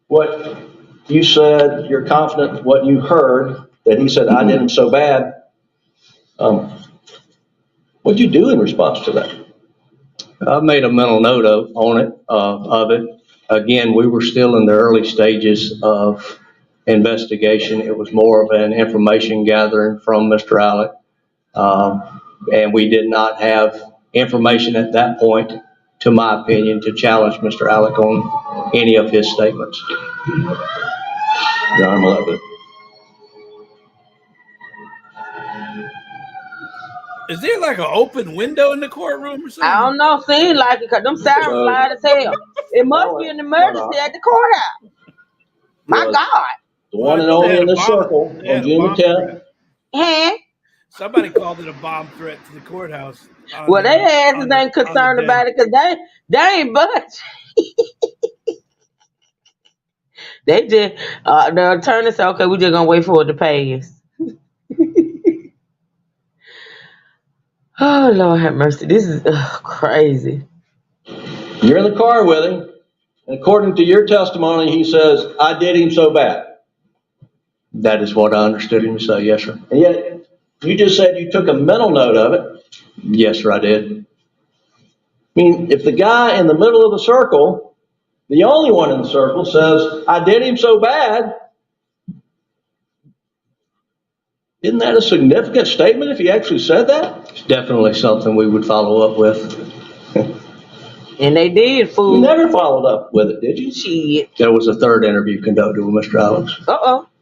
what you said, you're confident what you heard, that he said, I did him so bad, what'd you do in response to that? I made a mental note of it. Again, we were still in the early stages of investigation. It was more of an information gathering from Mr. Alec. And we did not have information at that point, to my opinion, to challenge Mr. Alec on any of his statements. Yeah, I'm 11. Is there like an open window in the courtroom or something? I don't know. Seems like it because them sirens loud as hell. It must be an emergency at the courthouse. My God. The one and only in the circle on June the 10th. Huh? Somebody called it a bomb threat to the courthouse. Well, they asses ain't concerned about it because they ain't budge. They just, the attorney said, okay, we just gonna wait for it to pass. Oh, Lord have mercy. This is crazy. You're in the car with him, and according to your testimony, he says, I did him so bad. That is what I understood him to say, yes, sir. And yet, you just said you took a mental note of it. Yes, sir, I did. I mean, if the guy in the middle of the circle, the only one in the circle, says, I did him so bad, isn't that a significant statement if he actually said that? It's definitely something we would follow up with. And they did, fool. You never followed up with it, did you? Shit. There was a third interview conducted with Mr. Alex.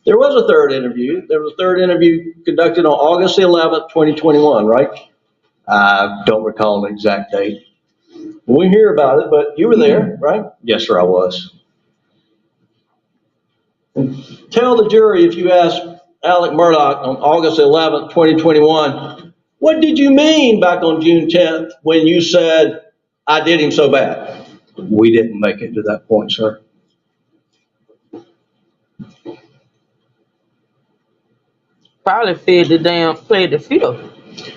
There was a third interview. There was a third interview conducted on August the 11th, 2021, right? I don't recall the exact date. We hear about it, but you were there, right? Yes, sir, I was. And tell the jury, if you asked Alec Murdoch on August 11th, 2021, what did you mean back on June 10th when you said, I did him so bad? We didn't make it to that point, sir. probably played the field.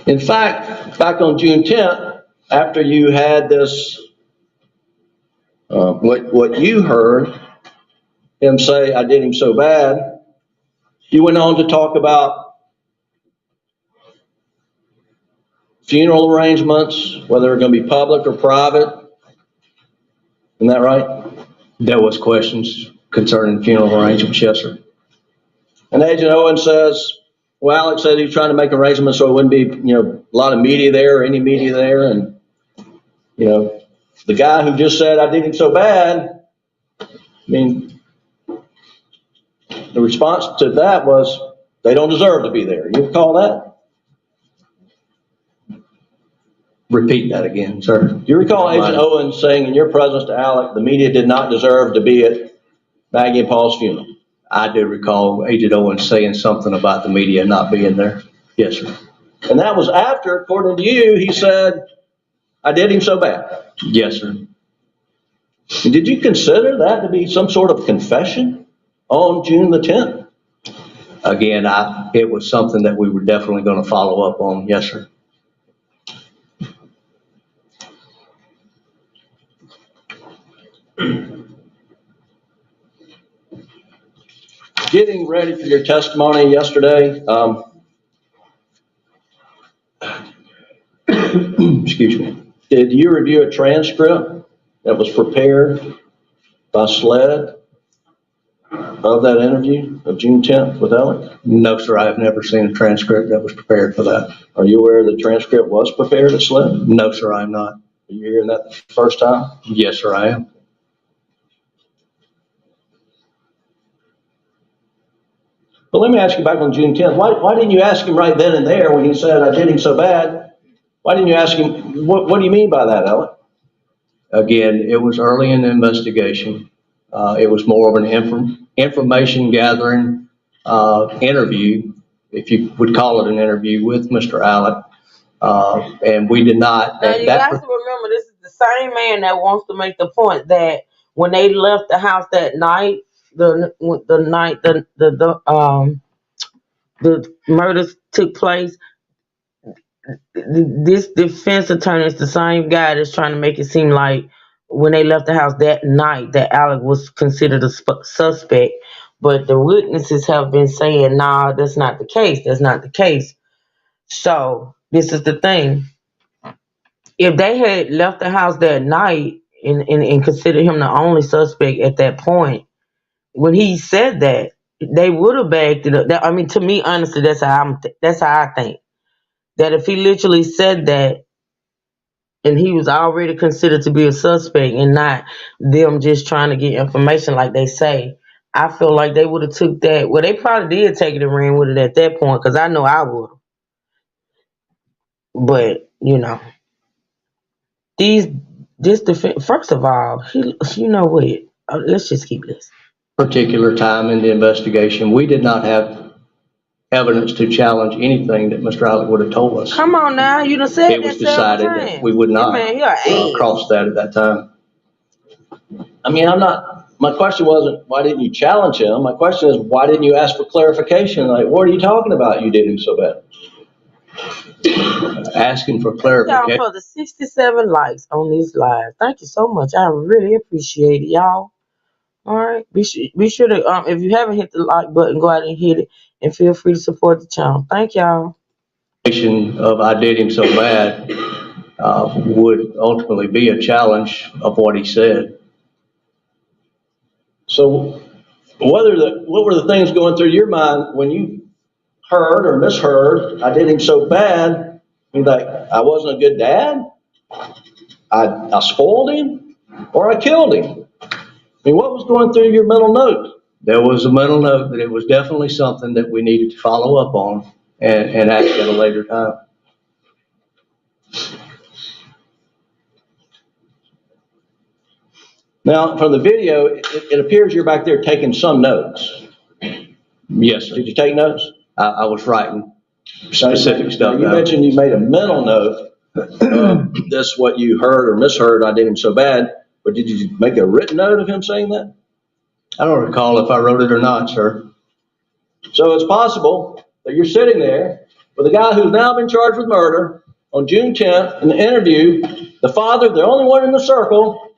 In fact, back on June 10th, after you had this, what you heard him say, I did him so bad, you went on to talk about funeral arrangements, whether they're going to be public or private. Isn't that right? There was questions concerning funeral arrangements, yes, sir. And Agent Owen says, well, Alex said he's trying to make arrangements so it wouldn't be, a lot of media there or any media there. And, the guy who just said, I did him so bad, I mean, the response to that was, they don't deserve to be there. You recall that? Repeat that again, sir. Do you recall Agent Owen saying in your presence to Alec, the media did not deserve to be at Maggie and Paul's funeral? I do recall Agent Owen saying something about the media not being there. Yes, sir. And that was after, according to you, he said, I did him so bad. Yes, sir. And did you consider that to be some sort of confession on June the 10th? Again, it was something that we were definitely going to follow up on. Yes, sir. Getting ready for your testimony yesterday, excuse me, did you review a transcript that was prepared by SLED of that interview of June 10th with Alec? No, sir. I have never seen a transcript that was prepared for that. Are you aware the transcript was prepared at SLED? No, sir, I am not. Are you hearing that the first time? Yes, sir, I am. But let me ask you back on June 10th, why didn't you ask him right then and there when he said, I did him so bad? Why didn't you ask him, what do you mean by that, Alec? Again, it was early in the investigation. It was more of an information gathering interview, if you would call it an interview, with Mr. Alec. And we did not. Now you guys remember, this is the same man that wants to make the point that when they left the house that night, the night the murders took place, this defense attorney is the same guy that's trying to make it seem like when they left the house that night that Alec was considered a suspect. But the witnesses have been saying, nah, that's not the case. That's not the case. So this is the thing. If they had left the house that night and considered him the only suspect at that point, when he said that, they would have backed it up. I mean, to me, honestly, that's how I think. That if he literally said that, and he was already considered to be a suspect, and not them just trying to get information like they say, I feel like they would have took that. Well, they probably did take it and ran with it at that point, because I know I would have. But this defense. First of all, you know what? Let's just keep this. Particular time in the investigation, we did not have evidence to challenge anything that Mr. Alec would have told us. Come on now, you done said it was decided that we would not cross that at that time. I mean, my question wasn't, why didn't you challenge him? My question is, why didn't you ask for clarification? Like, what are you talking about? You did him so bad. Asking for clarification. Y'all for the 67 likes on this live. Thank you so much. I really appreciate it, y'all. All right. Be sure to, if you haven't hit the like button, go out and hit it, and feel free to support the channel. Thank y'all. Of I did him so bad would ultimately be a challenge of what he said. So what were the things going through your mind when you heard or misheard, I did him so bad? You like, I wasn't a good dad? I spoiled him? Or I killed him? I mean, what was going through your mental note? There was a mental note that it was definitely something that we needed to follow up on and act at a later time. Now, from the video, it appears you're back there taking some notes. Yes, sir. Did you take notes? I was writing specific stuff. You mentioned you made a mental note. This what you heard or misheard, I did him so bad. But did you make a written note of him saying that? I don't recall if I wrote it or not, sir. So it's possible that you're sitting there with a guy who's now been charged with murder on June 10th in the interview, the father, the only one in the circle,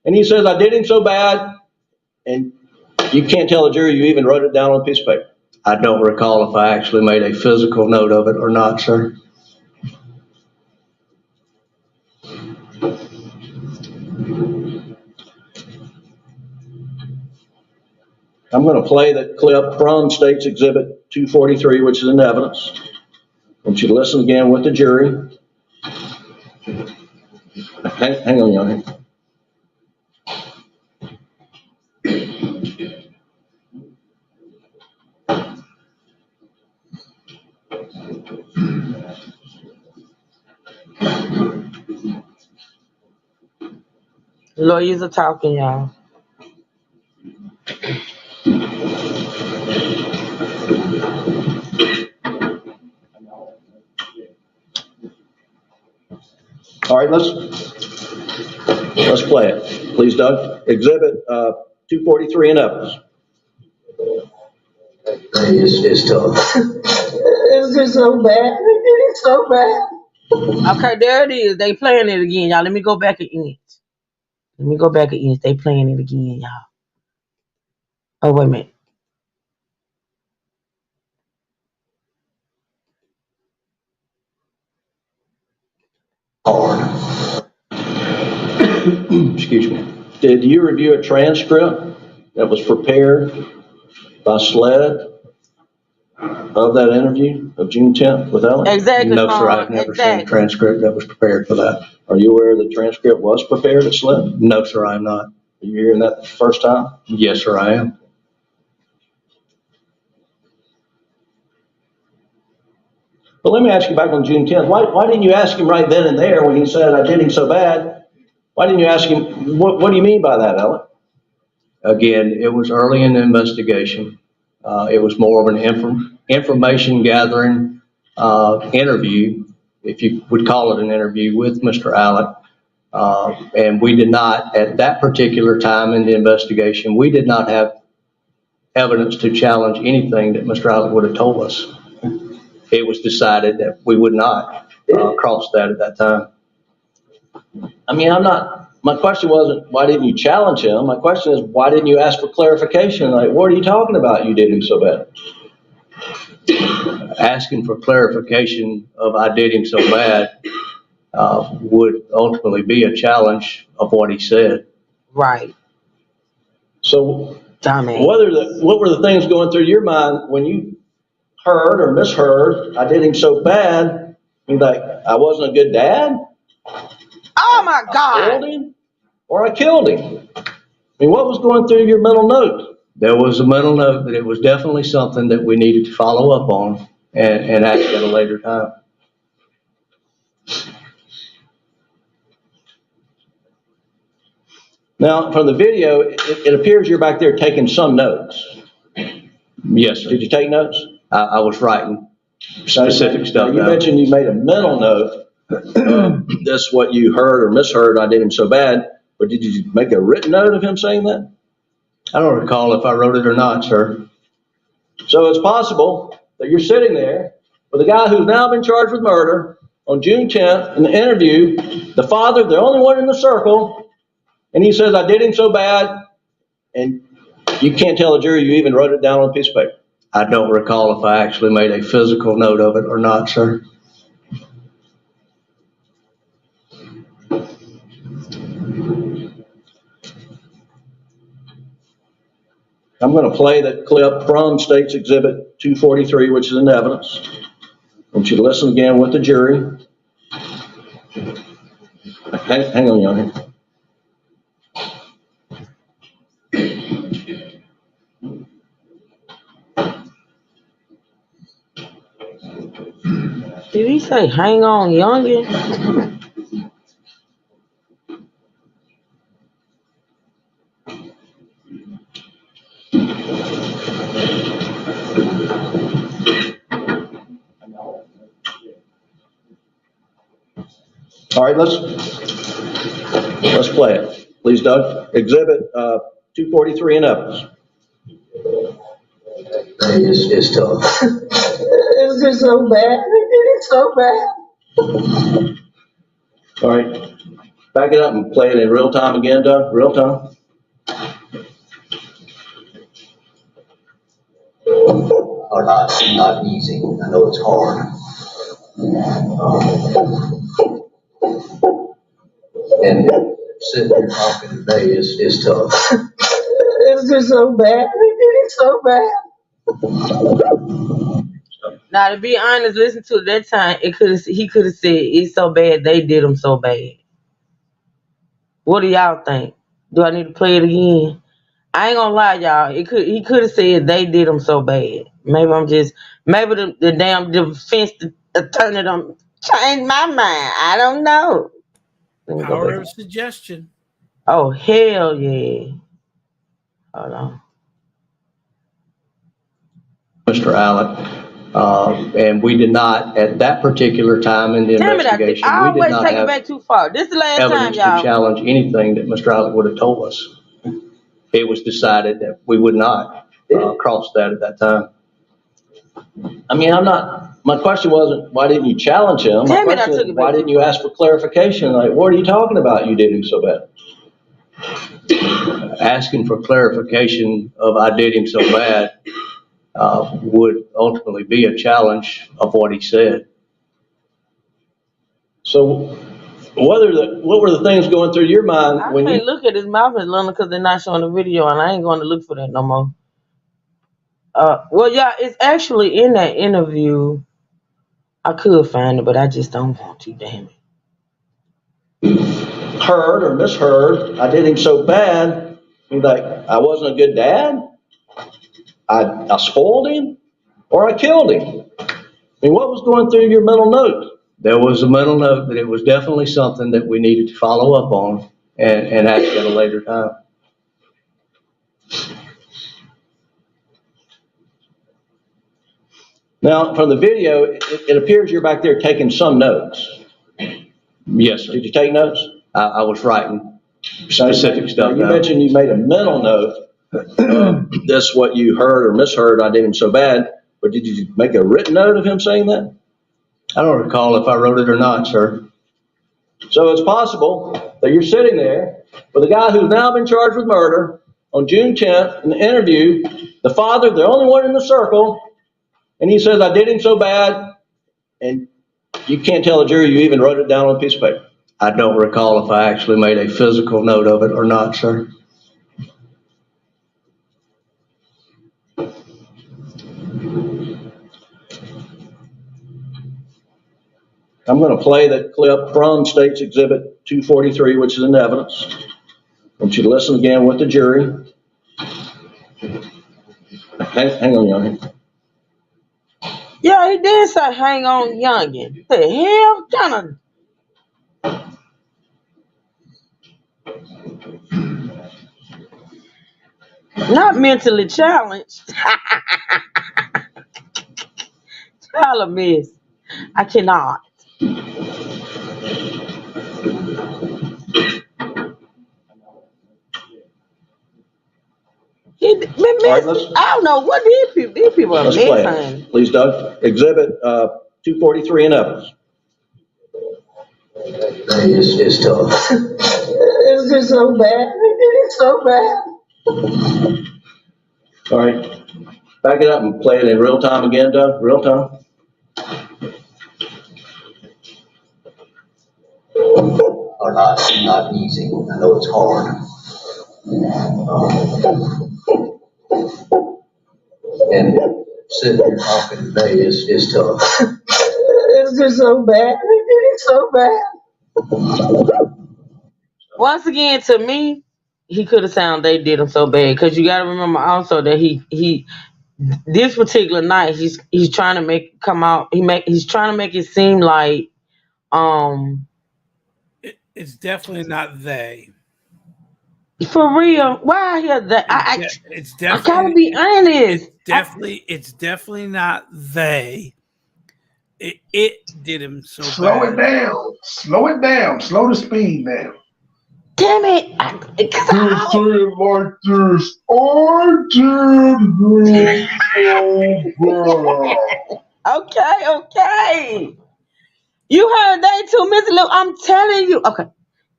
and he says, I did him so bad, and you can't tell the jury you even wrote it down on a piece of paper. I don't recall if I actually made a physical note of it or not, sir. I'm going to play the clip from State's Exhibit 243, which is in evidence. I want you to listen again with the jury. Hang on, young man. Lawyers are talking, y'all. All right, let's play it. Please, Doug. Exhibit 243 in evidence. It's tough. It's just so bad. It's so bad. Okay, there it is. They playing it again, y'all. Let me go back again. They playing it again, y'all. Oh, wait a minute. Excuse me. Did you review a transcript that was prepared by SLED of that interview of June 10th with Ellen? Exactly. No, sir, I've never seen a transcript that was prepared for that. Are you aware the transcript was prepared at SLED? No, sir, I'm not. Are you hearing that the first time? Yes, sir, I am. But let me ask you back on June 10th. Why didn't you ask him right then and there when he said, I did him so bad? Why didn't you ask him, what do you mean by that, Ellen? Again, it was early in the investigation. It was more of an information gathering interview, if you would call it an interview, with Mr. Allen. And we did not, at that particular time in the investigation, we did not have evidence to challenge anything that Mr. Allen would have told us. It was decided that we would not cross that at that time. I mean, my question wasn't, why didn't you challenge him? My question is, why didn't you ask for clarification? Like, what are you talking about? You did him so bad. Asking for clarification of I did him so bad would ultimately be a challenge of what he said. Right. So, Dummy. what were the things going through your mind when you heard or misheard, I did him so bad? You're like, I wasn't a good dad? Oh my God. I killed him or I killed him? I mean, what was going through your mental note? There was a mental note that it was definitely something that we needed to follow up on and act at a later time. Now, from the video, it appears you're back there taking some notes. Yes, sir. Did you take notes? I was writing specific stuff. You mentioned you made a mental note. That's what you heard or misheard, I did him so bad. But did you make a written note of him saying that? I don't recall if I wrote it or not, sir. So it's possible that you're sitting there with a guy who's now been charged with murder on June 10th in the interview, the father, the only one in the circle, and he says, I did him so bad, and you can't tell the jury you even wrote it down on a piece of paper. I don't recall if I actually made a physical note of it or not, sir. I'm going to play that clip from State's Exhibit 243, which is in evidence. I want you to listen again with the jury. Hang on, young man. Did he say, hang on, youngin? All right, let's play it. Please, Doug. Exhibit 243 in evidence. It's tough. just so bad. They did it so bad. All right, back it up and play it in real time again, Doug, real time. Are not easy. I know it's hard. And sitting here talking today is tough. It's just so bad. They did it so bad. Now, to be honest, listen to it that time. He could have said it's so bad they did him so bad. What do y'all think? Do I need to play it again? I ain't gonna lie, y'all. He could have said they did him so bad. Maybe the damn defense attorney done changed my mind. I don't know. Let me go Power back. of suggestion. Oh hell yeah! Hold on. Mr. Allen, and we did not, at that particular time in the Damn it! investigation, I we did always not take it have back too far. This is the last time, evidence to y'all. challenge anything that Mr. Allen would have told us. It was decided that we would not cross that at that time. I mean, my question wasn't, why didn't you challenge him? My Damn it, I question took is, it why back didn't too you far. ask for clarification? Like, what are you talking about? You did him so bad. Asking for clarification of I did him so bad would ultimately be a challenge of what he said. So what were the things going through your mind I when can't you, look at his mouth as long because they're not showing the video, and I ain't going to look for that no more. Well, yeah, it's actually in that interview. I could find it, but I just don't want to. Damn it. heard or misheard, I did him so bad, you're like, I wasn't a good dad? I spoiled him? Or I killed him? I mean, what was going through your mental note? There was a mental note that it was definitely something that we needed to follow up on and ask at a later time. Now, from the video, it appears you're back there taking some notes. Yes, sir. Did you take notes? I was writing specific stuff. You mentioned you made a mental note. This what you heard or misheard, I did him so bad. But did you make a written note of him saying that? I don't recall if I wrote it or not, sir. So it's possible that you're sitting there with a guy who's now been charged with murder on June 10th in the interview, the father, the only one in the circle, and he says, I did him so bad, and you can't tell the jury you even wrote it down on a piece of paper. I don't recall if I actually made a physical note of it or not, sir. I'm going to play the clip from State's Exhibit 243, which is in evidence. I want you to listen again with the jury. Hang on, young. Yeah, he did say, hang on, youngin. The hell kind of. Not mentally challenged. Tell him, miss. I cannot. Right, I don't know what these people are let's play missing. it. Please, Doug. Exhibit 243 in evidence. It's tough. It's just so bad. They did it so bad. All right. Back it up and play it in real time again, Doug. Real time. Are not easy. I know it's hard. And sitting here talking today is tough. It's just so bad. They did it so bad. Once again, to me, he could have sounded they did him so bad. Because you got to remember also that he this particular night, he's trying to make it come out. He's trying to make it seem like It's definitely not they. for real. Why here that It's I definitely. gotta be honest. It's definitely not they. It did him so Slow bad. it down. Slow it down. Slow the speed down. Damn it! Say it like this. I did him so bad. Okay. You heard they too, Mr. Lou. I'm telling you. Okay.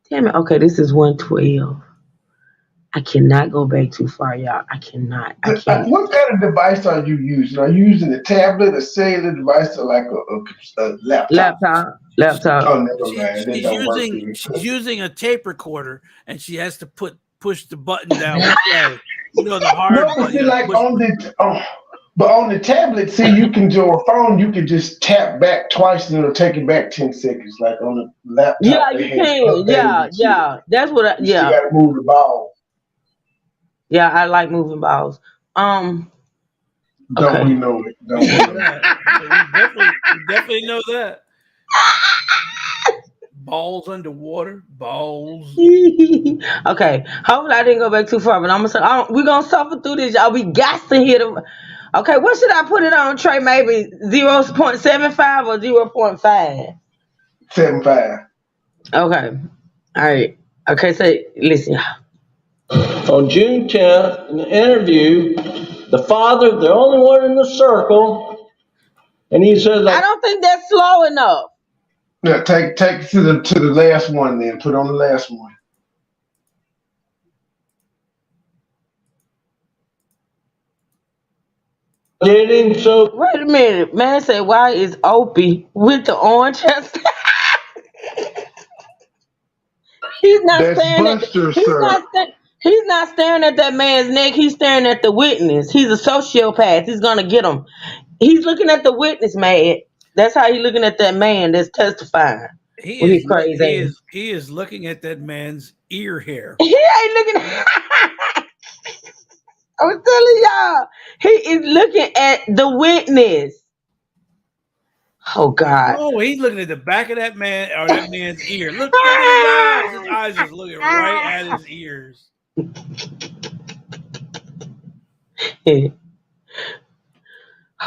Tell me. Okay, this is 112. I cannot go back too far, y'all. I cannot. I can't. What kind of device are you using? Are you using a tablet, a cellular device, or like a laptop? Laptop. Oh, never mind. That don't work then. She's using a tape recorder, and she has to push the button down play. You know, the hard No, but button. You see, got to like push. but on the tablet, see, you can do a phone. You can just tap back twice and it'll take it back 10 seconds. Like on the laptop, Yeah, they you have can. updated shit. That's what. You still got to move the ball. Yeah. I like moving balls. Don't we Okay. know it? We Don't we know know it? that. We definitely know that. Balls underwater, balls. Okay. Hopefully I didn't go back too far, but I'm gonna say we're gonna suffer through this, y'all. We got to hit them. Okay, what should I put it on, Trey? Maybe 0.75 or 0.5? 7.5. Okay. All right. Okay, so listen, y'all. On June 10th, in the interview, the father, the only one in the circle, and he says, I don't think that's slow enough. Yeah, take it to the last one then. Put on the last one. did him so. Wait a minute. Man said, why is Opie with the orange hair? He's not That's staring at Buster, sir. he's not staring at that man's neck. He's staring at the witness. He's a sociopath. He's gonna get him. He's looking at the witness, man. That's how he's looking at that man that's testifying He with his is crazy ass. he is looking at that man's ear hair. He ain't looking. I'm telling y'all, he is looking at the witness. Oh God. Oh, he's looking at the back of that man or that man's ear. Look at his eyes. His eyes is looking right at his ears.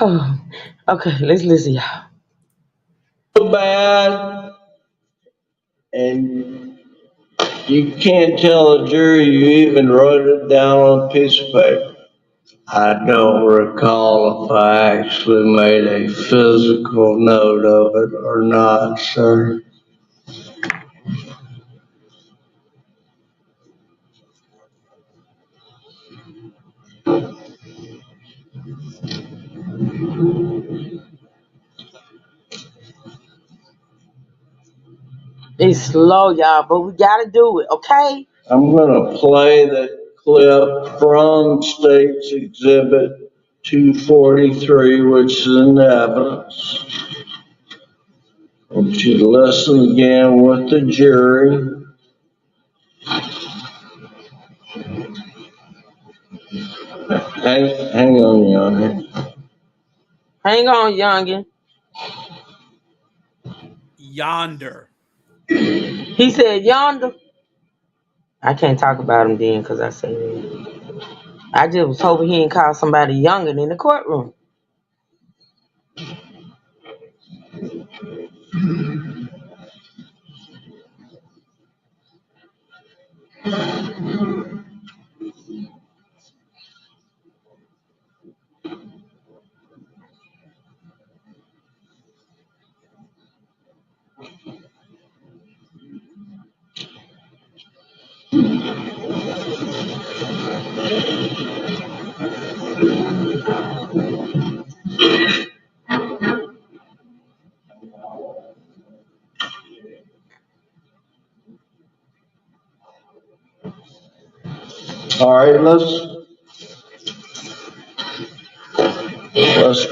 Oh, okay, let's listen, y'all. Bad, and you can't tell a jury you even wrote it down on a piece of paper. I don't recall if I actually made a physical note of it or not, sir. It's slow, y'all, but we gotta do it, okay? I'm gonna play the clip from State's Exhibit 243, which is in evidence. I want you to listen again with the jury. Hang on, young. Hang on, youngin. Yonder. He said yonder. I can't talk about him then because I said it. I just was hoping he didn't call somebody younger in the courtroom. All right, let's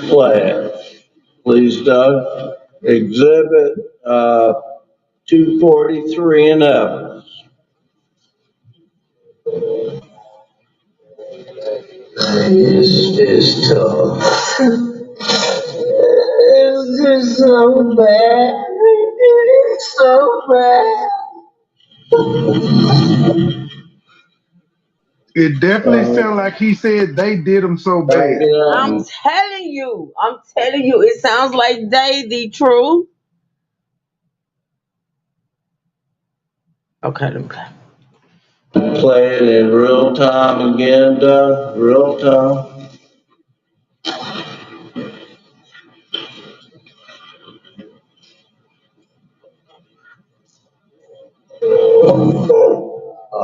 play it. Please, Doug. Exhibit 243 in evidence. It's tough. It's just so bad. It's so bad. It definitely sounded like he said they did him so bad. I'm telling you. It sounds like they the truth. Okay, let me play. Play it in real time again, Doug. Real time.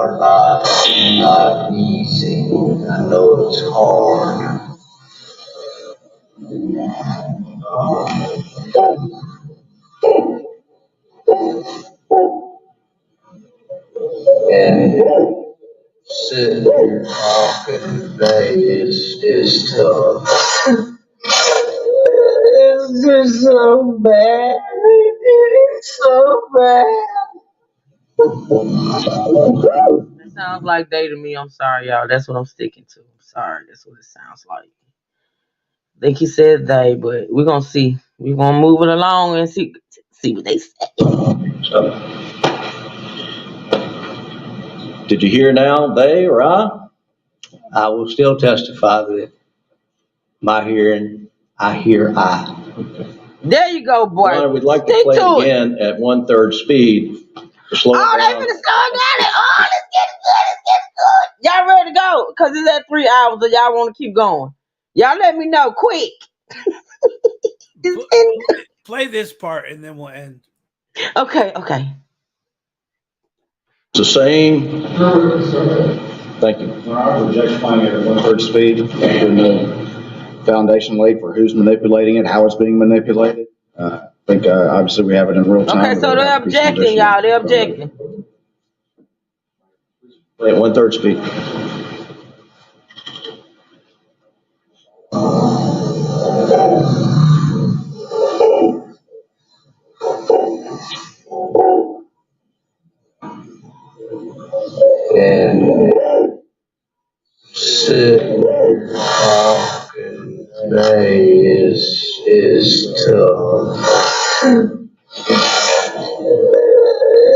hard life, not easy. I know it's hard. And sitting here talking today is tough. It's just so bad. It's so bad. That sounds like day to me. I'm sorry, y'all. That's what I'm sticking to. I'm sorry. That's what it sounds like. I think he said they, but we're gonna see. We're gonna move it along and see what they say. So, did you hear now, they or I? I will still testify that my hearing, I hear I. There you go, Your boy. Honor, we'd like to Stick play it to it. again at 1/3 speed to slow Oh, it they down. finna start got it. Oh, let's get it good. Let's get it good. Y'all ready to go? Cause it's at 3 hours, and y'all want to keep going. Y'all let me know quick. Play this part and then we'll end. Okay, okay. It's the same. Thank you. I would object to playing it at 1/3 speed, and the foundation laid for who's manipulating it, how it's being manipulated. I think obviously we have it in real time. Okay, so There they're have to be some objecting, additional y'all. They're foundation. objecting. Play at 1/3 speed. And sitting here talking today is tough.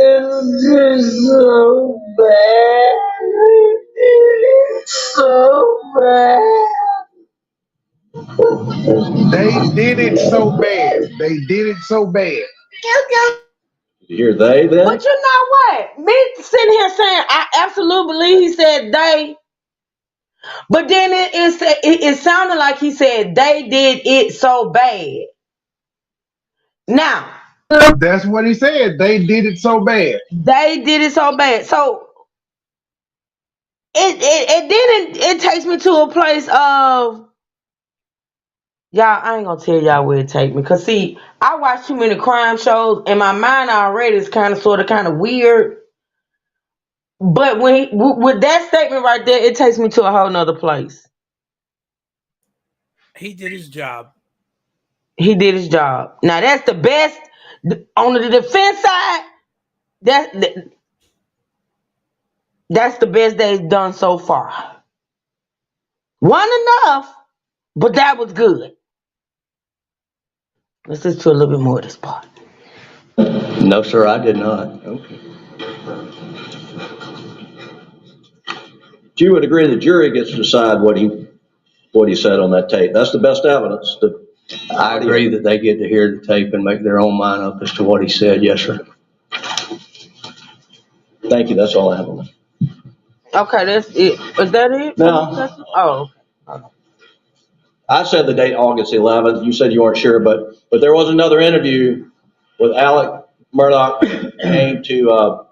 It's just so bad. It's so bad. They did it so bad. They did it so bad. Did you hear they then? But you know what? Me sitting here saying I absolutely believe he said they, but then it sounded like he said they did it so bad. Now That's what he said. They did it so bad. they did it so bad. So it takes me to a place of y'all. I ain't gonna tell y'all where it take me, cause see, I watch too many crime shows, and my mind already is kind of weird. But with that statement right there, it takes me to a whole nother place. He did his job. He did his job. Now that's the best on the defense side. That's the best they've done so far. One enough, but that was good. Let's listen to a little bit more of this part. No, sir, I did not. Okay. You would agree the jury gets to decide what he said on that tape. That's the best evidence. I agree that they get to hear the tape and make their own mind up as to what he said. Yes, sir. Thank you. That's all I have on that. Okay, that's it. Is that it? Now, Oh, I said the date August 11th. You said you weren't sure, but there was another interview with Alec Murdoch came to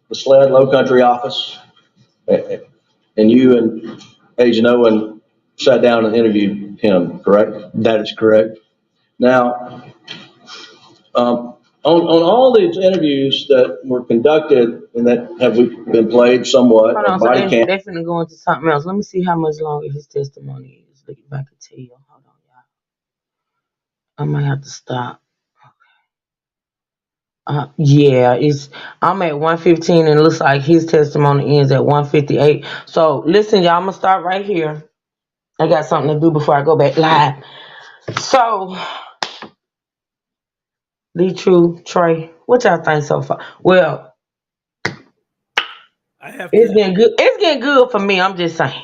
the SLED Low Country office, and you and Agent Owen sat down and interviewed him, correct? That is correct. Now, on all these interviews that were conducted and that have been played somewhat, hold on. So body cam. they finna go into something else. Let me see how much longer his testimony is. Look if I can tell you. Hold on, y'all. I might have to stop. Yeah, I'm at 1:15 and it looks like his testimony ends at 1:58. So listen, y'all, I'm gonna start right here. I got something to do before I go back live. So, Lee True, Trey, what y'all think so far? Well, I have it's to. getting good. It's getting good for me. I'm just saying.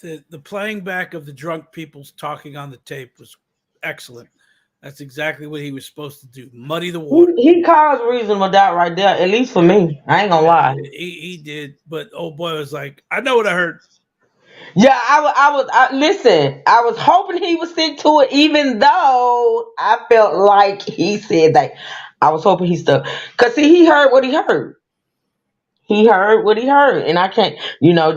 The playing back of the drunk people's talking on the tape was excellent. That's exactly what he was supposed to do. Muddy the water. He caused reasonable doubt right there, at least for me. I ain't gonna lie. He did, but old boy was like, I know what I heard. Yeah, listen, I was hoping he would stick to it, even though I felt like he said that. I was hoping he stuck. Because, see, he heard what he heard. He heard what he heard, and I can't,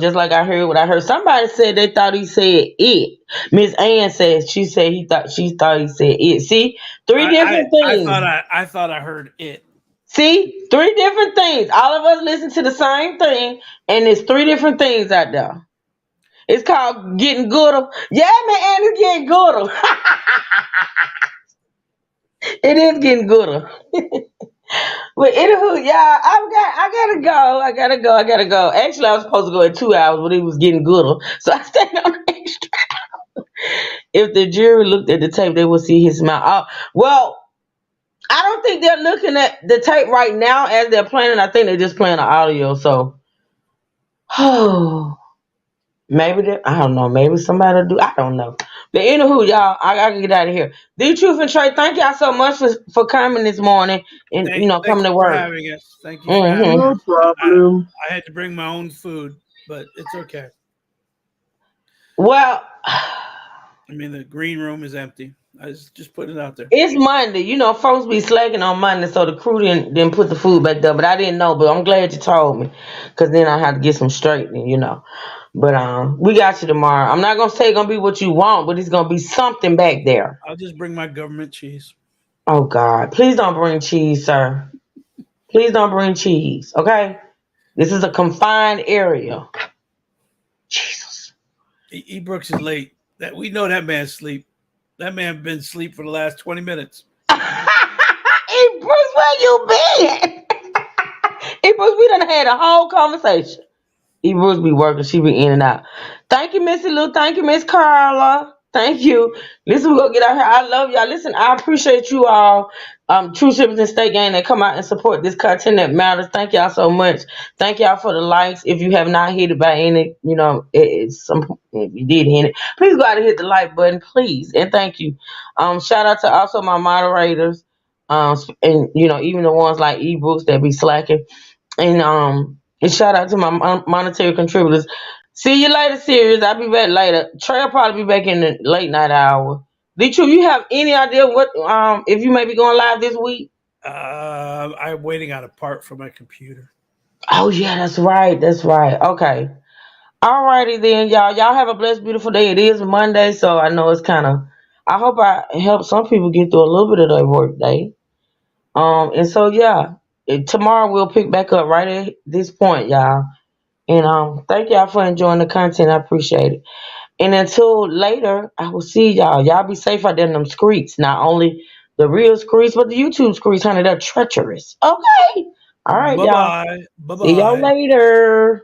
just like I heard what I heard. Somebody said they thought he said it. Miss Ann said she thought he said it. See, three different things. I thought I heard it. See, three different things. All of us listen to the same thing, and there's three different things out there. It's called getting gooder. Yeah, man, and it's getting gooder. It is getting gooder. But anywho, y'all, I gotta go. I gotta go. Actually, I was supposed to go in 2 hours, but it was getting gooder, so I stayed on extra. If the jury looked at the tape, they would see his smile. Well, I don't think they're looking at the tape right now as they're playing it. I think they're just playing the audio. So, I don't know. Maybe somebody will do. I don't know. But anywho, y'all, I gotta get out of here. The Truth and Trey, thank y'all so much for coming this morning and Thank coming to you for work. having us. Thank you for having No us. problem. I had to bring my own food, but it's okay. Well, I mean, the green room is empty. I just put it out there. it's Monday. Folks be slacking on Monday, so the crew didn't put the food back there. But I didn't know. But I'm glad you told me, because then I had to get some straightening. But we got you tomorrow. I'm not gonna say it's gonna be what you want, but it's gonna be something back there. I'll just bring my government cheese. Oh God, please don't bring cheese, sir. Please don't bring cheese. Okay, this is a confined area. Jesus. E. Brooks is late. That we know that man's asleep. That man been asleep for the last 20 minutes. Hey Bruce, where you been? Hey Bruce, we done had a whole conversation. Bruce be working, she be in and out. Thank you, Missy Lou. Thank you, Miss Carla. Thank you. Listen, we're gonna get out here. I love y'all. Listen, I appreciate you all. True Shippers and State Gang that come out and support this content that matters. Thank y'all so much. Thank y'all for the likes. If you have not hit it by any, if you did hit it, please go out and hit the like button, please. And thank you. Shout out to also my moderators. And even the ones like Brooks that be slacking. And shout out to my monetary contributors. See you later, series. I'll be back later. Trey will probably be back in the late night hour. The Truth, you have any idea what if you may be going live this week? I'm waiting on a part for my computer. Oh yeah, that's right. That's right. Okay. Alrighty then, y'all. Y'all have a blessed, beautiful day. It is Monday, so I know it's I hope I help some people get through a little bit of their work day. And so yeah. Tomorrow we'll pick back up right at this point, y'all. And thank y'all for enjoying the content. I appreciate it. And until later, I will see y'all. Y'all be safe out there in them streets. Not only the real streets, but the YouTube streets, honey. They're treacherous. Okay. All right, y'all. Bye-bye. See y'all Bye-bye. later.